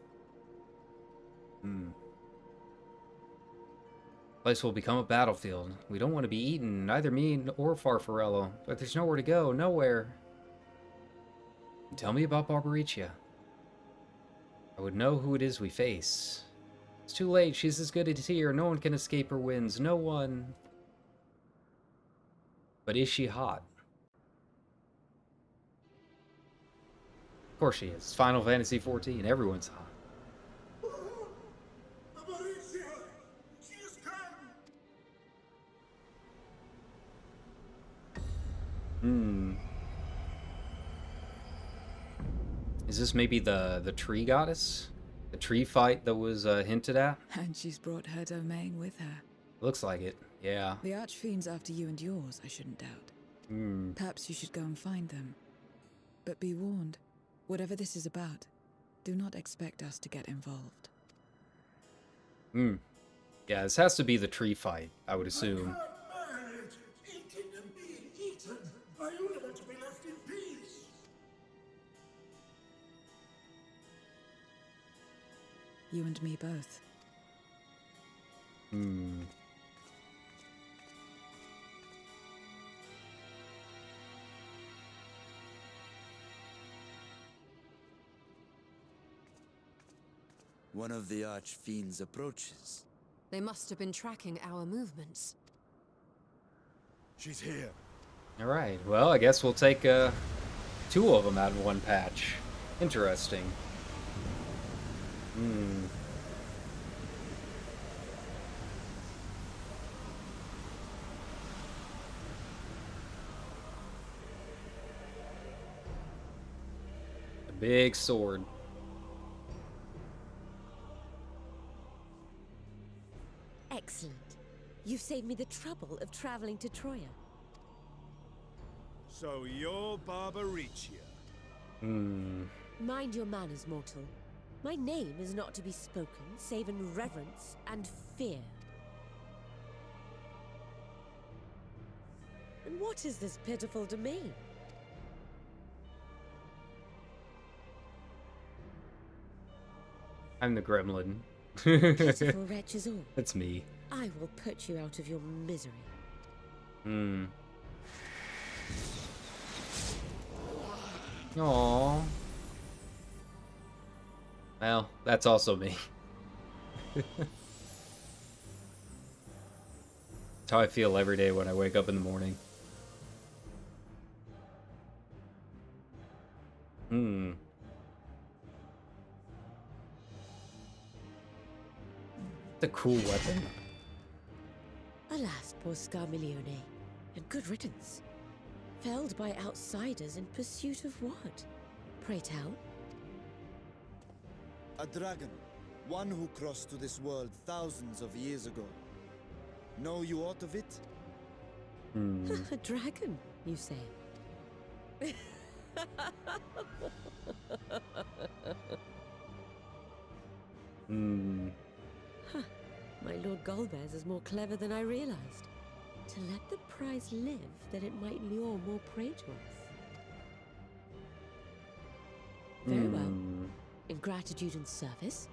Place will become a battlefield. We don't want to be eaten, neither me or Farfarello, but there's nowhere to go, nowhere. Tell me about Barbaricia. I would know who it is we face. It's too late, she's as good as here, no one can escape her winds, no one. But is she hot? Of course she is. Final Fantasy XIV, everyone's hot. Is this maybe the tree goddess? The tree fight that was hinted at? And she's brought her domain with her. Looks like it, yeah. The Archfiend's after you and yours, I shouldn't doubt. Perhaps you should go and find them. But be warned, whatever this is about, do not expect us to get involved. Yeah, this has to be the tree fight, I would assume. Eating and being eaten. Are you never to be left in peace? You and me both. One of the Archfiends approaches. They must have been tracking our movements. She's here. Alright, well, I guess we'll take 2 of them out of one patch. Interesting. A big sword. Excellent. You've saved me the trouble of traveling to Troya. So you're Barbaricia. Mind your manners, mortal. My name is not to be spoken, save in reverence and fear. And what is this pitiful domain? I'm the gremlin. Pitiful wretches all. That's me. I will put you out of your misery. Aww. Well, that's also me. That's how I feel every day when I wake up in the morning. It's a cool weapon. Alas, poor Scarmiglione, and good riddance. Felled by outsiders in pursuit of what? Pray tell. A dragon, one who crossed to this world thousands of years ago. Know you aught of it? A dragon, you say? My Lord Golbez is more clever than I realized. To let the prize live, that it might lure more prey to us. Very well. In gratitude and service,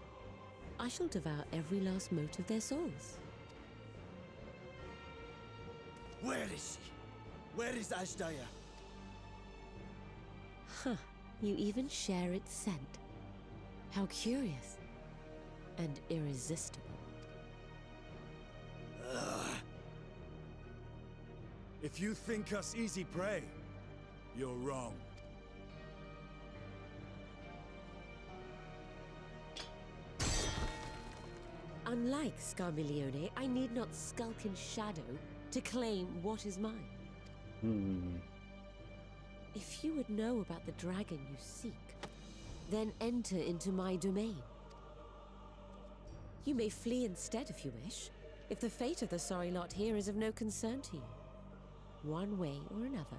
I shall devour every last mote of their souls. Where is she? Where is Ashdaya? You even share its scent. How curious. And irresistible. If you think us easy prey, you're wrong. Unlike Scarmiglione, I need not skulk in shadow to claim what is mine. If you would know about the dragon you seek, then enter into my domain. You may flee instead if you wish, if the fate of the sorry lot here is of no concern to you. One way or another,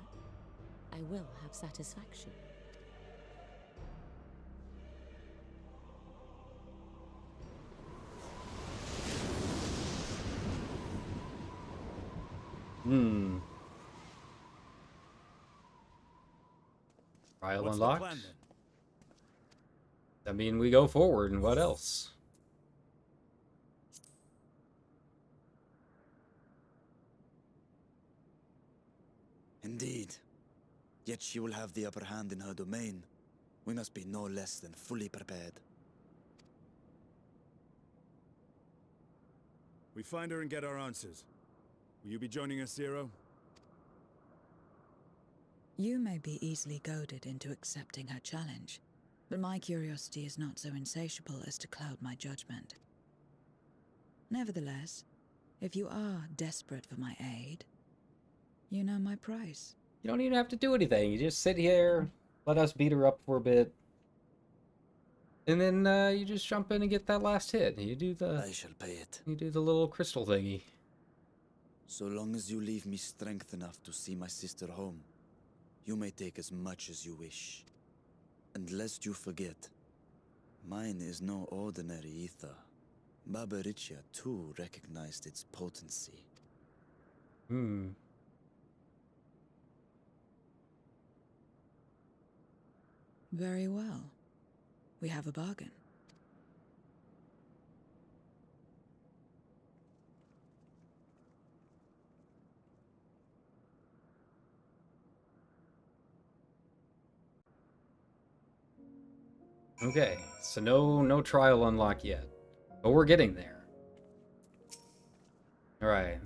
I will have satisfaction. Trial What's unlocked. the plan, then? I mean, we go forward, and what else? Indeed. Yet she will have the upper hand in her domain. We must be no less than fully prepared. We find her and get our answers. Will you be joining us, Zero? You may be easily goaded into accepting her challenge, but my curiosity is not so insatiable as to cloud my judgment. Nevertheless, if you are desperate for my aid, you know my price. You don't even have to do anything. You just sit here, let us beat her up for a bit, and then you just jump in and get that last hit. You do the. I shall pay it. You do the little crystal thingy. So long as you leave me strength enough to see my sister home, you may take as much as you wish. And lest you forget, mine is no ordinary ether. Barbaricia too recognized its potency. Very well. We have a bargain. Okay, so no trial unlock yet, but we're getting there. All right.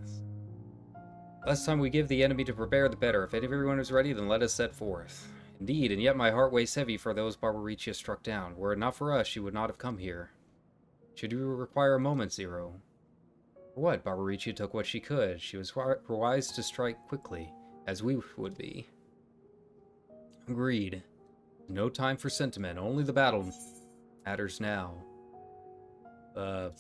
Less time we give the enemy to prepare, the better. If everyone is ready, then let us set forth. Indeed, and yet my heart weighs heavy for those Barbaricia struck down. Were it not for us, she would not have come here. Should you require a moment, Zero? For what? Barbaricia took what she could. She was wise to strike quickly, as we would be. Agreed. No time for sentiment, only the battle matters now. The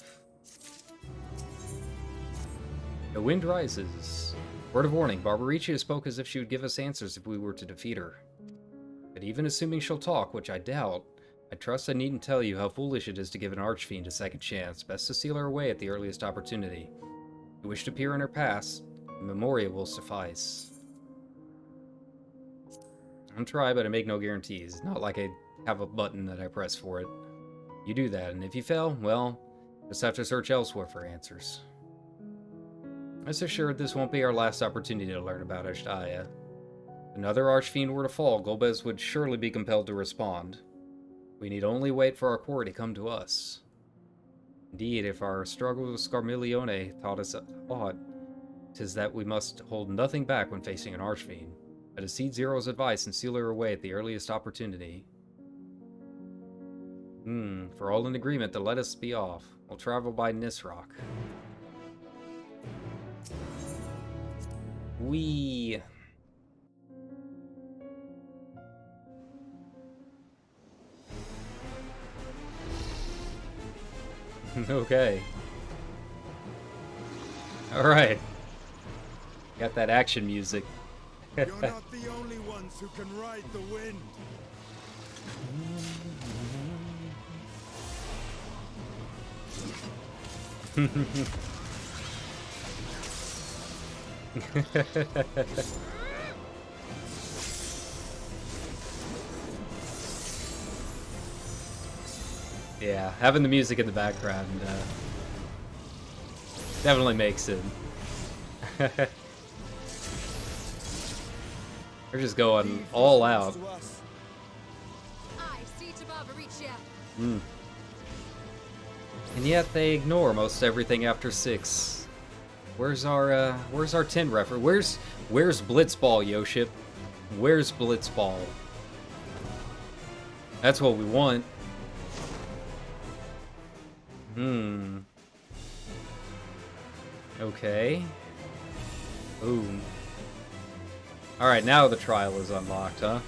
wind rises. Word of warning, Barbaricia spoke as if she would give us answers if we were to defeat her. But even assuming she'll talk, which I doubt, I trust I needn't tell you how foolish it is to give an archfiend a second chance. Best to seal her away at the earliest opportunity. If you wish to peer in her past, the memoria will suffice. I'll try, but I make no guarantees. Not like I have a button that I press for it. You do that, and if you fail, well, just have to search elsewhere for answers. Rest assured, this won't be our last opportunity to learn about Ashdaya. If another archfiend were to fall, Golbez would surely be compelled to respond. We need only wait for our quarry to come to us. Indeed, if our struggle with Scarmiglione taught us aught, 'tis that we must hold nothing back when facing an archfiend. Let us heed Zero's advice and seal her away at the earliest opportunity. For all in agreement, then let us be off. We'll travel by Nisrock. We... Okay. Alright. Got that action music. You're not the only ones who can ride the wind. Yeah, having the music in the background definitely makes it. They're just going all out. I see to Barbaricia. And yet they ignore most everything after 6. Where's our 10 reference? Where's Blitzball, Yoship? Where's Blitzball? That's what we want. Okay. Boom. Alright, now the trial is unlocked, huh?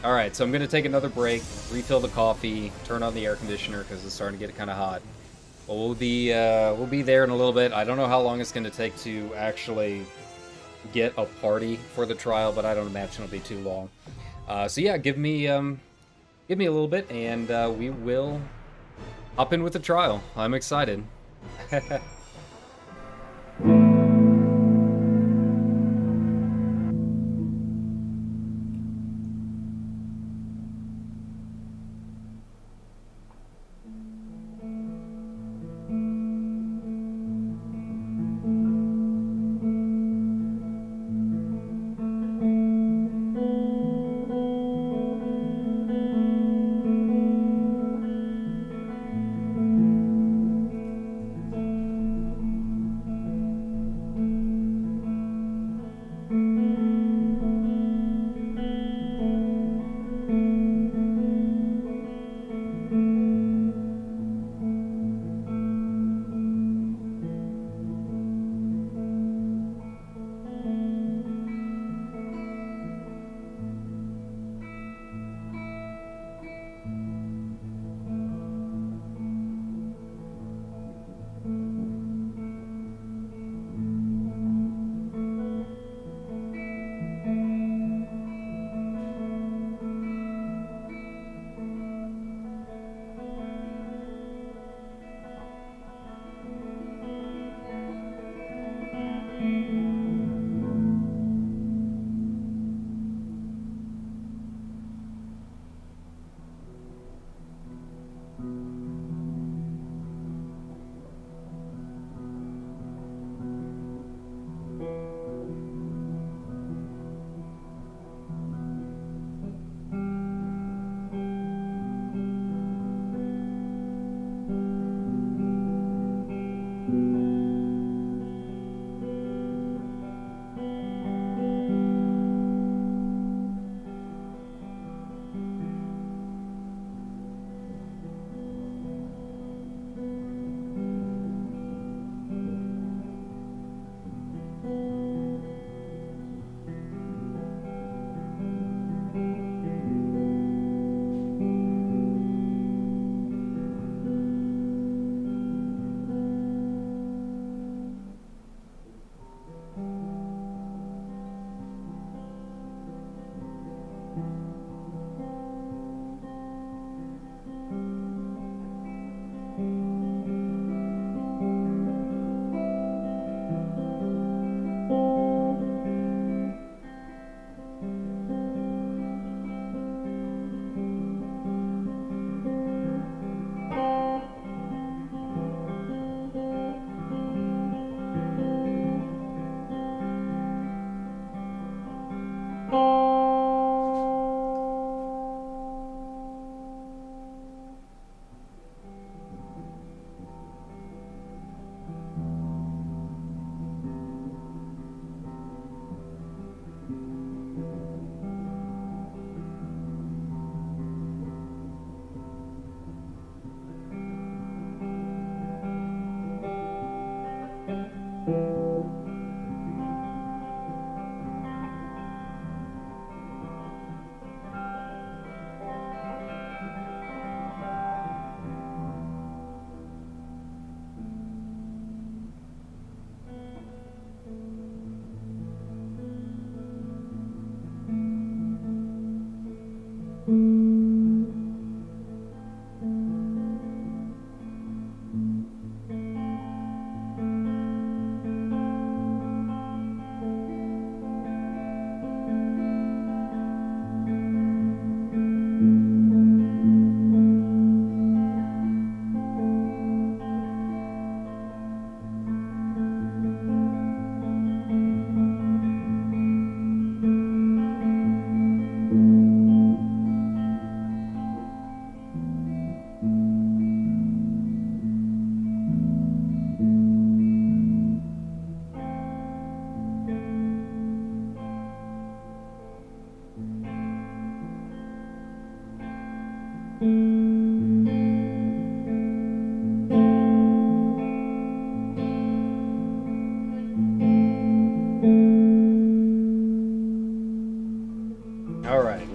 Alright, so I'm gonna take another break, refill the coffee, turn on the air conditioner because it's starting to get kind of hot. But we'll be there in a little bit. I don't know how long it's gonna take to actually get a party for the trial, but I don't imagine it'll be too long. So yeah, give me a little bit, and we will hop in with the trial. I'm excited.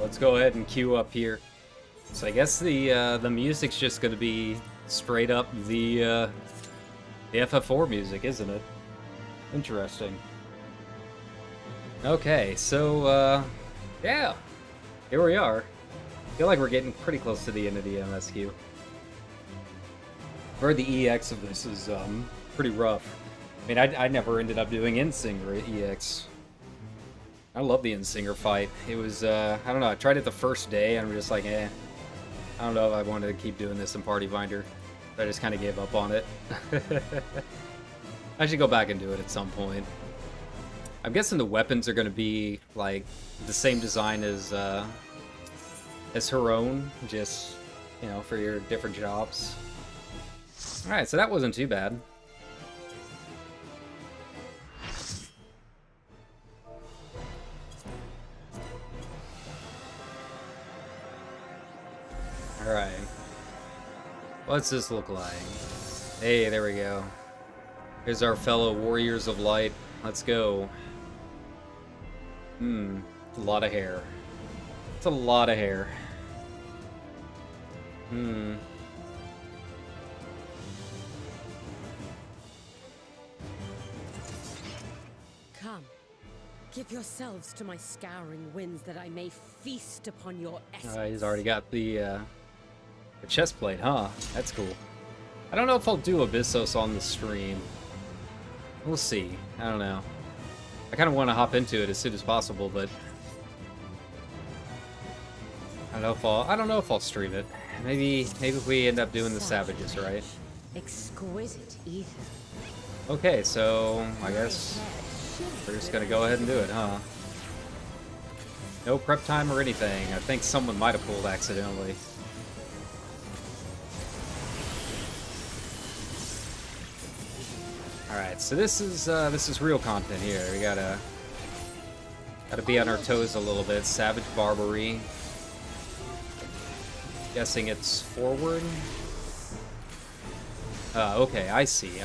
let's go ahead and queue up here. So I guess the music's just gonna be straight up the FF4 music, isn't it? Interesting. Okay, so yeah, here we are. I feel like we're getting pretty close to the end of the MSQ. Or the EX of this is pretty rough. I mean, I never ended up doing Insinger EX. I love the Insinger fight. It was, I don't know, I tried it the first day and I'm just like, I don't know if I wanted to keep doing this in Party Finder. So I just kind of gave up on it. I should go back and do it at some point. I'm guessing the weapons are going to be, like, the same design as her own, just, you know, for your different jobs. Alright, so that wasn't too bad. Alright. What's this look like? Hey, there we go. Here's our fellow Warriors of Light. Let's go. A lot of hair. It's a lot of hair. Come. Give yourselves to my scouring winds that I may feast upon your essence. He's already got the chest plate, huh? That's cool. I don't know if I'll do Abyssos on the stream. We'll see. I don't know. I kind of want to hop into it as soon as possible, but I don't know if I'll stream it. Maybe we end up doing the Savages, right? Exquisite ether. Okay, so I guess we're just gonna go ahead and do it, huh? No prep time or anything. I think someone might have pulled accidentally. Alright, so this is real content here. We gotta be on our toes a little bit. Savage Barbary. Guessing it's forward. Okay, I see.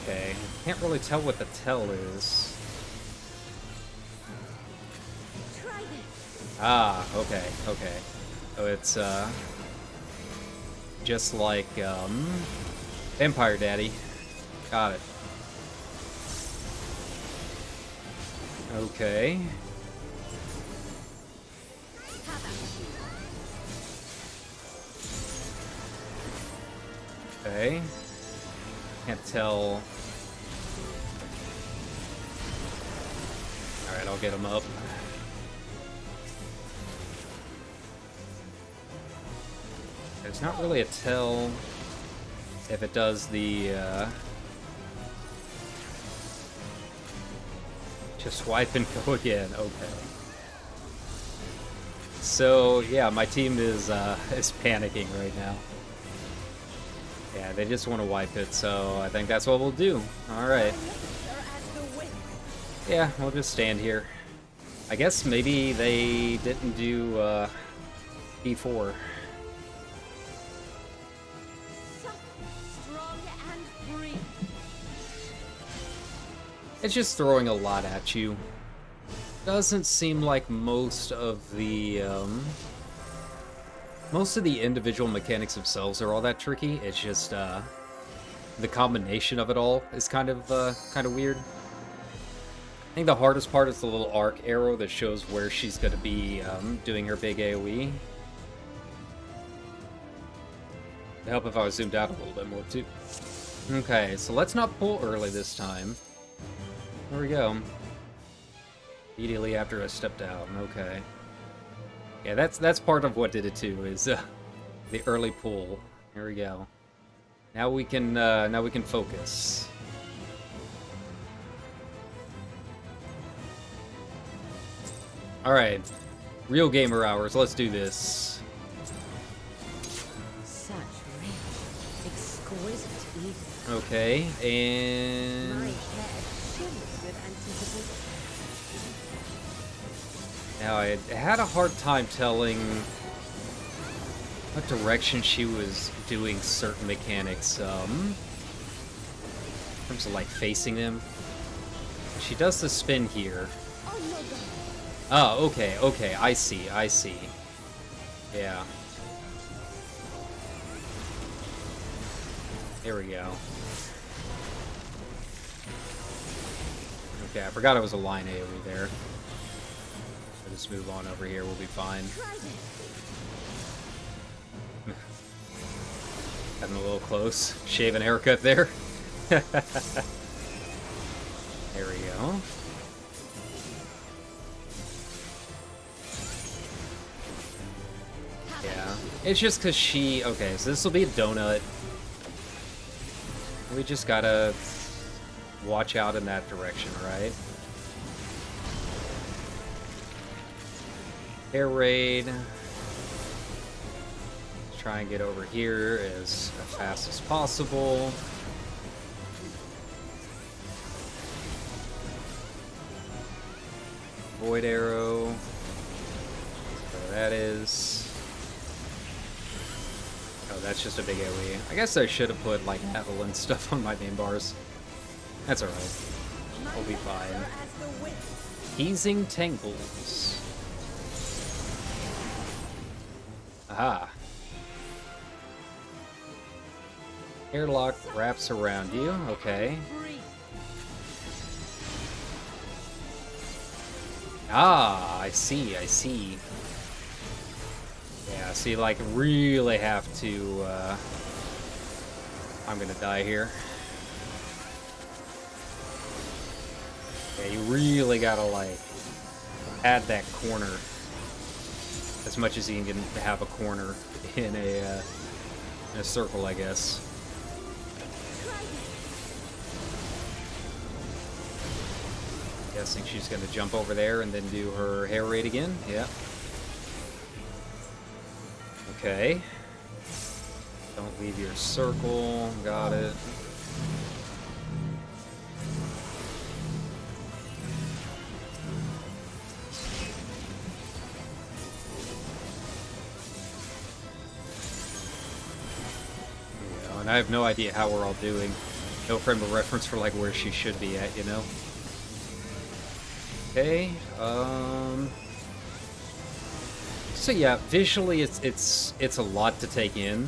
Okay, can't really tell what the tell is. Ah, okay. Oh, it's just like Vampire Daddy. Got it. Okay. Okay. Can't tell. Alright, I'll get him up. There's not really a tell if it does the, just swipe and go again. Okay. So, yeah, my team is panicking right now. Yeah, they just want to wipe it, so I think that's what we'll do. Alright. Yeah, we'll just stand here. I guess maybe they didn't do E4. It's just throwing a lot at you. Doesn't seem like most of the individual mechanics themselves are all that tricky. It's just the combination of it all is kind of weird. I think the hardest part is the little arc arrow that shows where she's going to be doing her big AoE. It'd help if I was zoomed out a little bit more too. Okay, so let's not pull early this time. There we go. Immediately after I stepped out. Okay. Yeah, that's part of what did it too, is the early pull. Here we go. Now we can focus. All right, real gamer hours. Let's do this. Such rich, exquisite ether. Okay, and My head shimmers with anticipation. now I had a hard time telling what direction she was doing certain mechanics. In terms of like facing them. She does the spin here. Oh, okay, okay, I see, I see. Yeah. There we go. Okay, I forgot it was a line AoE there. I'll just move on over here, we'll be fine. Getting a little close. Shave and haircut there. There we go. Yeah. It's just because she... Okay, so this will be a donut. We just gotta watch out in that direction, right? Air raid. Try and get over here as fast as possible. Void arrow. So that is. Oh, that's just a big AoE. I guess I should have put like Evelyn stuff on my name bars. That's alright. We'll be fine. Teasing tangles. Aha. Airlock wraps around you. Okay. Ah, I see, I see. Yeah, so you like really have to I'm gonna die here. Yeah, you really gotta like add that corner as much as you can have a corner in a circle, I guess. Guessing she's gonna jump over there and then do her hair raid again. Yeah. Okay. Don't leave your circle. Got it. Yeah, and I have no idea how we're all doing. No frame of reference for like where she should be at, you know? Okay, so yeah, visually it's a lot to take in,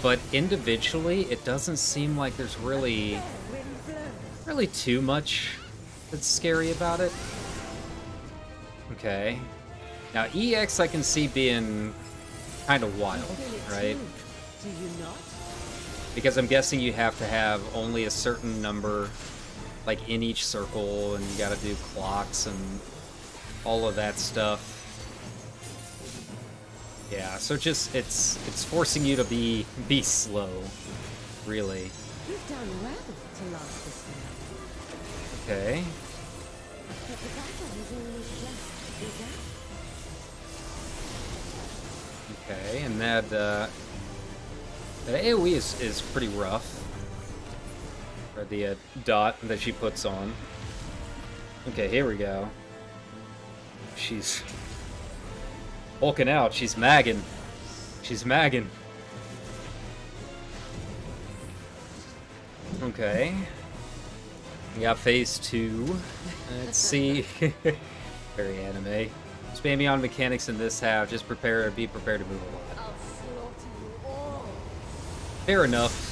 but individually it doesn't seem like there's really too much that's scary about it. Okay, now EX I can see being kind of wild, right? Because I'm guessing you have to have only a certain number like in each circle, and you gotta do clocks and all of that stuff. Yeah, so just it's forcing you to be slow, really. You've done well to last this long. Okay. But the battle has only just begun. Okay, and that AoE is pretty rough. Or the dot that she puts on. Okay, here we go. She's hulking out. She's magging. She's magging. Okay. We got phase 2. Let's see. Very anime. Spammy on mechanics in this half. Just be prepared to move a lot. Fair enough.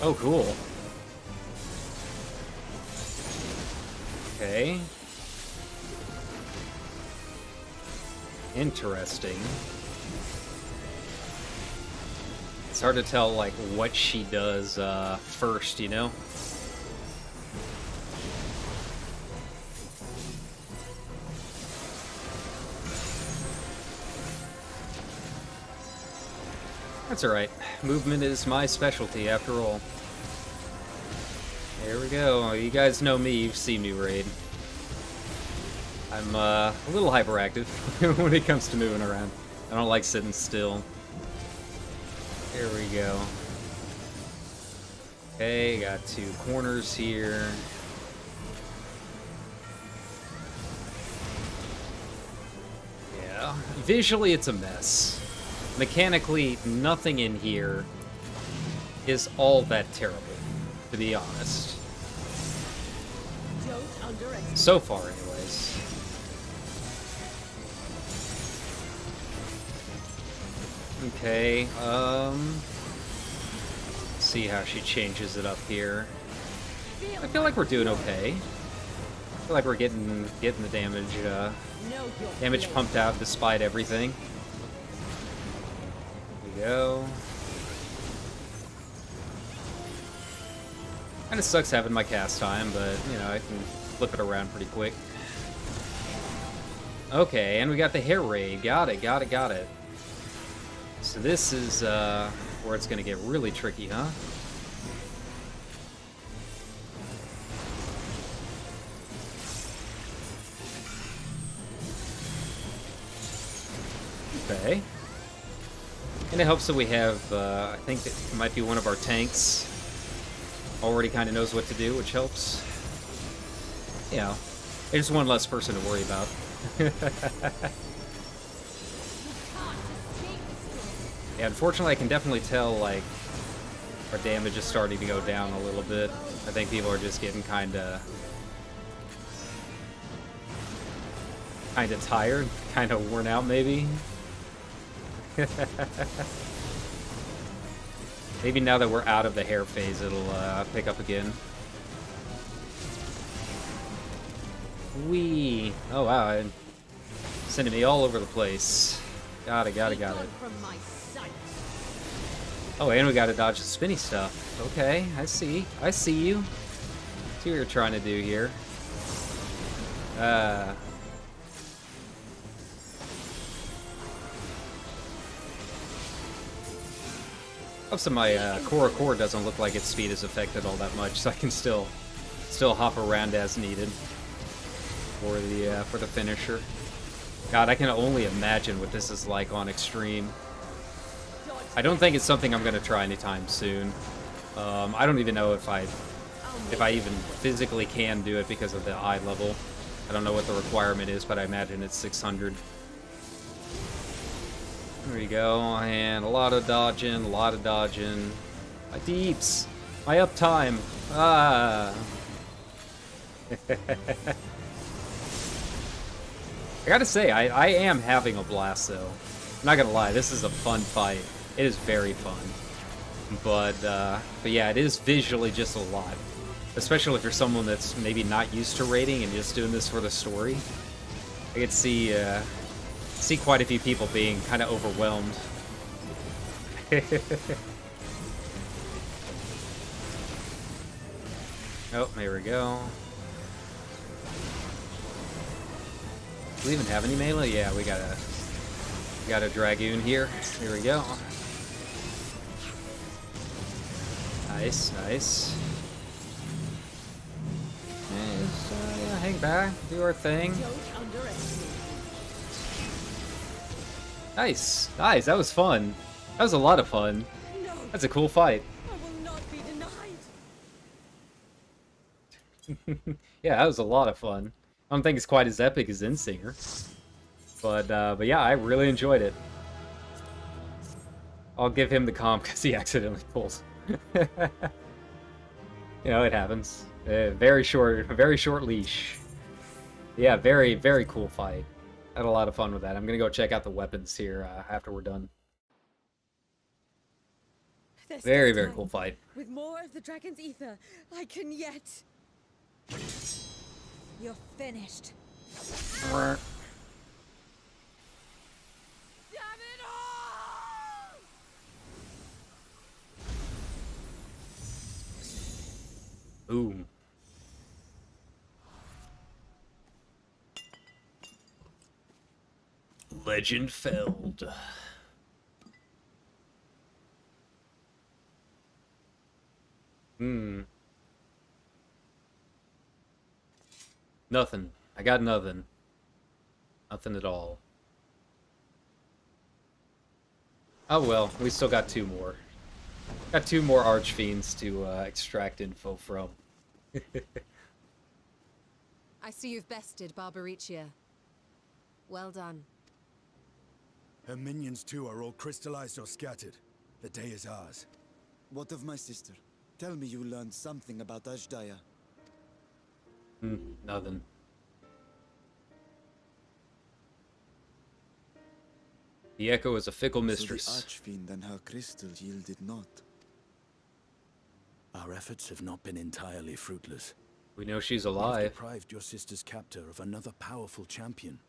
Oh, cool. Okay. Interesting. It's hard to tell, like, what she does first, you know? That's alright. Movement is my specialty, after all. There we go. You guys know me. You've seen me raid. I'm a little hyperactive when it comes to moving around. I don't like sitting still. There we go. Okay, got 2 corners here. Yeah. Visually, it's a mess. Mechanically, nothing in here is all that terrible, to be honest. So far, anyways. Okay, see how she changes it up here. I feel like we're doing okay. I feel like we're getting the damage pumped out despite everything. There we go. Kinda sucks having my cast time, but, you know, I can flip it around pretty quick. Okay, and we got the hair ray. Got it. So this is, where it's gonna get really tricky, huh? Okay. And it helps that we have, I think that it might be one of our tanks already kind of knows what to do, which helps. You know, there's one less person to worry about. Yeah, unfortunately, I can definitely tell, like, our damage is starting to go down a little bit. I think people are just getting kind of tired, kind of worn out, maybe. Maybe now that we're out of the hair phase, it'll pick up again. Whee! Oh wow, sending me all over the place. Got it. Oh, and we gotta dodge the spinny stuff. Okay, I see you. See what you're trying to do here. So my core doesn't look like its speed is affected all that much, so I can still hop around as needed for the finisher. God, I can only imagine what this is like on extreme. I don't think it's something I'm gonna try anytime soon. I don't even know if I even physically can do it because of the eye level. I don't know what the requirement is, but I imagine it's 600. There we go, and a lot of dodging. My deeps! My uptime! Ah! I gotta say, I am having a blast, though. I'm not gonna lie, this is a fun fight. It is very fun. But yeah, it is visually just a lot. Especially if you're someone that's maybe not used to raiding and just doing this for the story. I could see quite a few people being kind of overwhelmed. Oh, there we go. Do we even have any melee? Yeah, we got a Dragoon here. Here we go. Nice. And yeah, hang back, do our thing. Nice. That was fun. That was a lot of fun. That's a cool fight. I will not be denied. Yeah, that was a lot of fun. I don't think it's quite as epic as Insinger, but yeah, I really enjoyed it. I'll give him the comp because he accidentally pulls. You know, it happens. Very short leash. Yeah, very cool fight. Had a lot of fun with that. I'm gonna go check out the weapons here after we're done. Very cool fight. With more of the dragon's ether, I can yet. You're finished. Damn it all! Boom. Legend felled. Nothing. I got nothing. Nothing at all. Oh well, we still got two more. Got two more Archfiends to extract info from. I see you've bested Barbaricia. Well done. Her minions too are all crystallized or scattered. The day is ours. What of my sister? Tell me you learned something about Ashdaya. Nothing. The Echo is a fickle mistress. So the Archfiend and her crystal yielded not. Our efforts have not been entirely fruitless. We know she's You've alive. deprived your sister's captor of another powerful champion.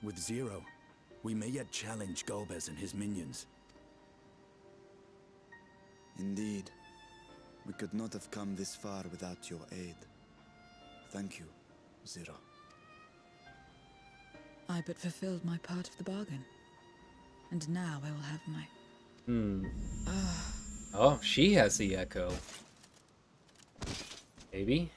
With Zero, we may yet challenge Golbez and his minions. Indeed. We could not have come this far without your aid. Thank you, Zero. I but fulfilled my part of the bargain. And now I will have my... Oh, she has the Echo. Maybe?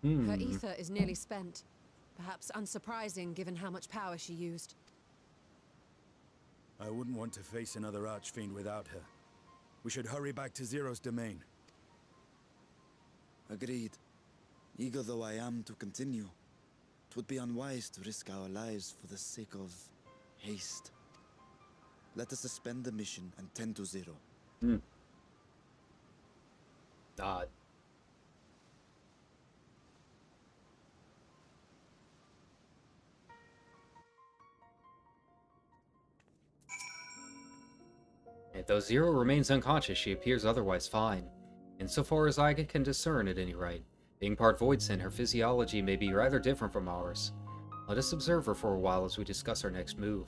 Her ether is nearly spent. Perhaps unsurprising given how much power she used. I wouldn't want to face another Archfiend without her. We should hurry back to Zero's domain. Agreed. Eager though I am to continue, it would be unwise to risk our lives for the sake of haste. Let us suspend the mission and tend to Zero. Odd. Though Zero remains unconscious, she appears otherwise fine. Insofar as I can discern at any rate. Being part Voidsent, her physiology may be rather different from ours. Let us observe her for a while as we discuss our next move.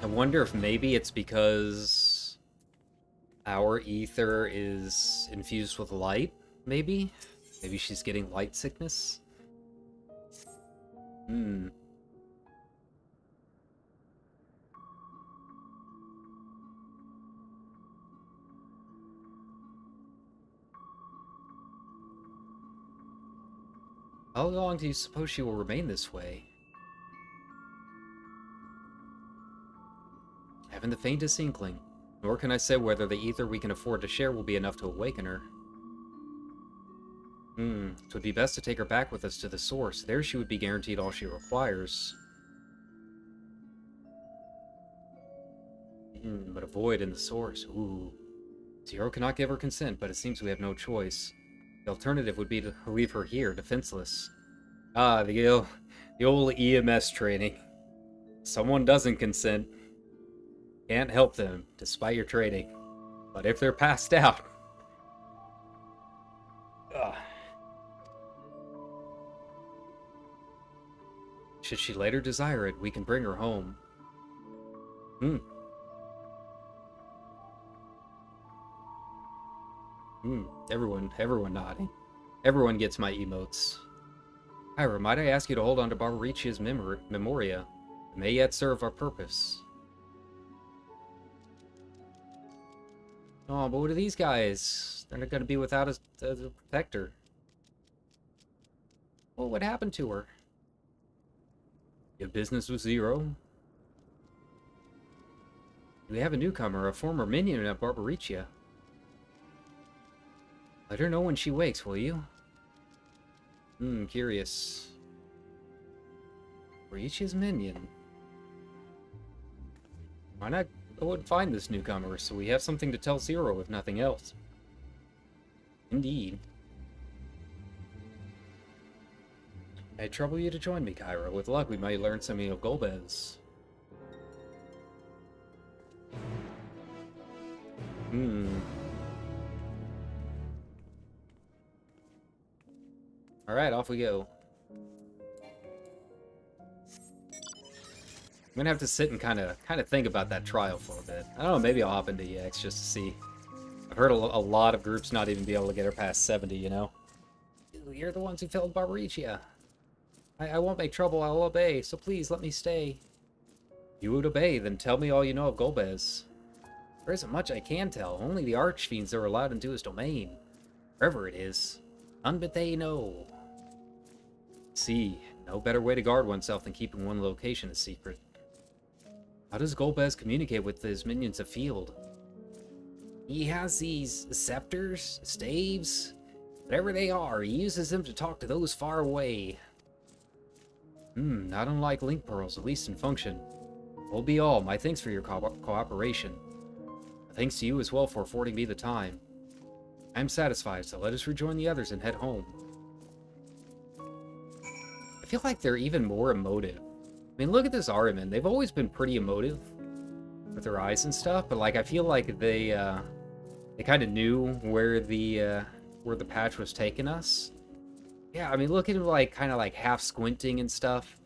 I wonder if maybe it's because our ether is infused with light, maybe? Maybe she's getting light sickness? How long do you suppose she will remain this way? I haven't the faintest inkling, nor can I say whether the ether we can afford to share will be enough to awaken her. It would be best to take her back with us to the source. There she would be guaranteed all she requires. But a void in the source. Ooh. Zero cannot give her consent, but it seems we have no choice. The alternative would be to leave her here, defenseless. Ah, the old EMS training. Someone doesn't consent. Can't help them, despite your training. But if they're passed out... Should she later desire it, we can bring her home. Everyone nodding. Everyone gets my emotes. Ira, might I ask you to hold on to Barbaricia's memoria? It may yet serve our purpose. Oh, but what are these guys? They're not going to be without a protector. Well, what happened to her? You have business with Zero? We have a newcomer, a former minion at Barbaricia. Let her know when she wakes, will you? Curious. Barbaricia's minion. Why not go and find this newcomer so we have something to tell Zero if nothing else? Indeed. I trouble you to join me, Kyra. With luck, we might learn something of Golbez. Alright, off we go. I'm gonna have to sit and kind of think about that trial for a bit. I don't know, maybe I'll hop into EX just to see. I've heard a lot of groups not even be able to get her past 70, you know? You're the ones who failed Barbaricia. I won't make trouble, I'll obey, so please let me stay. You would obey, then tell me all you know of Golbez. There isn't much I can tell, only the Archfiends are allowed into his domain. Wherever it is. None but they know. See, no better way to guard oneself than keeping one location a secret. How does Golbez communicate with his minions afield? He has these scepters, staves, whatever they are. He uses them to talk to those far away. Not unlike link pearls, at least in function. Will be all. My thanks for your cooperation. Thanks to you as well for affording me the time. I am satisfied, so let us rejoin the others and head home. I feel like they're even more emotive. I mean, look at this Ahriman. They've always been pretty emotive with their eyes and stuff, but like I feel like they kind of knew where the patch was taking us. Yeah, I mean, look at him like kind of like half squinting and stuff.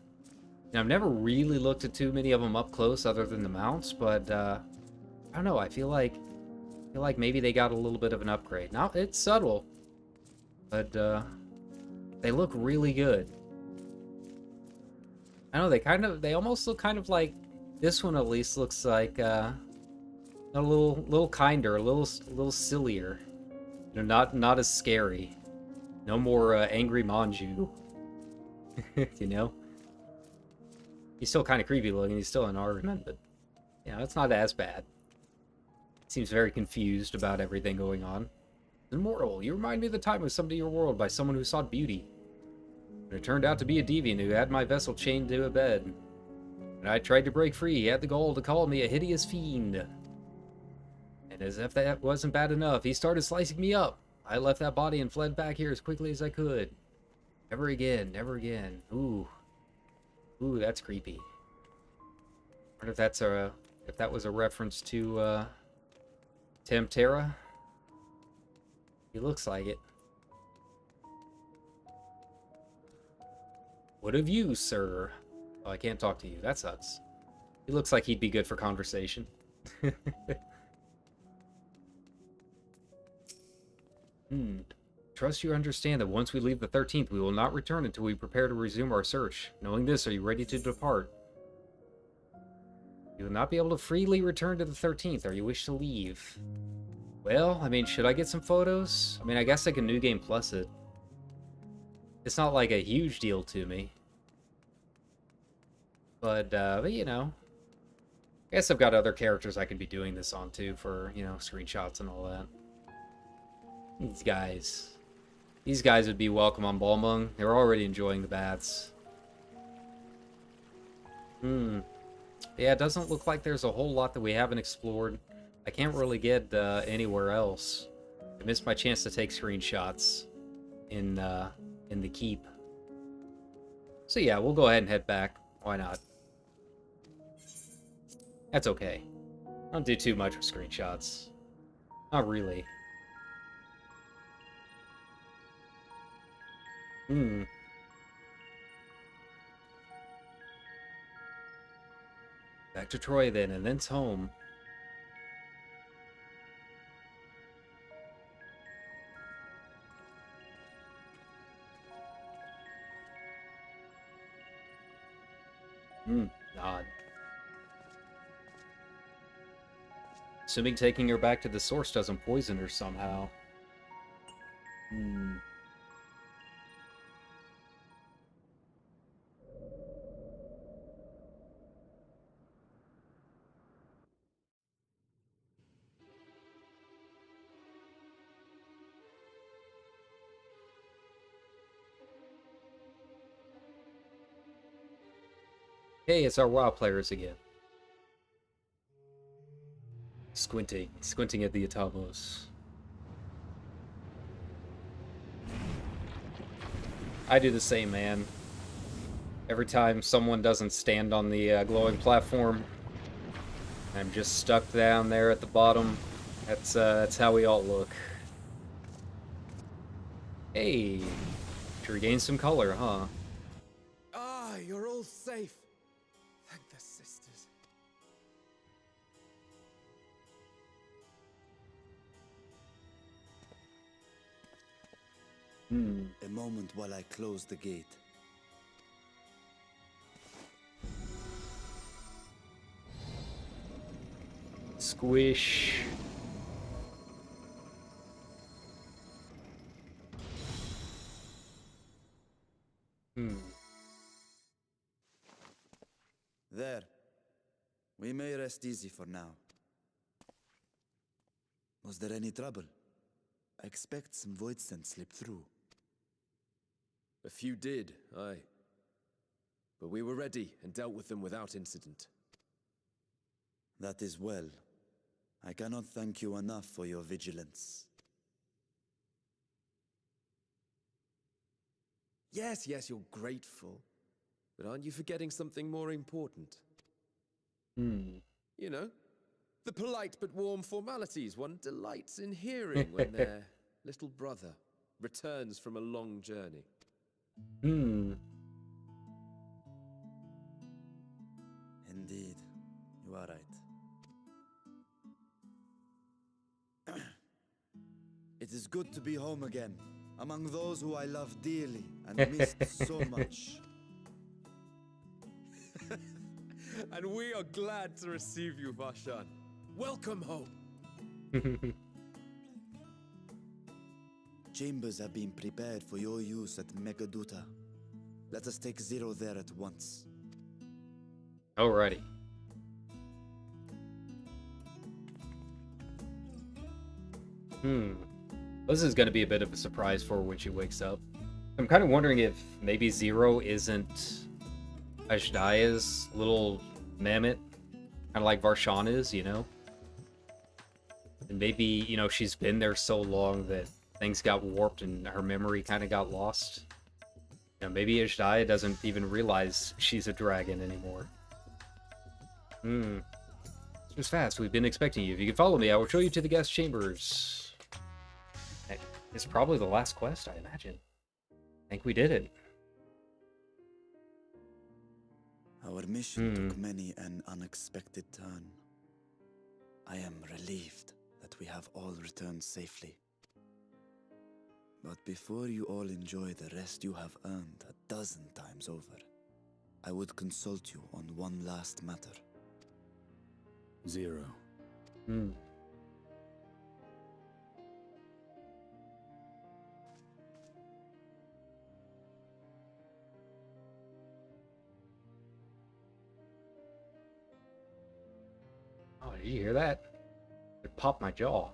Now, I've never really looked at too many of them up close other than the mounts, but I don't know. I feel like maybe they got a little bit of an upgrade. Now it's subtle, but they look really good. I know they almost look kind of like this one. At least looks like a little kinder, a little sillier. You know, not as scary. No more angry Manju. You know, he's still kind of creepy looking. He's still an Ahriman, but you know, it's not as bad. Seems very confused about everything going on. Immortal, you remind me of the time I was summoned to your world by someone who sought beauty. But it turned out to be a deviant who had my vessel chained to a bed. When I tried to break free, he had the gall to call me a hideous fiend. And as if that wasn't bad enough, he started slicing me up. I left that body and fled back here as quickly as I could. Never again, never again. Ooh, that's creepy. I wonder if that was a reference to Temtera. He looks like it. What of you, sir? Oh, I can't talk to you. That sucks. He looks like he'd be good for conversation. Trust you understand that once we leave the 13th, we will not return until we prepare to resume our search. Knowing this, are you ready to depart? You will not be able to freely return to the 13th, or you wish to leave. Well, I mean, should I get some photos? I mean, I guess I can New Game Plus it. It's not like a huge deal to me. But you know. I guess I've got other characters I could be doing this on too for, you know, screenshots and all that. These guys would be welcome on Balmung. They're already enjoying the baths. Yeah, it doesn't look like there's a whole lot that we haven't explored. I can't really get anywhere else. I missed my chance to take screenshots in the keep. So yeah, we'll go ahead and head back. Why not? That's okay. I don't do too much with screenshots. Not really. Back to Troy then, and thence home. Odd. Assuming taking her back to the source doesn't poison her somehow. Hey, it's our WoW players again. Squinting at the Atamos. I do the same, man. Every time someone doesn't stand on the glowing platform, I'm just stuck down there at the bottom. That's how we all look. Hey, to regain some color, huh? Ah, you're all safe. Thank the sisters. A moment while I close the gate. Squish. There. We may rest easy for now. Was there any trouble? I expect some void scent slipped through. A few did, aye. But we were ready and dealt with them without incident. That is well. I cannot thank you enough for your vigilance. Yes, you're grateful. But aren't you forgetting something more important? You know, the polite but warm formalities one delights in hearing when their little brother returns from a long journey. Indeed, you are right. It is good to be home again, among those who I love dearly and missed so much. And we are glad to receive you, Varshan. Welcome home. Chambers have been prepared for your use at Megaduta. Let us take Zero there at once. Alrighty. This is going to be a bit of a surprise for her when she wakes up. I'm kind of wondering if maybe Zero isn't Ashdaya's little mammoth, kind of like Varshan is, you know? And maybe, you know, she's been there so long that things got warped and her memory kind of got lost. You know, maybe Ashdaya doesn't even realize she's a dragon anymore. Just fast, we've been expecting you. If you can follow me, I will show you to the guest chambers. It's probably the last quest, I imagine. I think we did it. Our mission took many an unexpected turn. I am relieved that we have all returned safely. But before you all enjoy the rest you have earned 12 times over, I would consult you on one last matter. Zero. Oh, did you hear that? It popped my jaw.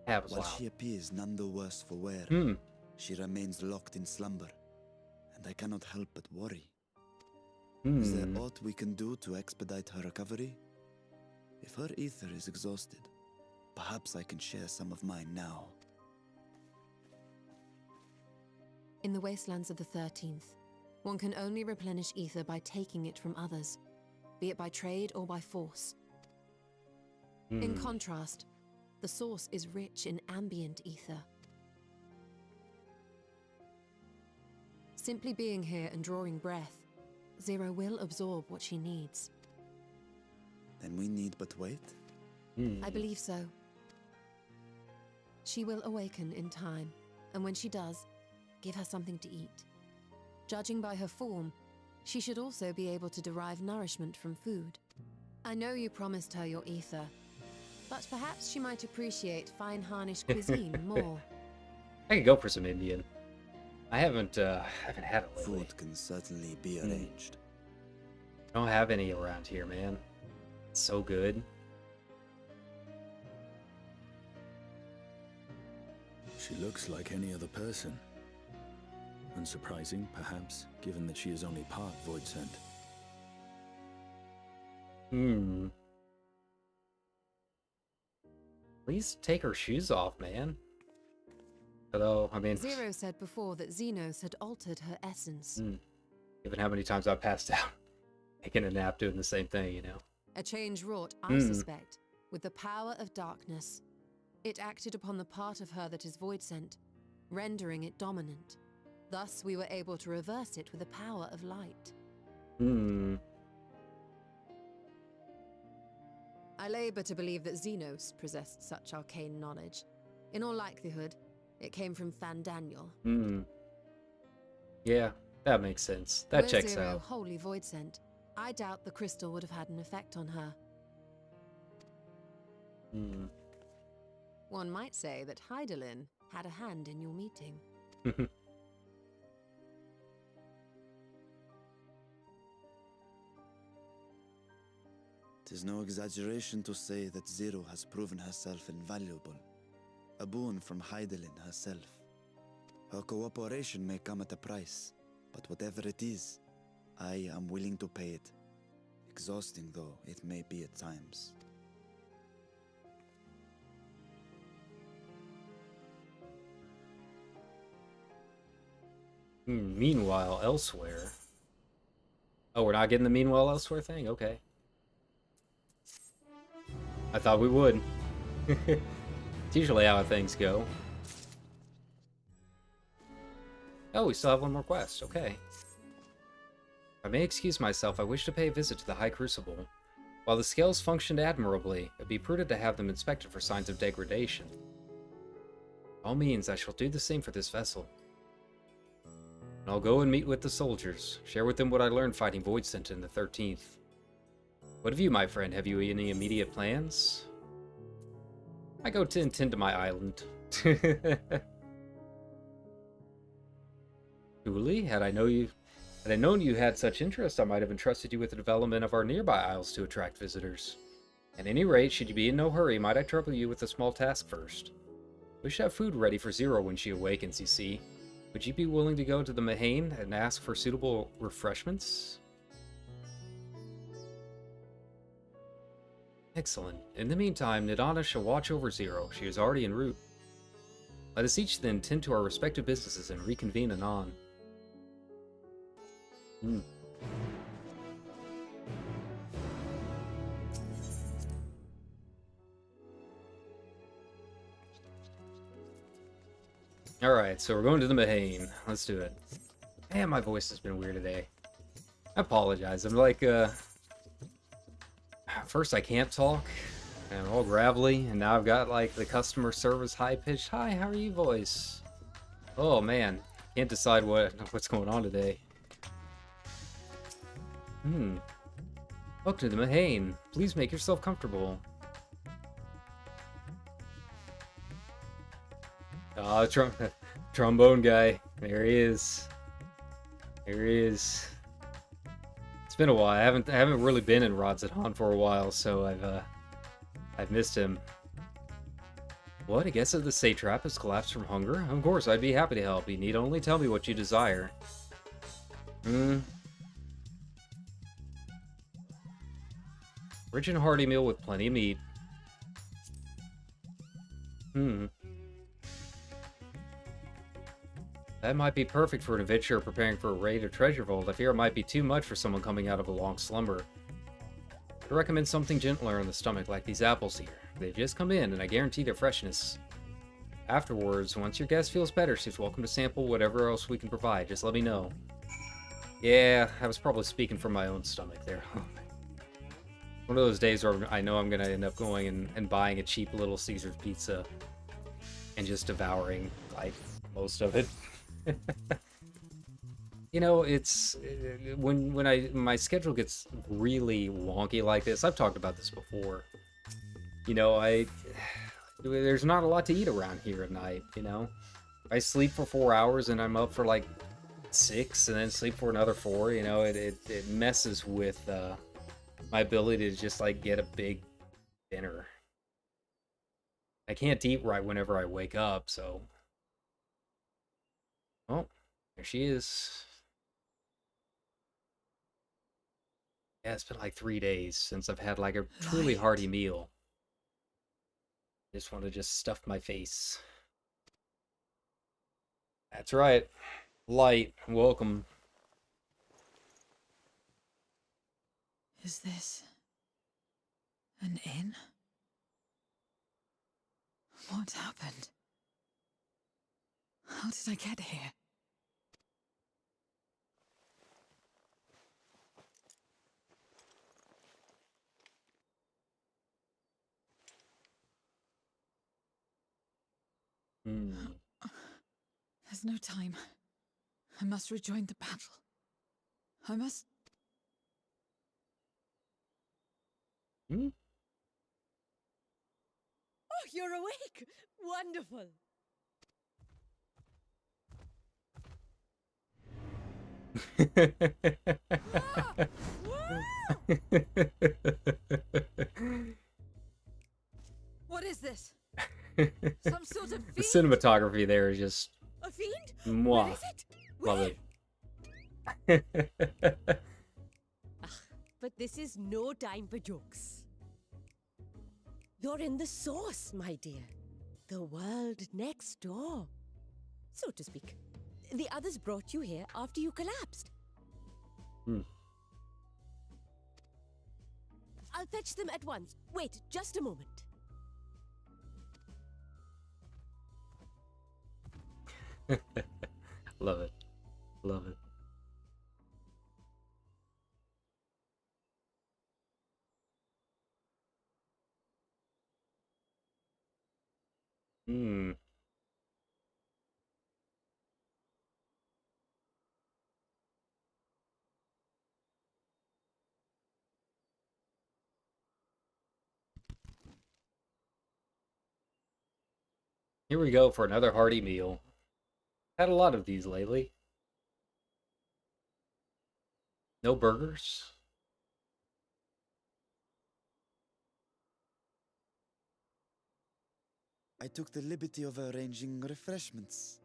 That was While loud. she appears none the worse for wear, she remains locked in slumber, and I cannot help but worry. Is there aught we can do to expedite her recovery? If her ether is exhausted, perhaps I can share some of mine now. In the wastelands of the 13th, one can only replenish ether by taking it from others, be it by trade or by force. In contrast, the source is rich in ambient ether. Simply being here and drawing breath, Zero will absorb what she needs. Then we need but wait? I believe so. She will awaken in time, and when she does, give her something to eat. Judging by her form, she should also be able to derive nourishment from food. I know you promised her your ether, but perhaps she might appreciate fine Harnish cuisine more. I could go for some Indian. I haven't had it lately. Food can certainly be arranged. I don't have any around here, man. It's so good. She looks like any other person. Unsurprising, perhaps, given that she is only part void sent. Please take her shoes off, man. Although, I mean... Zero said before that Xenos had altered her essence. Given how many times I've passed out, taking a nap doing the same thing, you know. A change wrought, I suspect, with the power of darkness. It acted upon the part of her that is void sent, rendering it dominant. Thus, we were able to reverse it with the power of light. I labor to believe that Xenos possessed such arcane knowledge. In all likelihood, it came from Fandaniel. Yeah, that makes sense. That Were checks Zero out. wholly void sent, I doubt the crystal would have had an effect on her. One might say that Hydaelyn had a hand in your meeting. 'Tis no exaggeration to say that Zero has proven herself invaluable. A boon from Heidelin herself. Her cooperation may come at a price, but whatever it is, I am willing to pay it. Exhausting though it may be at times. Meanwhile, elsewhere. Oh, we're not getting the meanwhile elsewhere thing? Okay. I thought we would. It's usually how things go. Oh, we still have one more quest. Okay. If I may excuse myself, I wish to pay a visit to the High Crucible. While the scales functioned admirably, it'd be prudent to have them inspected for signs of degradation. By all means, I shall do the same for this vessel. And I'll go and meet with the soldiers, share with them what I learned fighting Voidsent in the 13th. What of you, my friend? Have you any immediate plans? I go to tend to my island. Julie, had I known you had such interest, I might have entrusted you with the development of our nearby isles to attract visitors. At any rate, should you be in no hurry, might I trouble you with a small task first? We should have food ready for Zero when she awakens, you see. Would you be willing to go to the Mahane and ask for suitable refreshments? Excellent. In the meantime, Nidana shall watch over Zero. She is already en route. Let us each then tend to our respective businesses and reconvene anon. Alright, so we're going to the Mahane. Let's do it. Man, my voice has been weird today. I apologize. I'm like, first I can't talk, and I'm all gravelly, and now I've got, like, the customer service high-pitched, "Hi, how are you" voice. Oh, man. Can't decide what's going on today. Welcome to the Mahane. Please make yourself comfortable. Ah, trombone guy. There he is. There he is. It's been a while. I haven't really been in Radz-at-Han for a while, so I've missed him. What? I guess that the satrap has collapsed from hunger? Of course, I'd be happy to help. You need only tell me what you desire. Rich and hearty meal with plenty of meat. That might be perfect for an adventurer preparing for a raid or treasure vault. I fear it might be too much for someone coming out of a long slumber. I recommend something gentler on the stomach, like these apples here. They've just come in, and I guarantee their freshness. Afterwards, once your guest feels better, she's welcome to sample whatever else we can provide. Just let me know. Yeah, I was probably speaking from my own stomach there. One of those days where I know I'm going to end up going and buying a cheap Little Caesars pizza and just devouring, like, most of it. You know, it's when my schedule gets really wonky like this. I've talked about this before. You know, there's not a lot to eat around here at night. You know, I sleep for 4 hours and I'm up for like 6, and then sleep for another 4. You know, it messes with my ability to just like get a big dinner. I can't eat right whenever I wake up, so. Oh, there she is. Yeah, it's been like 3 days since I've had like a truly hearty meal. Just want to just stuff my face. That's right. Light, welcome. Is this an inn? What happened? How did I get here? There's no time. I must rejoin the battle. I must... Oh, you're awake! Wonderful! What is this? Some sort of The fiend? cinematography there is just A fiend? mwah. Where is it? Love Where? it. But this is no time for jokes. You're in the source, my dear. The world next door, so to speak. The others brought you here after you collapsed. I'll fetch them at once. Wait, just a moment. Love it. Love it. Hmm. Here we go for another hearty meal. Had a lot of these lately. No burgers? I took the liberty of arranging refreshments.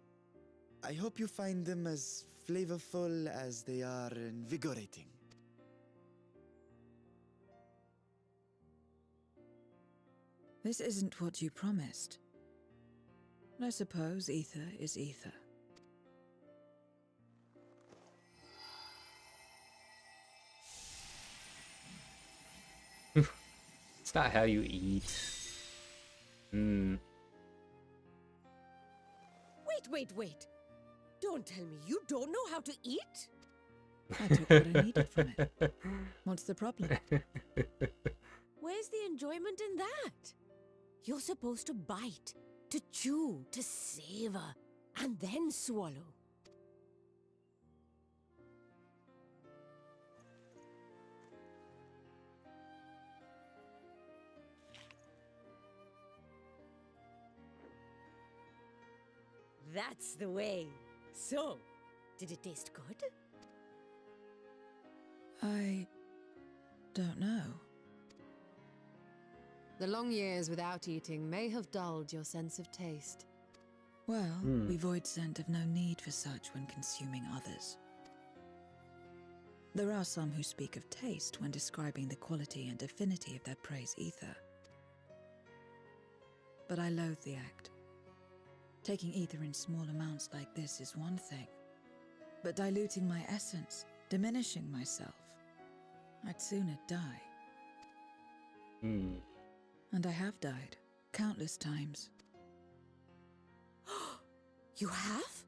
I hope you find them as flavorful as they are invigorating. This isn't what you promised. I suppose ether is ether. It's not how you eat. Hmm. Wait. Don't tell me you don't know how to eat? I took what I needed from it. What's the problem? Where's the enjoyment in that? You're supposed to bite, to chew, to savor, and then swallow. That's the way. So, did it taste good? I don't know. The long years without eating may have dulled your sense of taste. Well, we void scent have no need for such when consuming others. There are some who speak of taste when describing the quality and affinity of their prey's ether. But I loathe the act. Taking ether in small amounts like this is one thing, but diluting my essence, diminishing myself, I'd sooner die. And I have died, countless times. You have?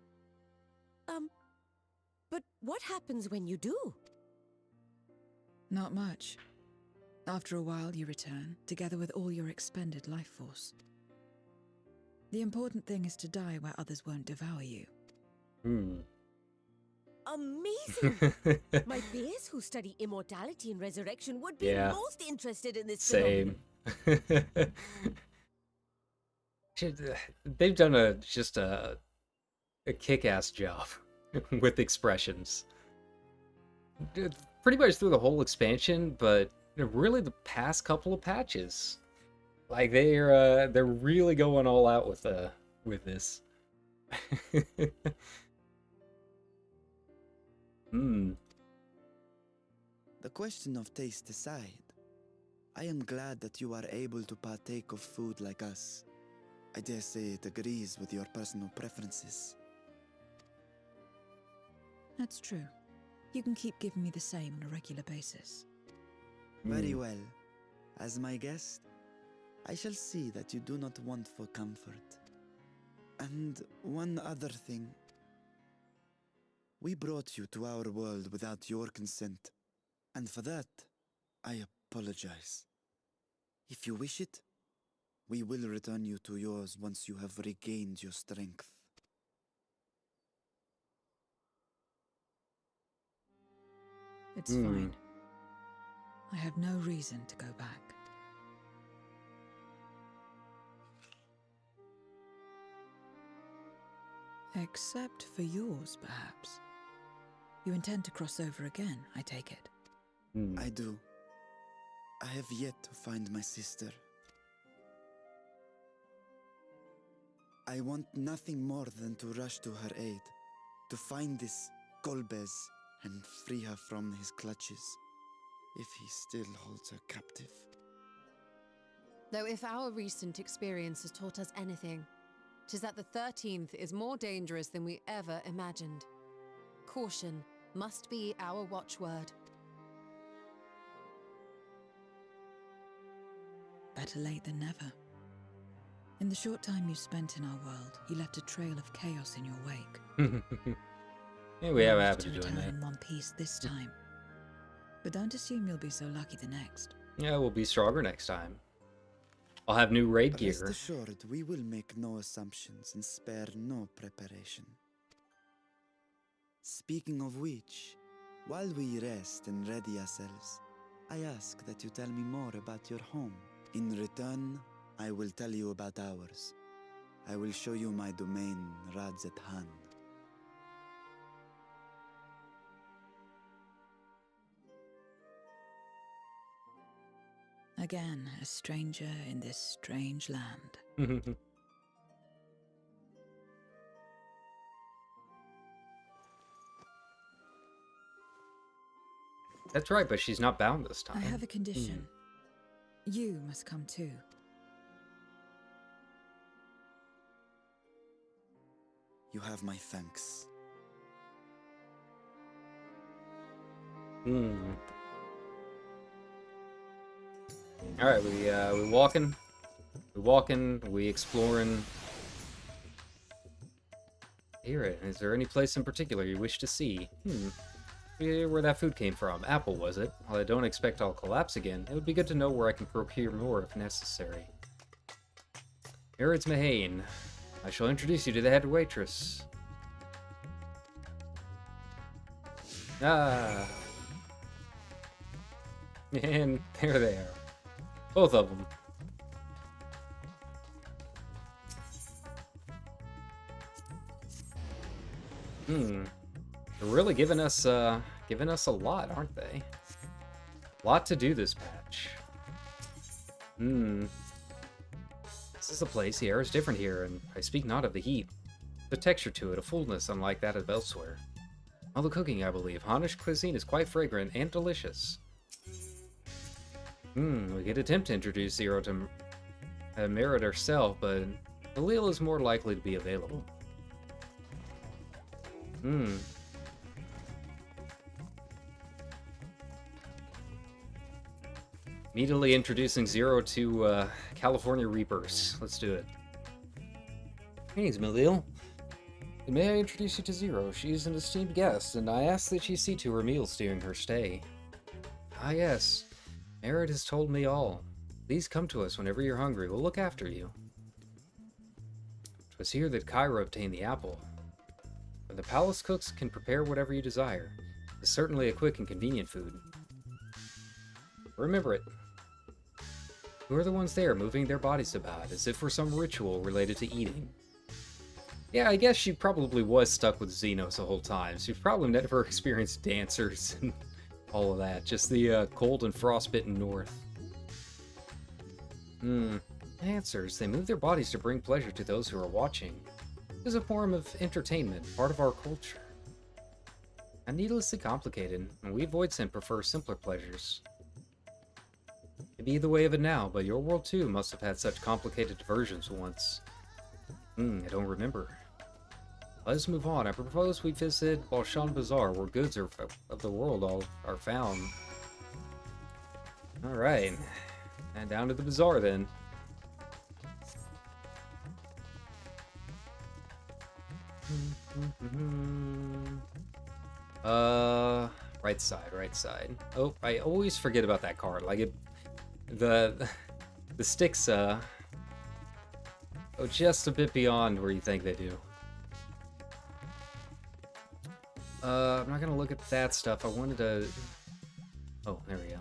But what happens when you do? Not much. After a while you return, together with all your expended life force. The important thing is to die where others won't devour you. Amazing! My peers who study immortality and resurrection would be most interested in this Same. phenomenon. They've done a kick-ass job with expressions. Pretty much through the whole expansion, but really the past couple of patches. Like they're really going all out with this. The question of taste aside, I am glad that you are able to partake of food like us. I dare say it agrees with your personal preferences. That's true. You can keep giving me the same on a regular basis. Very well. As my guest, I shall see that you do not want for comfort. And one other thing. We brought you to our world without your consent, and for that, I apologize. If you wish it, we will return you to yours once you have regained your strength. It's fine. I have no reason to go back. Except for yours, perhaps. You intend to cross over again, I take it? I do. I have yet to find my sister. I want nothing more than to rush to her aid, to find this Golbez and free her from his clutches, if he still holds her captive. Though if our recent experience has taught us anything, 'tis that the 13th is more dangerous than we ever imagined. Caution must be our watchword. Better late than never. In the short time you spent in our world, you left a trail of chaos in your wake. Yeah, we have a Managed habit of to doing return that. in one piece this time. But don't assume you'll be so lucky the next. Yeah, we'll be stronger next time. I'll have new raid Rest gear. assured, we will make no assumptions and spare no preparation. Speaking of which, while we rest and ready ourselves, I ask that you tell me more about your home. In return, I will tell you about ours. I will show you my domain, Radzatan. Again, a stranger in this strange land. That's right, but she's not bound this time. I have a condition. You must come too. You have my thanks. Alright, we walking. We exploring. Here, is there any place in particular you wish to see? Where that food came from. Apple, was it? While I don't expect I'll collapse again, it would be good to know where I can procure more if necessary. Here it's Mahane. I shall introduce you to the head waitress. Ah. And there they are. Both of them. They're really giving us a lot, aren't they? A lot to do this patch. This is a place. The air is different here, and I speak not of the heat. The texture to it, a fullness unlike that of elsewhere. All the cooking, I believe. Hanish cuisine is quite fragrant and delicious. We could attempt to introduce Zero to Merit herself, but Khalil is more likely to be available. Immediately introducing Zero to California Reapers. Let's do it. Greetings, Malil. May I introduce you to Zero? She is an esteemed guest, and I ask that she see to her meals during her stay. Ah, yes. Merit has told me all. Please come to us whenever you're hungry. We'll look after you. 'Twas here that Kyra obtained the apple. But the palace cooks can prepare whatever you desire. It's certainly a quick and convenient food. Remember it. Who are the ones there moving their bodies about, as if for some ritual related to eating? Yeah, I guess she probably was stuck with Xenos the whole time. She's probably never experienced dancers and all of that. Just the cold and frostbitten north. Dancers. They move their bodies to bring pleasure to those who are watching. It is a form of entertainment, part of our culture. And needlessly complicated, and we Voidsent prefer simpler pleasures. It be the way of it now, but your world too must have had such complicated diversions once. I don't remember. Let's move on. I propose we visit Balshan Bazaar, where goods of the world are found. Alright. And down to the bazaar then. Right side. Oh, I always forget about that card. Like the sticks go just a bit beyond where you think they do. I'm not gonna look at that stuff. I wanted to... Oh, there we go.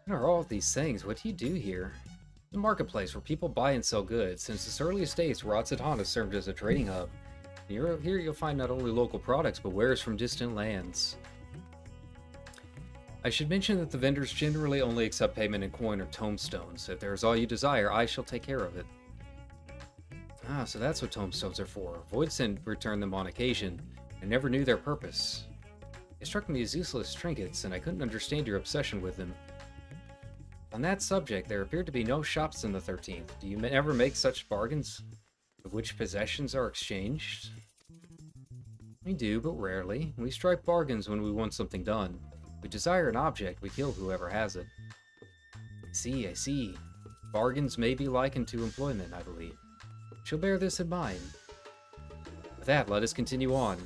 What are all of these things? What do you do here? The marketplace where people buy and sell goods. Since its earliest days, Radzatan has served as a trading hub. Here you'll find not only local products, but wares from distant lands. I should mention that the vendors generally only accept payment in coin or tomestones. If there is all you desire, I shall take care of it. Ah, so that's what tomestones are for. Voidsent returned them on occasion. I never knew their purpose. They struck me as useless trinkets, and I couldn't understand your obsession with them. On that subject, there appeared to be no shops in the 13th. Do you ever make such bargains, of which possessions are exchanged? We do, but rarely. We strike bargains when we want something done. If we desire an object, we kill whoever has it. I see. Bargains may be likened to employment, I believe. She'll bear this in mind. With that, let us continue on.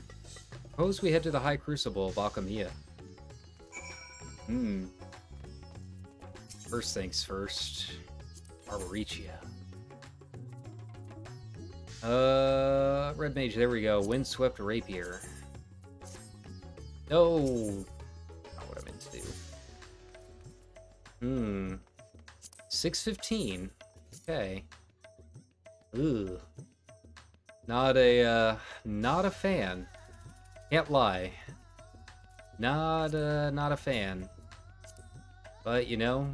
Suppose we head to the High Crucible of Alchemia. First things first. Arboritia. Red Mage, there we go. Windswept Rapier. No! Not what I meant to do. 615. Okay. Ooh. Not a fan. Can't lie. Not a fan. But, you know,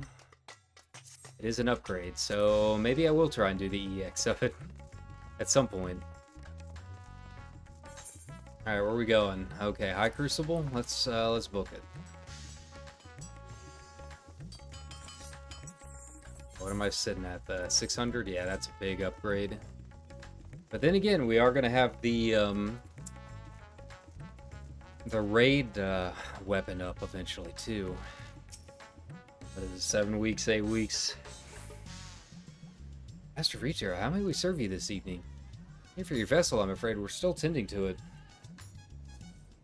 it is an upgrade, so maybe I will try and do the EX of it at some point. Alright, where are we going? Okay, High Crucible? Let's book it. What am I sitting at? The 600? Yeah, that's a big upgrade. But then again, we are going to have the raid weapon up eventually, too. What is it, 7 weeks, 8 weeks? Master Reacher, how may we serve you this evening? Here for your vessel, I'm afraid we're still tending to it.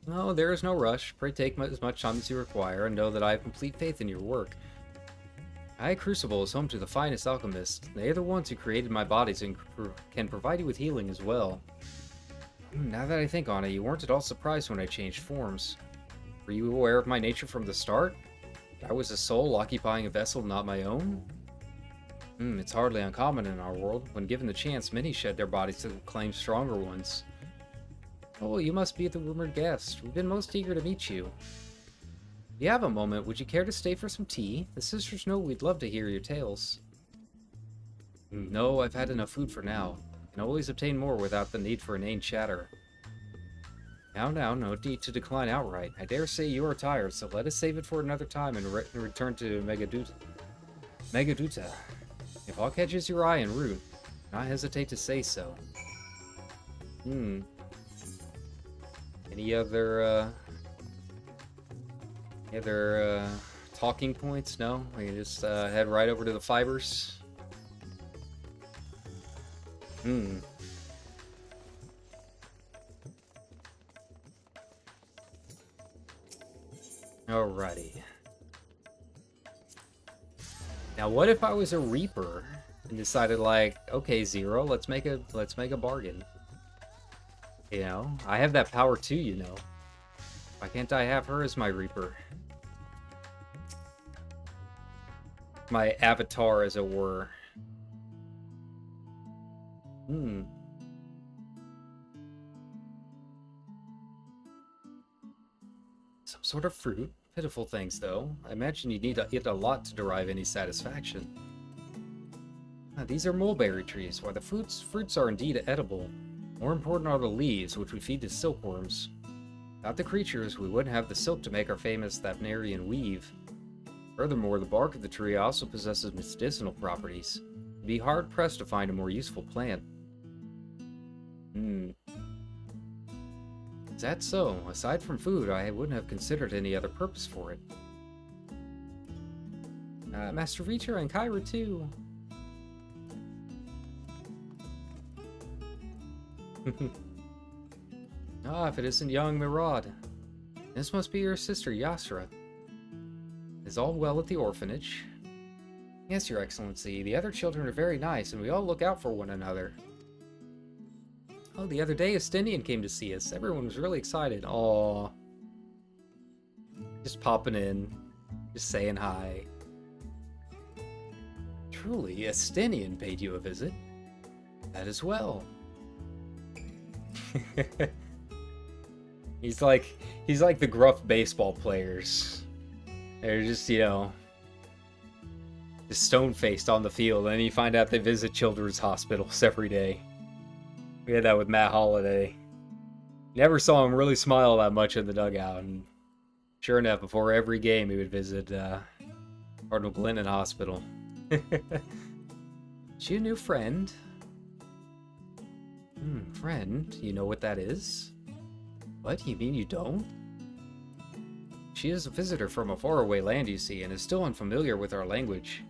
No, there is no rush. Pray take as much time as you require, and know that I have complete faith in your work. High Crucible is home to the finest alchemists. They are the ones who created my bodies and can provide you with healing as well. Now that I think on it, you weren't at all surprised when I changed forms. Were you aware of my nature from the start? I was a soul occupying a vessel not my own? It's hardly uncommon in our world. When given the chance, many shed their bodies to claim stronger ones. Oh, you must be the rumored guest. We've been most eager to meet you. If you have a moment, would you care to stay for some tea? The sisters know we'd love to hear your tales. No, I've had enough food for now. I can always obtain more without the need for inane chatter. Now, no need to decline outright. I dare say you are tired, so let us save it for another time and return to Megaduta. If all catches your eye en route, do not hesitate to say so. Any other talking points? No? We can just head right over to the fibers. Alrighty. Now, what if I was a Reaper and decided, like, okay, Zero, let's make a bargain. You know, I have that power too, you know. Why can't I have her as my Reaper? My avatar, as it were. Some sort of fruit. Pitiful things, though. I imagine you need to eat a lot to derive any satisfaction. These are mulberry trees. While the fruits are indeed edible, more important are the leaves, which we feed to silkworms. Without the creatures, we wouldn't have the silk to make our famous Thavnarian weave. Furthermore, the bark of the tree also possesses medicinal properties. You'd be hard-pressed to find a more useful plant. Is that so? Aside from food, I wouldn't have considered any other purpose for it. Master Reacher and Kyra, too. If it isn't young Mirad. This must be your sister, Yasra. Is all well at the orphanage? Yes, Your Excellency. The other children are very nice, and we all look out for one another. Oh, the other day, Estinian came to see us. Everyone was really excited. Aww. Just popping in. Just saying hi. Truly, Estinian paid you a visit? That as well. He's like the gruff baseball players. They're just, you know, just stone-faced on the field, and then you find out they visit children's hospitals every day. We had that with Matt Holliday. Never saw him really smile that much in the dugout, and sure enough, before every game he would visit Cardinal Glennon Hospital. She a new friend? Friend? You know what that is? What? You mean you don't? She is a visitor from a faraway land, you see, and is still unfamiliar with our language.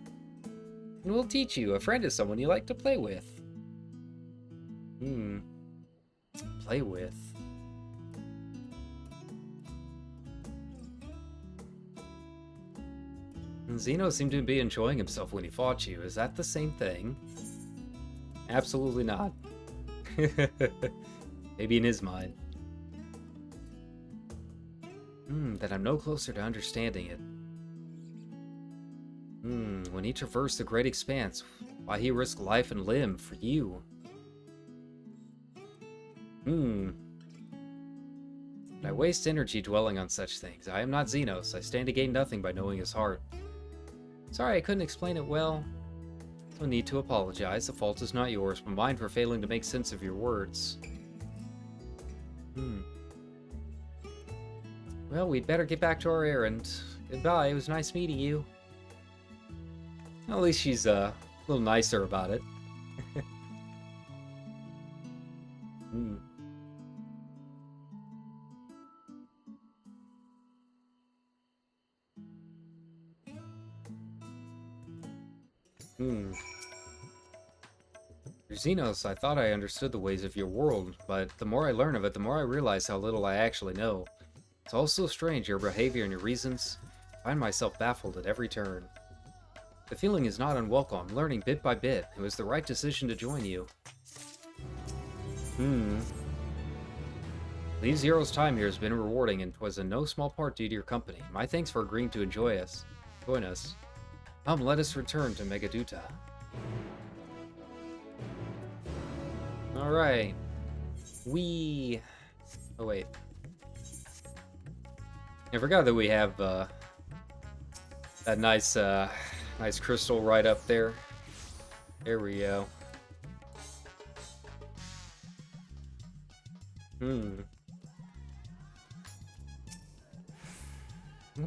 And we'll teach you. A friend is someone you like to play with. Play with. Zeno seemed to be enjoying himself when he fought you. Is that the same thing? Absolutely not. Maybe in his mind. Then I'm no closer to understanding it. When he traversed the great expanse, why he risked life and limb for you. I waste energy dwelling on such things. I am not Xenos. I stand to gain nothing by knowing his heart. Sorry I couldn't explain it well. No need to apologize. The fault is not yours, but mine for failing to make sense of your words. Well, we'd better get back to our errand. Goodbye, it was nice meeting you. At least she's a little nicer about it. Xenos, I thought I understood the ways of your world, but the more I learn of it, the more I realize how little I actually know. It's all so strange, your behavior and your reasons. I find myself baffled at every turn. The feeling is not unwelcome. I'm learning bit by bit. It was the right decision to join you. Leave Zero's time here has been rewarding, and 'twas in no small part due to your company. My thanks for agreeing to join us. Come, let us return to Megaduta. Alright. Oh, wait. I forgot that we have, that nice, nice crystal right up there. There we go.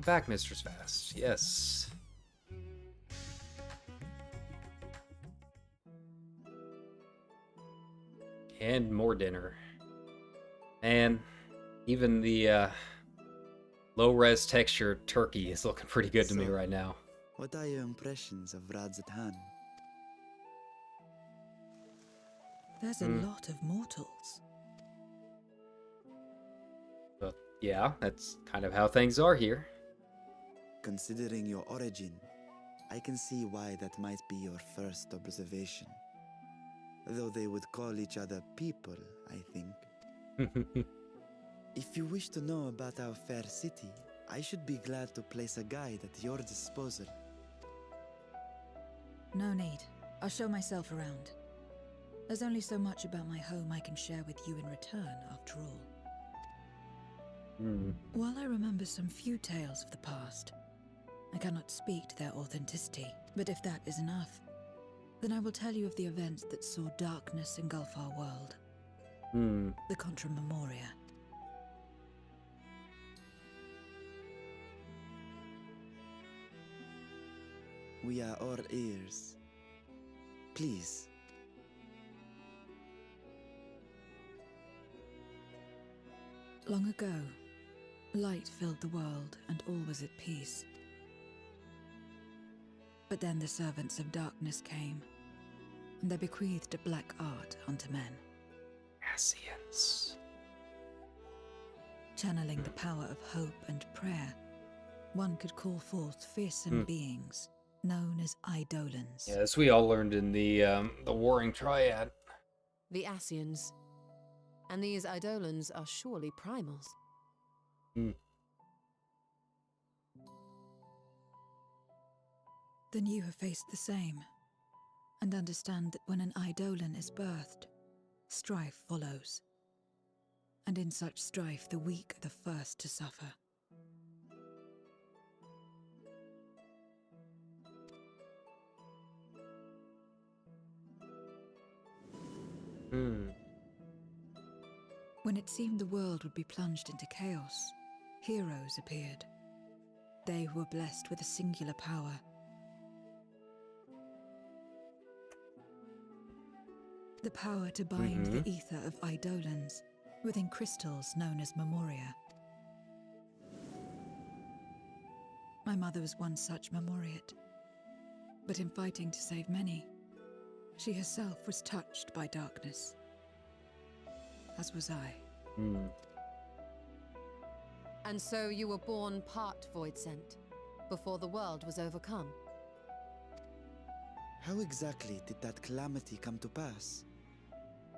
Back, Mistress Fast. Yes. And more dinner. And even the low-res texture turkey is looking pretty good to me right now. What are your impressions of Radzatan? There's a lot of mortals. But yeah, that's kind of how things are here. Considering your origin, I can see why that might be your first observation. Though they would call each other people, I think. If you wish to know about our fair city, I should be glad to place a guide at your disposal. No need. I'll show myself around. There's only so much about my home I can share with you in return, after all. While I remember some few tales of the past, I cannot speak to their authenticity. But if that is enough, then I will tell you of the events that saw darkness engulf our world. The Contra Memoria. We are all ears. Please. Long ago, light filled the world and all was at peace. But then the servants of darkness came, and they bequeathed a black art unto men. Ascians. Channeling the power of hope and prayer, one could call forth fearsome beings known as Eidolons. Yes, we all learned in the Warring Triad. The Ascians. And these Eidolons are surely primals. Then you have faced the same, and understand that when an Eidolon is birthed, strife follows. And in such strife, the weak are the first to suffer. When it seemed the world would be plunged into chaos, heroes appeared. They who were blessed with a singular power. The power to bind the ether of eidolons within crystals known as memoria. My mother was one such memoriate. But in fighting to save many, she herself was touched by darkness. As was I. And so you were born part void sent, before the world was overcome. How exactly did that calamity come to pass?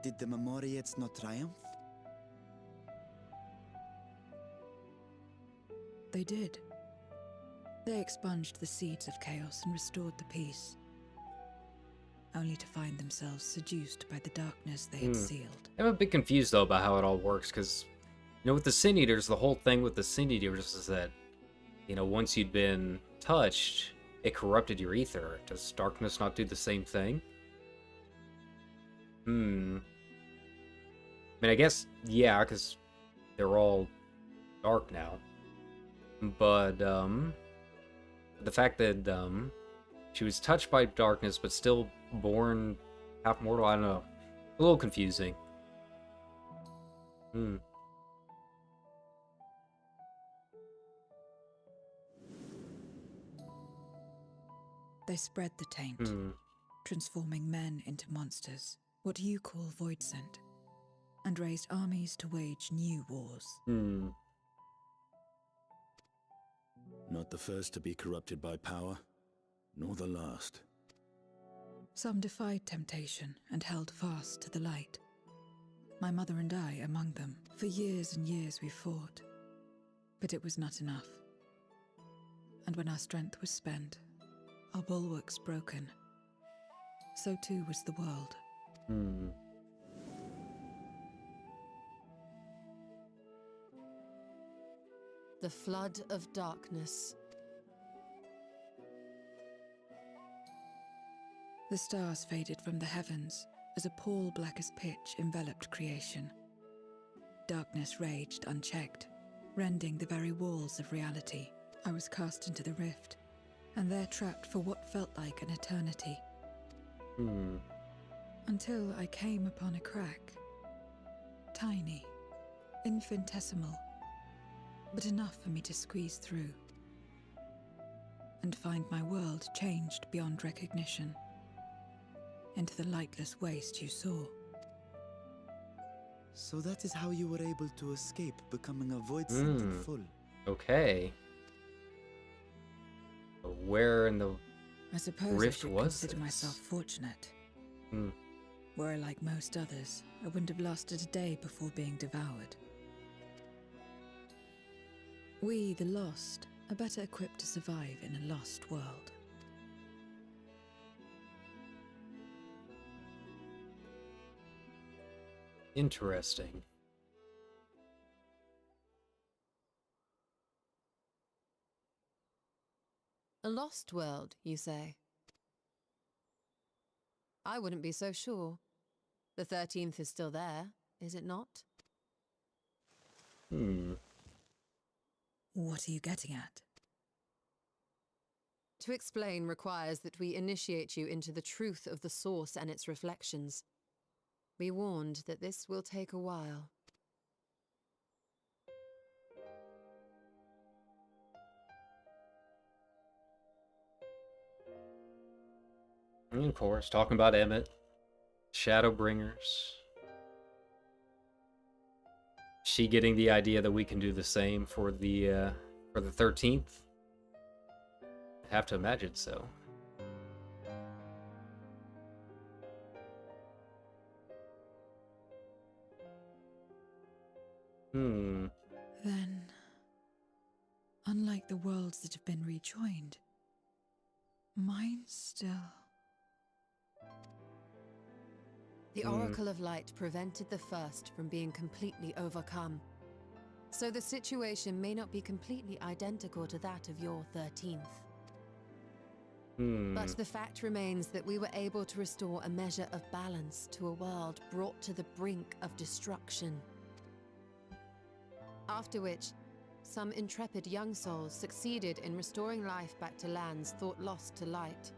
Did the Memoriates not triumph? They did. They expunged the seeds of chaos and restored the peace, only to find themselves seduced by the darkness they had sealed. I'm a bit confused, though, about how it all works, because, you know, with the Sin Eaters, the whole thing with the Sin Eaters is that, you know, once you'd been touched, it corrupted your ether. Does darkness not do the same thing? I mean, I guess, yeah, because they're all dark now. But, the fact that, she was touched by darkness, but still born half mortal, I don't know. A little confusing. They spread the taint, transforming men into monsters, what you call void sent, and raised armies to wage new wars. Not the first to be corrupted by power, nor the last. Some defied temptation and held fast to the light. My mother and I among them. For years and years we fought, but it was not enough. And when our strength was spent, our bulwarks broken, so too was the world. The flood of darkness. The stars faded from the heavens as a pall black as pitch enveloped creation. Darkness raged unchecked, rending the very walls of reality. I was cast into the rift, and there trapped for what felt like an eternity. Until I came upon a crack. Tiny, infinitesimal, but enough for me to squeeze through. And find my world changed beyond recognition. Into the lightless waste you saw. So that is how you were able to escape becoming a void sent in full. Okay. Where in the I suppose rift I should was consider this? myself fortunate. Were I like most others, I wouldn't have lasted a day before being devoured. We, the lost, are better equipped to survive in a lost world. Interesting. A lost world, you say? I wouldn't be so sure. The 13th is still there, is it not? What are you getting at? To explain requires that we initiate you into the truth of the source and its reflections. Be warned that this will take a while. And of course, talking about Emmett, Shadowbringers. She getting the idea that we can do the same for the 13th? I have to imagine so. Then, unlike the worlds that have been rejoined, mine still... The Oracle of Light prevented the first from being completely overcome. So the situation may not be completely identical to that of your 13th. But the fact remains that we were able to restore a measure of balance to a world brought to the brink of destruction. After which, some intrepid young souls succeeded in restoring life back to lands thought lost to light.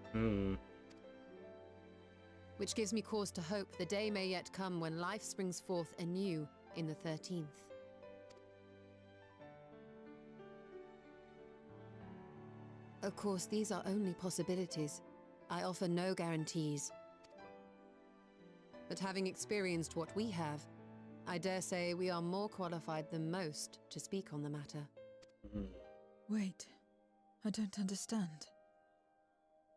Which gives me cause to hope the day may yet come when life springs forth anew in the 13th. Of course, these are only possibilities. I offer no guarantees. But having experienced what we have, I dare say we are more qualified than most to speak on the matter. Wait, I don't understand.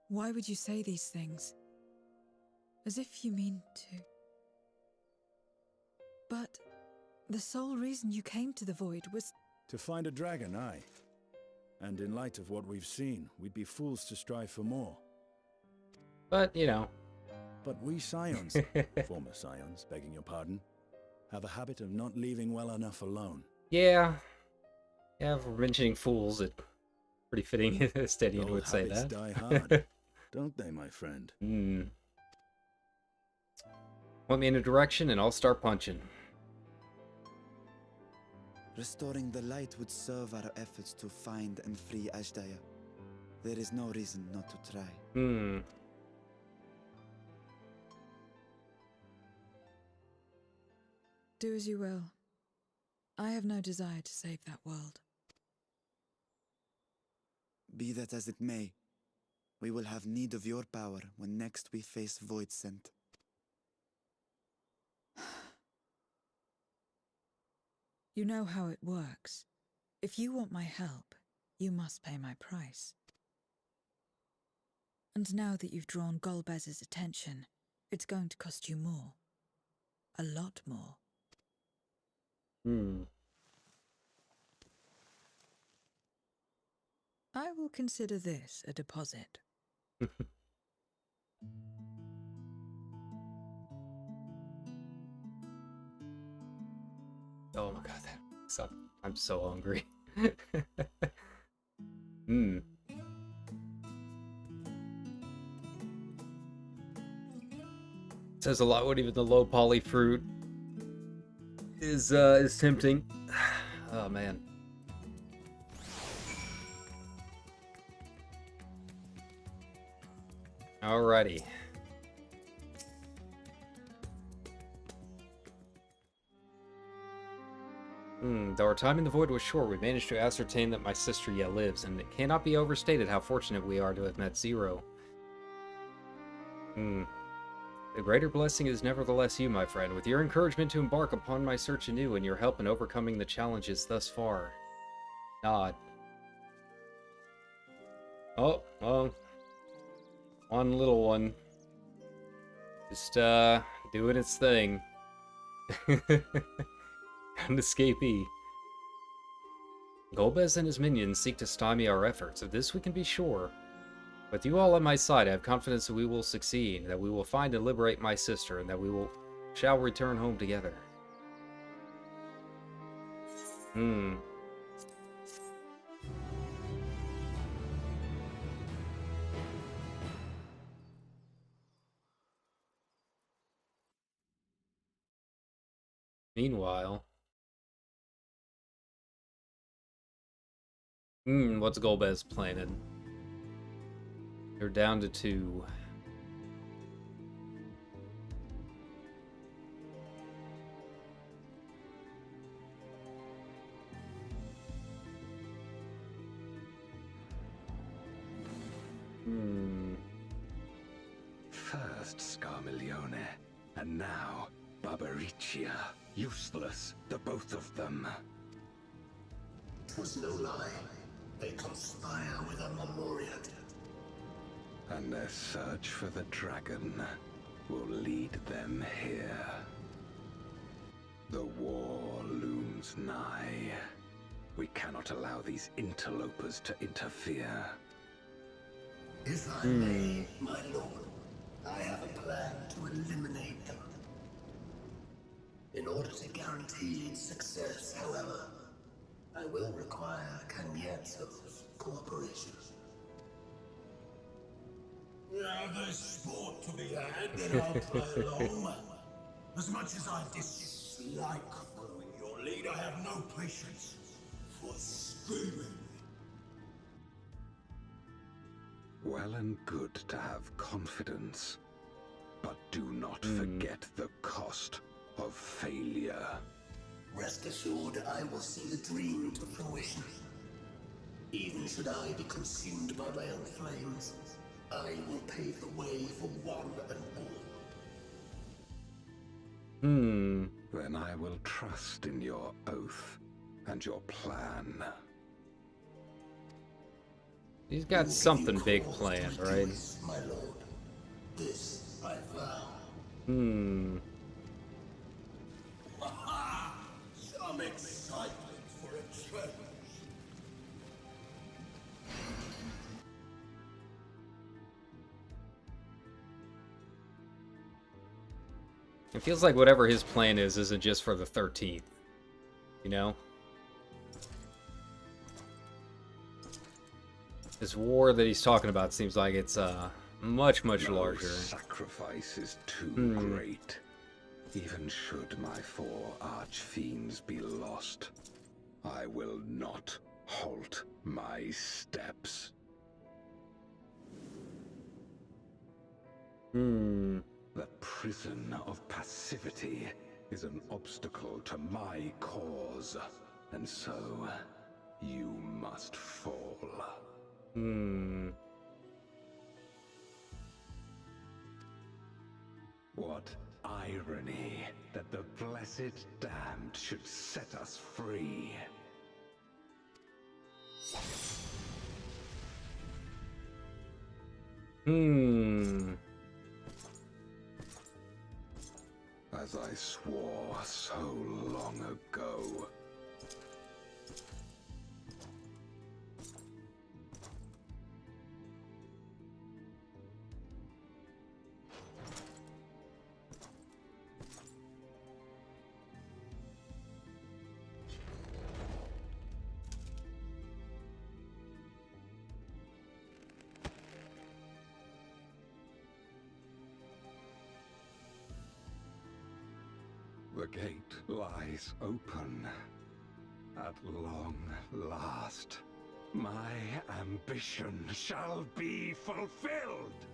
Why would you say these things? As if you mean to... But the sole reason you came to the Void was... To find a dragon, aye. And in light of what we've seen, we'd be fools to strive for more. But, you know. But we Scions, former Scions, begging your pardon, have a habit of not leaving well enough alone. Yeah. Yeah, for mentioning fools, it's pretty fitting Stedian would say that. Die hard, don't they, my friend? Point me in a direction and I'll start punching. Restoring the light would serve our efforts to find and free Ashdaya. There is no reason not to try. Do as you will. I have no desire to save that world. Be that as it may, we will have need of your power when next we face Void Scent. You know how it works. If you want my help, you must pay my price. And now that you've drawn Golbez's attention, it's going to cost you more. A lot more. I will consider this a deposit. Oh my god, I'm so hungry. Says a lot what even the low poly fruit is tempting. Oh man. Alrighty. Though our time in the Void was short, we managed to ascertain that my sister yet lives, and it cannot be overstated how fortunate we are to have met Zero. The greater blessing is nevertheless you, my friend, with your encouragement to embark upon my search anew and your help in overcoming the challenges thus far. Nod. Oh, well. One little one. Just, doing its thing. An escapee. Golbez and his minions seek to stymie our efforts. Of this we can be sure. With you all on my side, I have confidence that we will succeed, that we will find and liberate my sister, and that we shall return home together. Meanwhile... what's Golbez planning? They're down to 2. First Scarmiglione, and now Barbaricia. Useless, the both of them. 'Twas no lie. They conspire with a Memoriat. And their search for the dragon will lead them here. The war looms nigh. We cannot allow these interlopers to interfere. If I may, my lord, I have a plan to eliminate them. In order to guarantee its success, however, I will require Cagnazzo's cooperation. There's sport to be had, then I'll play along. As much as I dislike following your lead, I have no patience for screaming. Well and good to have confidence, but do not forget the cost of failure. Rest assured, I will see the dream to fruition. Even should I be consumed by my own flames, I will pave the way for one and all. Then I will trust in your oath and your plan. He's got something big planned, right? My lord, this I vow. Some excitement for a change. It feels like whatever his plan is isn't just for the 13th, you know? This war that he's talking about seems like it's much larger. Sacrifice is too great. Even should my 4 archfiends be lost, I will not halt my steps. The prison of passivity is an obstacle to my cause, and so you must fall. What irony that the blessed damned should set us free. As I swore so long ago. The gate lies open. At long last, my ambition shall be fulfilled!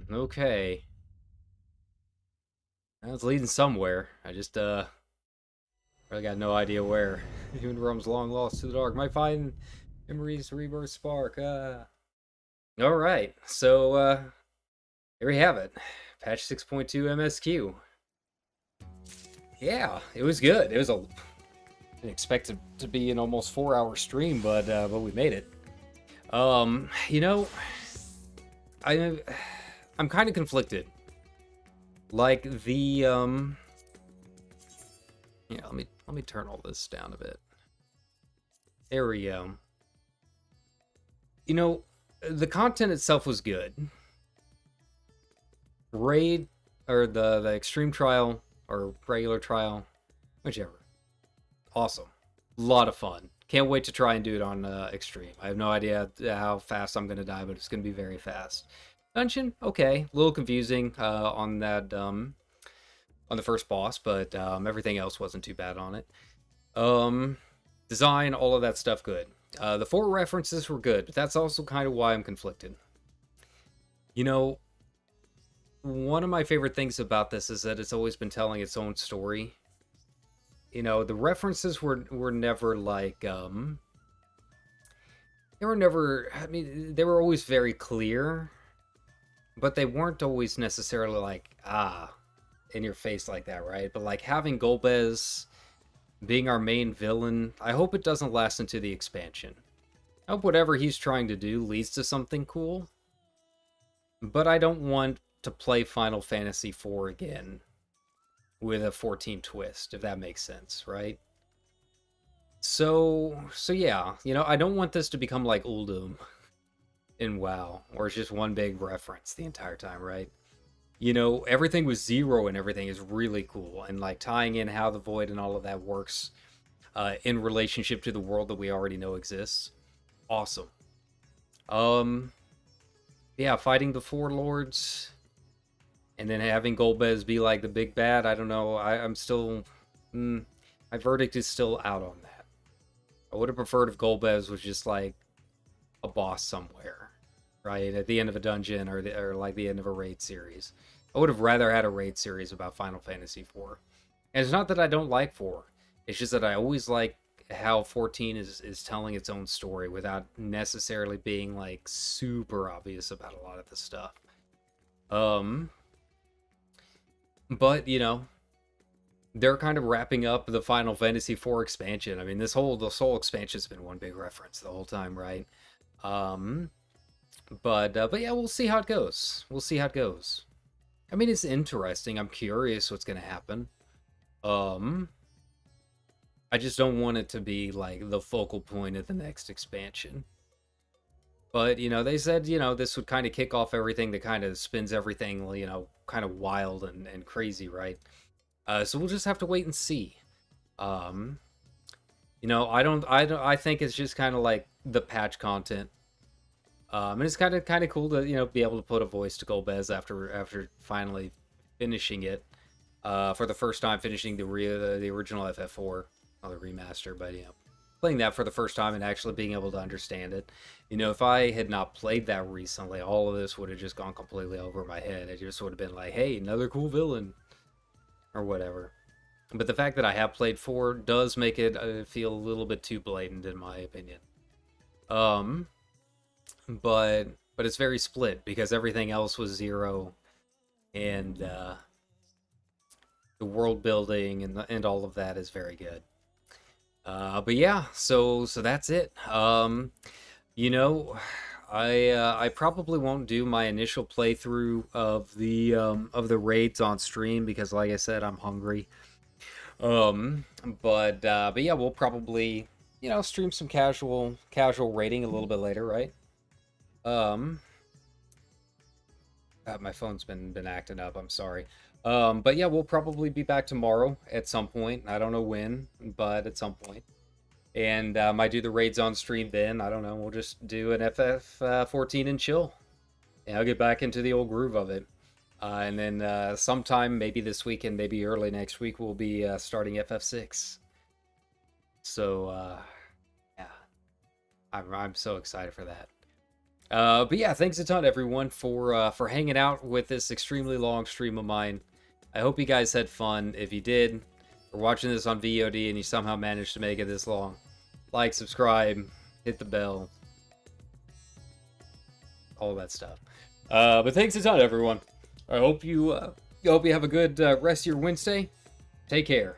Okay. That's leading somewhere. I just, really got no idea where. Even roams long lost to the dark. Might find memories, rebirth spark. Alright, so, here we have it. Patch 6.2 MSQ. Yeah, it was good. It was didn't expect it to be an almost 4-hour stream, but we made it. You know, I'm kind of conflicted. Like the yeah, let me turn all this down a bit. There we go. You know, the content itself was good. Raid, or the extreme trial, or regular trial, whichever. Awesome. A lot of fun. Can't wait to try and do it on extreme. I have no idea how fast I'm going to die, but it's going to be very fast. Dungeon, okay. A little confusing on that, on the first boss, but everything else wasn't too bad on it. Design, all of that stuff, good. The 4 references were good, but that's also kind of why I'm conflicted. You know, one of my favorite things about this is that it's always been telling its own story. You know, the references were never like, they were never, I mean, they were always very clear, but they weren't always necessarily like, in your face like that, right? But like having Golbez being our main villain, I hope it doesn't last into the expansion. I hope whatever he's trying to do leads to something cool. But I don't want to play Final Fantasy IV again with a 14 twist, if that makes sense, right? So yeah, you know, I don't want this to become like Uldum. in WoW, or it's just one big reference the entire time, right? You know, everything with zero and everything is really cool, and like tying in how the void and all of that works in relationship to the world that we already know exists. Awesome. Yeah, fighting the Four Lords, and then having Golbez be like the big bad. I don't know. I'm still, my verdict is still out on that. I would have preferred if Golbez was just like a boss somewhere, right, at the end of a dungeon or like the end of a raid series. I would have rather had a raid series about Final Fantasy IV. And it's not that I don't like 4. It's just that I always like how 14 is telling its own story without necessarily being like super obvious about a lot of the stuff. But you know, they're kind of wrapping up the Final Fantasy IV expansion. I mean, this whole expansion's been one big reference the whole time, right? But yeah, we'll see how it goes. We'll see how it goes. I mean, it's interesting. I'm curious what's gonna happen. I just don't want it to be like the focal point of the next expansion. But, you know, they said, you know, this would kind of kick off everything that kind of spins everything, you know, kind of wild and crazy, right? So we'll just have to wait and see. You know, I think it's just kind of like the patch content. And it's kind of cool to, you know, be able to put a voice to Golbez after finally finishing it. For the first time, finishing the original FF4. Not the remaster, but, you know, playing that for the first time and actually being able to understand it. You know, if I had not played that recently, all of this would have just gone completely over my head. It just would have been like, hey, another cool villain. Or whatever. But the fact that I have played 4 does make it feel a little bit too blatant, in my opinion. But it's very split, because everything else was 0. And the world building and all of that is very good. But yeah, so that's it. You know, I probably won't do my initial playthrough of the raids on stream, because like I said, I'm hungry. But yeah, we'll probably, you know, stream some casual raiding a little bit later, right? My phone's been acting up, I'm sorry. But yeah, we'll probably be back tomorrow at some point. I don't know when, but at some point. And might do the raids on stream then. I don't know. We'll just do an FF14 and chill. And I'll get back into the old groove of it. And then sometime, maybe this weekend, maybe early next week, we'll be starting FF6. So, yeah. I'm so excited for that. But yeah, thanks a ton, everyone, for hanging out with this extremely long stream of mine. I hope you guys had fun. If you did, or watching this on VOD and you somehow managed to make it this long, like, subscribe, hit the bell, all that stuff. But thanks a ton, everyone. I hope you have a good rest of your Wednesday. Take care.